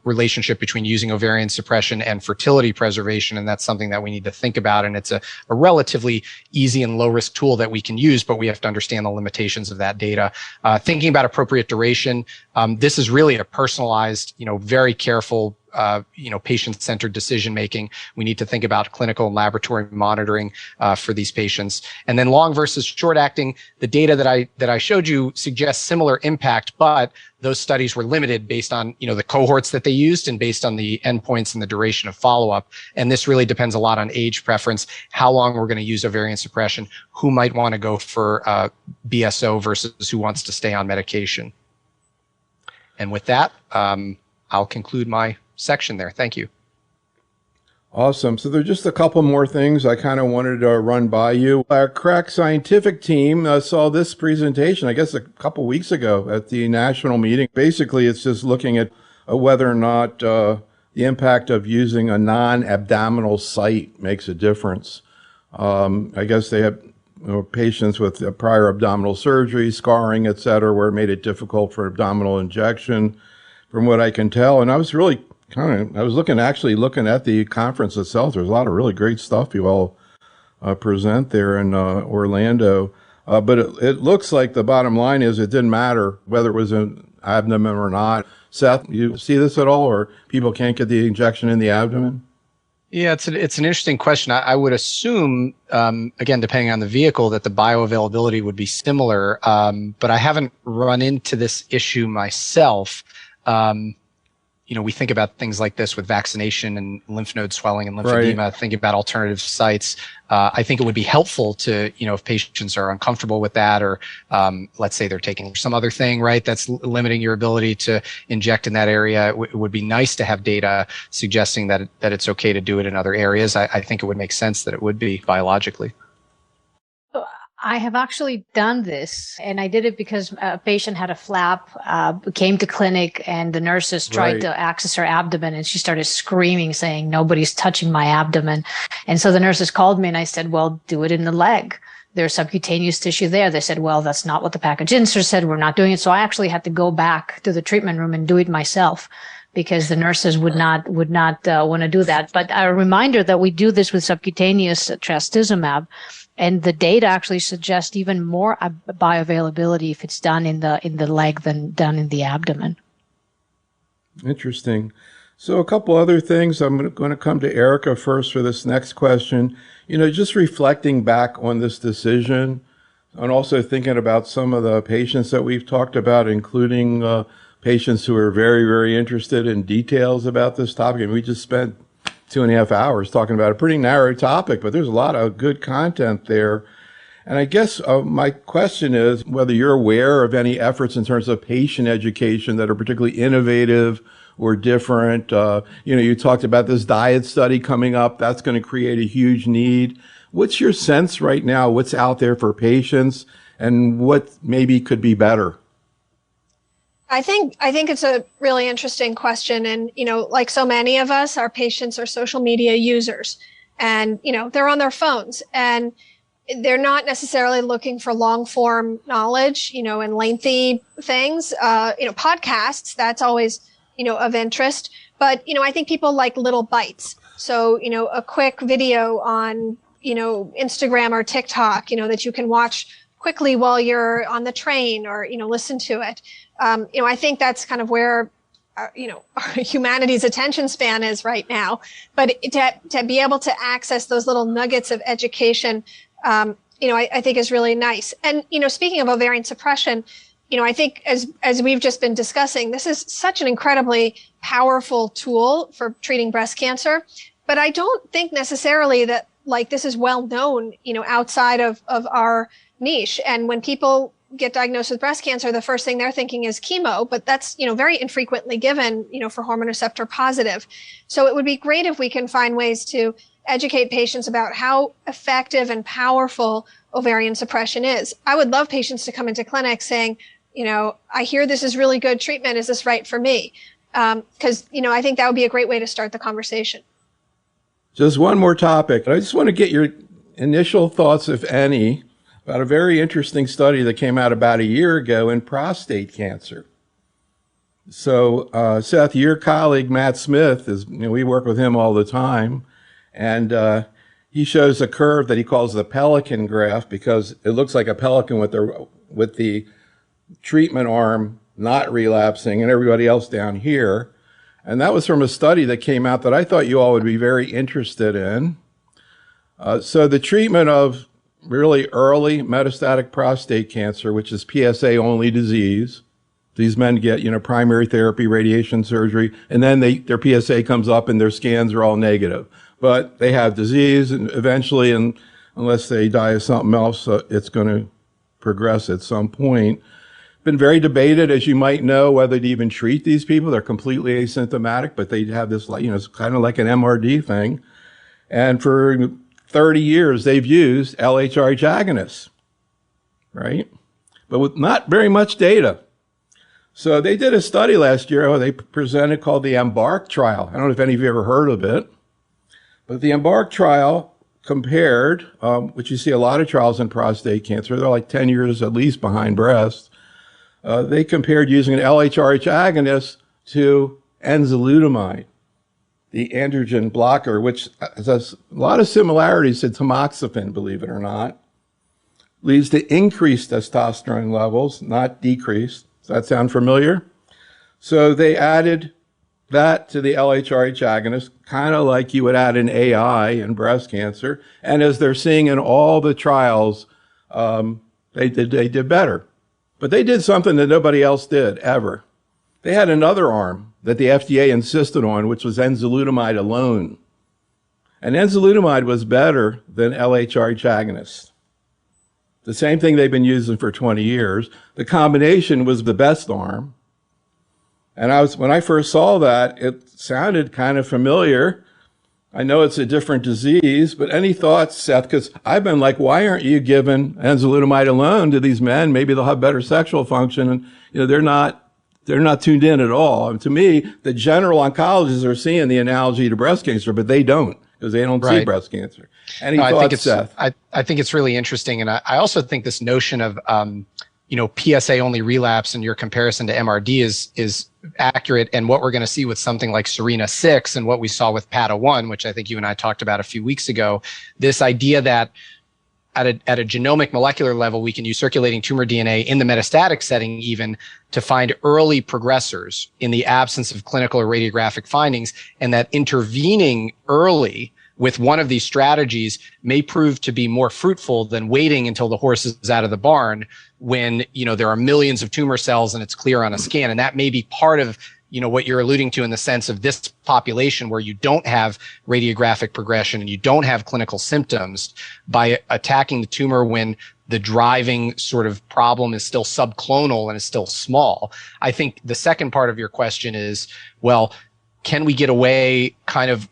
relationship between using ovarian suppression and fertility preservation, and that's something that we need to think about. And it's a relatively easy and low-risk tool that we can use, but we have to understand the limitations of that data. Thinking about appropriate duration, this is really a personalized, very careful, patient-centered decision-making. We need to think about clinical and laboratory monitoring for these patients. And then long versus short-acting, the data that I showed you suggests similar impact, but those studies were limited based on, the cohorts that they used and based on the endpoints and the duration of follow-up. And this really depends a lot on age preference, how long we're going to use ovarian suppression, who might want to go for BSO versus who wants to stay on medication. And with that, I'll conclude my section there. Thank you. Awesome. So there's just a couple more things I kind of wanted to run by you. Our crack scientific team saw this presentation, I guess, a couple weeks ago at the national meeting. Basically, it's just looking at whether or not the impact of using a non-abdominal site makes a difference. I guess they have patients with prior abdominal surgery, scarring, et cetera, where it made it difficult for abdominal injection, from what I can tell. And I was really I was looking at the conference itself. There's a lot of really great stuff you all present there in Orlando. But it looks like the bottom line is it didn't matter whether it was an abdomen or not. Seth, you see this at all, or people can't get the injection in the abdomen? Yeah, it's an interesting question. I would assume, again, depending on the vehicle, that the bioavailability would be similar. But I haven't run into this issue myself. We think about things like this with vaccination and lymph node swelling and lymphedema, right. Think about alternative sites. I think it would be helpful to, if patients are uncomfortable with that, or let's say they're taking some other thing, right, that's limiting your ability to inject in that area. It would be nice to have data suggesting that it's okay to do it in other areas. I think it would make sense that it would be biologically. I have actually done this, and I did it because a patient had a flap, came to clinic, and the nurses tried to access her abdomen, and she started screaming, saying, "Nobody's touching my abdomen." And so the nurses called me, and I said, "Well, do it in the leg. There's subcutaneous tissue there." They said, "Well, that's not what the package insert said. We're not doing it." So I actually had to go back to the treatment room and do it myself. because the nurses would not want to do that. But a reminder that we do this with subcutaneous trastuzumab, and the data actually suggest even more bioavailability if it's done in the leg than done in the abdomen. Interesting. So a couple other things. I'm going to come to Erica first for this next question. Just reflecting back on this decision and also thinking about some of the patients that we've talked about, including patients who are very, very interested in details about this topic. And we just spent 2.5 hours talking about a pretty narrow topic, but there's a lot of good content there. And I guess my question is whether you're aware of any efforts in terms of patient education that are particularly innovative or different. You talked about this diet study coming up. That's going to create a huge need. What's your sense right now? What's out there for patients and what maybe could be better? I think it's a really interesting question. And, like so many of us, our patients are social media users, and, they're on their phones, and they're not necessarily looking for long form knowledge, and lengthy things, podcasts, that's always, of interest. But, I think people like little bites. So, a quick video on, Instagram or TikTok, that you can watch quickly while you're on the train or, listen to it. I think that's kind of where, humanity's attention span is right now. But to be able to access those little nuggets of education, I think is really nice. And, speaking of ovarian suppression, I think as we've just been discussing, this is such an incredibly powerful tool for treating breast cancer. But I don't think necessarily that this is well known, outside of our niche. And when people get diagnosed with breast cancer, the first thing they're thinking is chemo, but that's, very infrequently given, for hormone receptor positive. So it would be great if we can find ways to educate patients about how effective and powerful ovarian suppression is. I would love patients to come into clinic saying, I hear this is really good treatment. Is this right for me? Because, I think that would be a great way to start the conversation. Just one more topic. I just want to get your initial thoughts, if any, about a very interesting study that came out about a year ago in prostate cancer. So, Seth, your colleague, Matt Smith, we work with him all the time. And he shows a curve that he calls the pelican graph because it looks like a pelican with the treatment arm not relapsing and everybody else down here. And that was from a study that came out that I thought you all would be very interested in. So the treatment of really early metastatic prostate cancer, which is PSA-only disease, these men get, primary therapy, radiation surgery, and then their PSA comes up and their scans are all negative. But they have disease, and eventually, and unless they die of something else, it's going to progress at some point. Been very debated, as you might know, whether to even treat these people. They're completely asymptomatic, but they have this, it's kind of like an MRD thing. And for 30 years, they've used LHRH agonists, right? But with not very much data. So they did a study last year they presented called the EMBARK trial. I don't know if any of you ever heard of it. But the EMBARK trial compared, which you see a lot of trials in prostate cancer, they're like 10 years at least behind breast. They compared using an LHRH agonist to enzalutamide, the androgen blocker, which has a lot of similarities to tamoxifen, believe it or not. Leads to increased testosterone levels, not decreased. Does that sound familiar? So they added that to the LHRH agonist, kind of like you would add an AI in breast cancer. And as they're seeing in all the trials, they did better. But they did something that nobody else did ever. They had another arm that the FDA insisted on, which was enzalutamide alone. And enzalutamide was better than LHRH agonists. The same thing they've been using for 20 years. The combination was the best arm. And when I first saw that, it sounded kind of familiar. I know it's a different disease, but any thoughts, Seth? Because I've been like, why aren't you giving enzalutamide alone to these men? Maybe they'll have better sexual function. And, they're not tuned in at all. And to me, the general oncologists are seeing the analogy to breast cancer, but they don't because they don't see breast cancer. Any thoughts, Seth? I think it's really interesting. And I also think this notion of PSA only relapse and your comparison to MRD is accurate. And what we're going to see with something like SERENA-6 and what we saw with PADA-1, which I think you and I talked about a few weeks ago, this idea that at a genomic molecular level, we can use circulating tumor DNA in the metastatic setting even to find early progressors in the absence of clinical or radiographic findings, and that intervening early with one of these strategies may prove to be more fruitful than waiting until the horse is out of the barn when, there are millions of tumor cells and it's clear on a scan. And that may be part of, what you're alluding to in the sense of this population where you don't have radiographic progression and you don't have clinical symptoms, by attacking the tumor when the driving sort of problem is still subclonal and is still small. I think the second part of your question is, well, can we get away kind of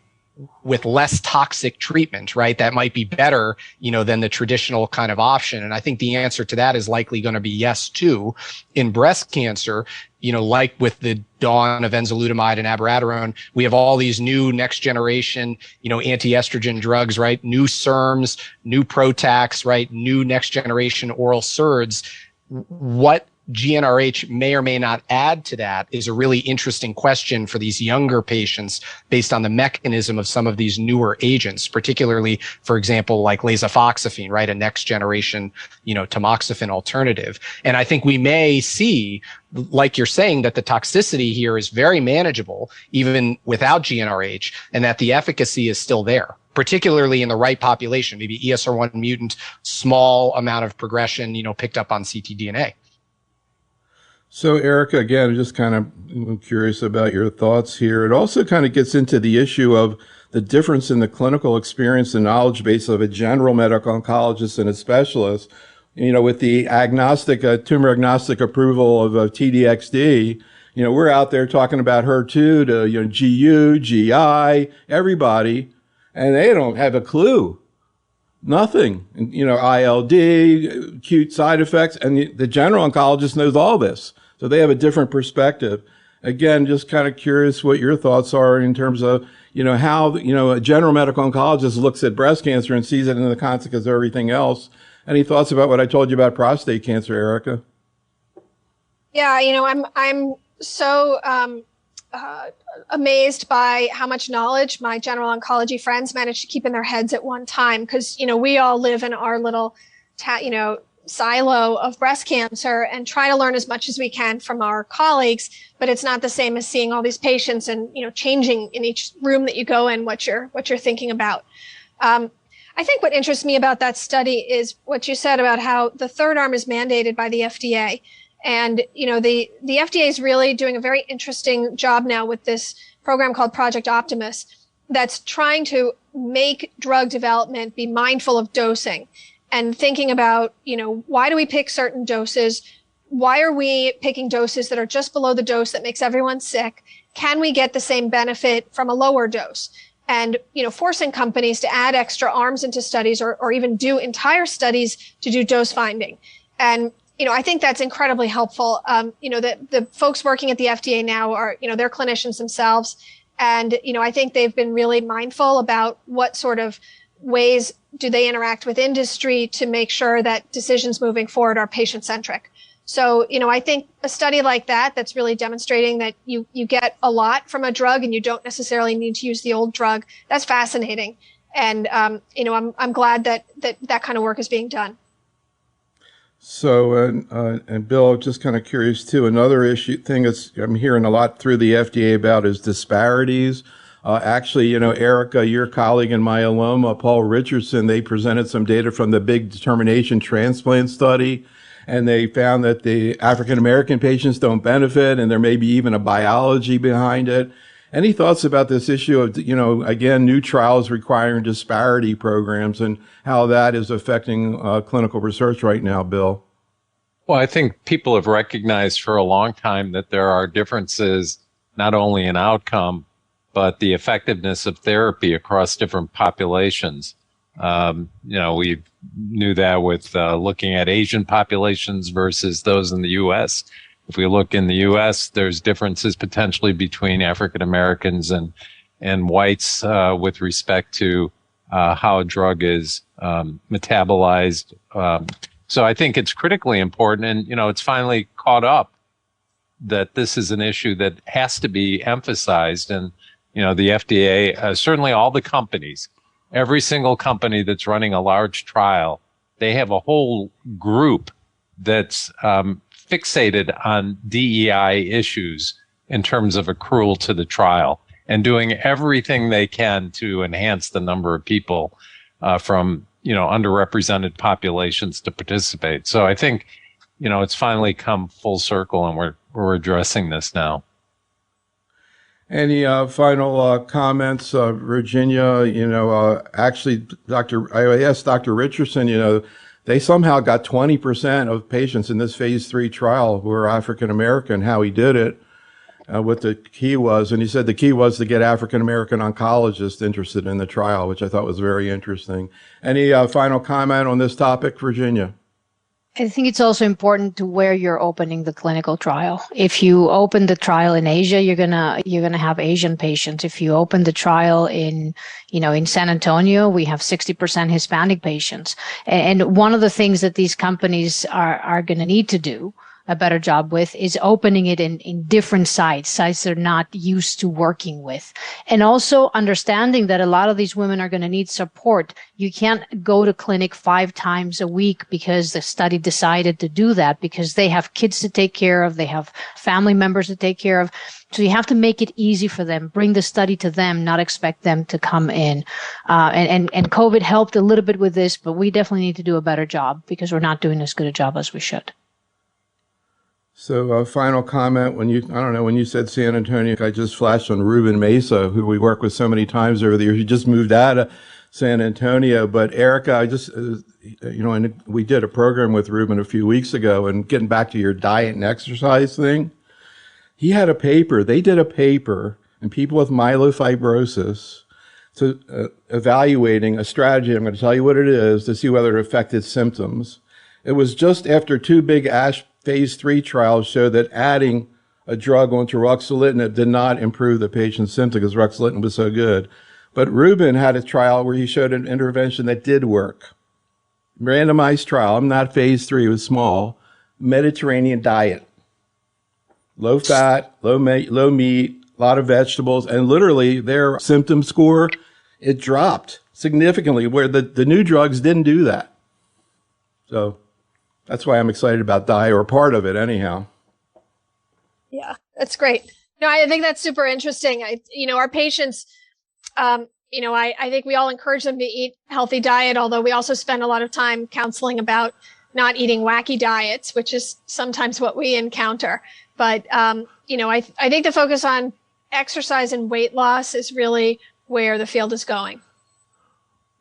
with less toxic treatment, right? That might be better, than the traditional kind of option. And I think the answer to that is likely going to be yes, too. In breast cancer, like with the dawn of enzalutamide and abiraterone, we have all these new next generation, anti-estrogen drugs, right? New SERMs, new Protacs, right? New next generation oral SERDs. What GnRH may or may not add to that is a really interesting question for these younger patients based on the mechanism of some of these newer agents, particularly, for example, like lasofoxifene, right? A next generation, tamoxifen alternative. And I think we may see, like you're saying, that the toxicity here is very manageable, even without GnRH, and that the efficacy is still there, particularly in the right population, maybe ESR1 mutant, small amount of progression, picked up on ctDNA. So, Erica, again, just kind of curious about your thoughts here. It also kind of gets into the issue of the difference in the clinical experience and knowledge base of a general medical oncologist and a specialist. With the tumor agnostic approval of TDXD, we're out there talking about HER2 to, GU, GI, everybody, and they don't have a clue. Nothing. ILD, acute side effects, and the general oncologist knows all this. So they have a different perspective. Again, just kind of curious what your thoughts are in terms of, how, a general medical oncologist looks at breast cancer and sees it in the context of everything else. Any thoughts about what I told you about prostate cancer, Erica? Yeah, I'm so amazed by how much knowledge my general oncology friends manage to keep in their heads at one time, because we all live in our little silo of breast cancer and try to learn as much as we can from our colleagues, but it's not the same as seeing all these patients and changing in each room that you go in what you're thinking about. I think what interests me about that study is what you said about how the third arm is mandated by the FDA. And, the FDA is really doing a very interesting job now with this program called Project Optimus that's trying to make drug development be mindful of dosing and thinking about, why do we pick certain doses? Why are we picking doses that are just below the dose that makes everyone sick? Can we get the same benefit from a lower dose? And, forcing companies to add extra arms into studies or even do entire studies to do dose finding. And, I think that's incredibly helpful. The folks working at the FDA now are, they're clinicians themselves. And, I think they've been really mindful about what sort of ways do they interact with industry to make sure that decisions moving forward are patient-centric. So, I think a study like that's really demonstrating that you get a lot from a drug and you don't necessarily need to use the old drug. That's fascinating. And, I'm glad that kind of work is being done. So, and Bill, just kind of curious too, another thing I'm hearing a lot through the FDA about is disparities. Actually, Erica, your colleague in myeloma, Paul Richardson, they presented some data from the Big Determination transplant study, and they found that the African-American patients don't benefit, and there may be even a biology behind it. Any thoughts about this issue of, again, new trials requiring disparity programs and how that is affecting clinical research right now, Bill? Well, I think people have recognized for a long time that there are differences not only in outcome, but the effectiveness of therapy across different populations. We knew that with looking at Asian populations versus those in the U.S. If we look in the U.S., there's differences potentially between African Americans and whites with respect to how a drug is metabolized So I think it's critically important, and it's finally caught up that this is an issue that has to be emphasized. And the FDA, certainly all the companies, every single company that's running a large trial, they have a whole group that's fixated on DEI issues in terms of accrual to the trial and doing everything they can to enhance the number of people from underrepresented populations to participate. So I think it's finally come full circle, and we're addressing this now. Any final comments, Virginia? Actually, I asked Dr. Richardson, they somehow got 20% of patients in this phase 3 trial who are African American, how he did it, what the key was. And he said the key was to get African American oncologists interested in the trial, which I thought was very interesting. Any final comment on this topic, Virginia? I think it's also important to where you're opening the clinical trial. If you open the trial in Asia, you're gonna have Asian patients. If you open the trial in San Antonio, we have 60% Hispanic patients. And one of the things that these companies are gonna need to do a better job with is opening it in different sites they're not used to working with. And also understanding that a lot of these women are going to need support. You can't go to clinic 5 times a week because the study decided to do that, because they have kids to take care of, they have family members to take care of. So you have to make it easy for them, bring the study to them, not expect them to come in. And COVID helped a little bit with this, but we definitely need to do a better job because we're not doing as good a job as we should. So final comment, when you said San Antonio, I just flashed on Ruben Mesa, who we work with so many times over the years. He just moved out of San Antonio. But Erica, I just, and we did a program with Ruben a few weeks ago, and getting back to your diet and exercise thing, he had a paper, they did a paper in people with myelofibrosis to evaluating a strategy. I'm going to tell you what it is to see whether it affected symptoms. It was just after 2 big ASH phase 3 trials showed that adding a drug onto ruxolitinib did not improve the patient's symptoms because ruxolitinib was so good. But Ruben had a trial where he showed an intervention that did work. Randomized trial, not phase 3, it was small. Mediterranean diet. Low fat, low meat, a lot of vegetables, and literally their symptom score, it dropped significantly, where the new drugs didn't do that. So that's why I'm excited about diet, or part of it anyhow. Yeah, that's great. No, I think that's super interesting. Our patients, I think we all encourage them to eat healthy diet, although we also spend a lot of time counseling about not eating wacky diets, which is sometimes what we encounter. But, I think the focus on exercise and weight loss is really where the field is going.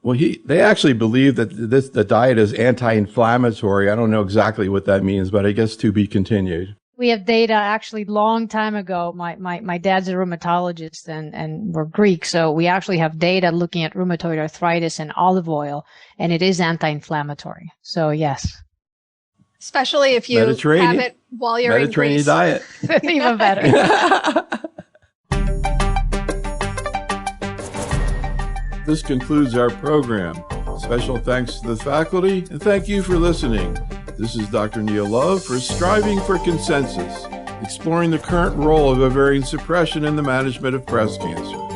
Well, they actually believe that the diet is anti-inflammatory. I don't know exactly what that means, but I guess to be continued. We have data actually long time ago. My dad's a rheumatologist and we're Greek. So we actually have data looking at rheumatoid arthritis and olive oil, and it is anti-inflammatory. So yes. Especially if you have it while you're in Greece. Mediterranean diet. Even better. This concludes our program. Special thanks to the faculty, and thank you for listening. This is Dr. Neil Love for Striving for Consensus, exploring the current role of ovarian suppression in the management of breast cancer.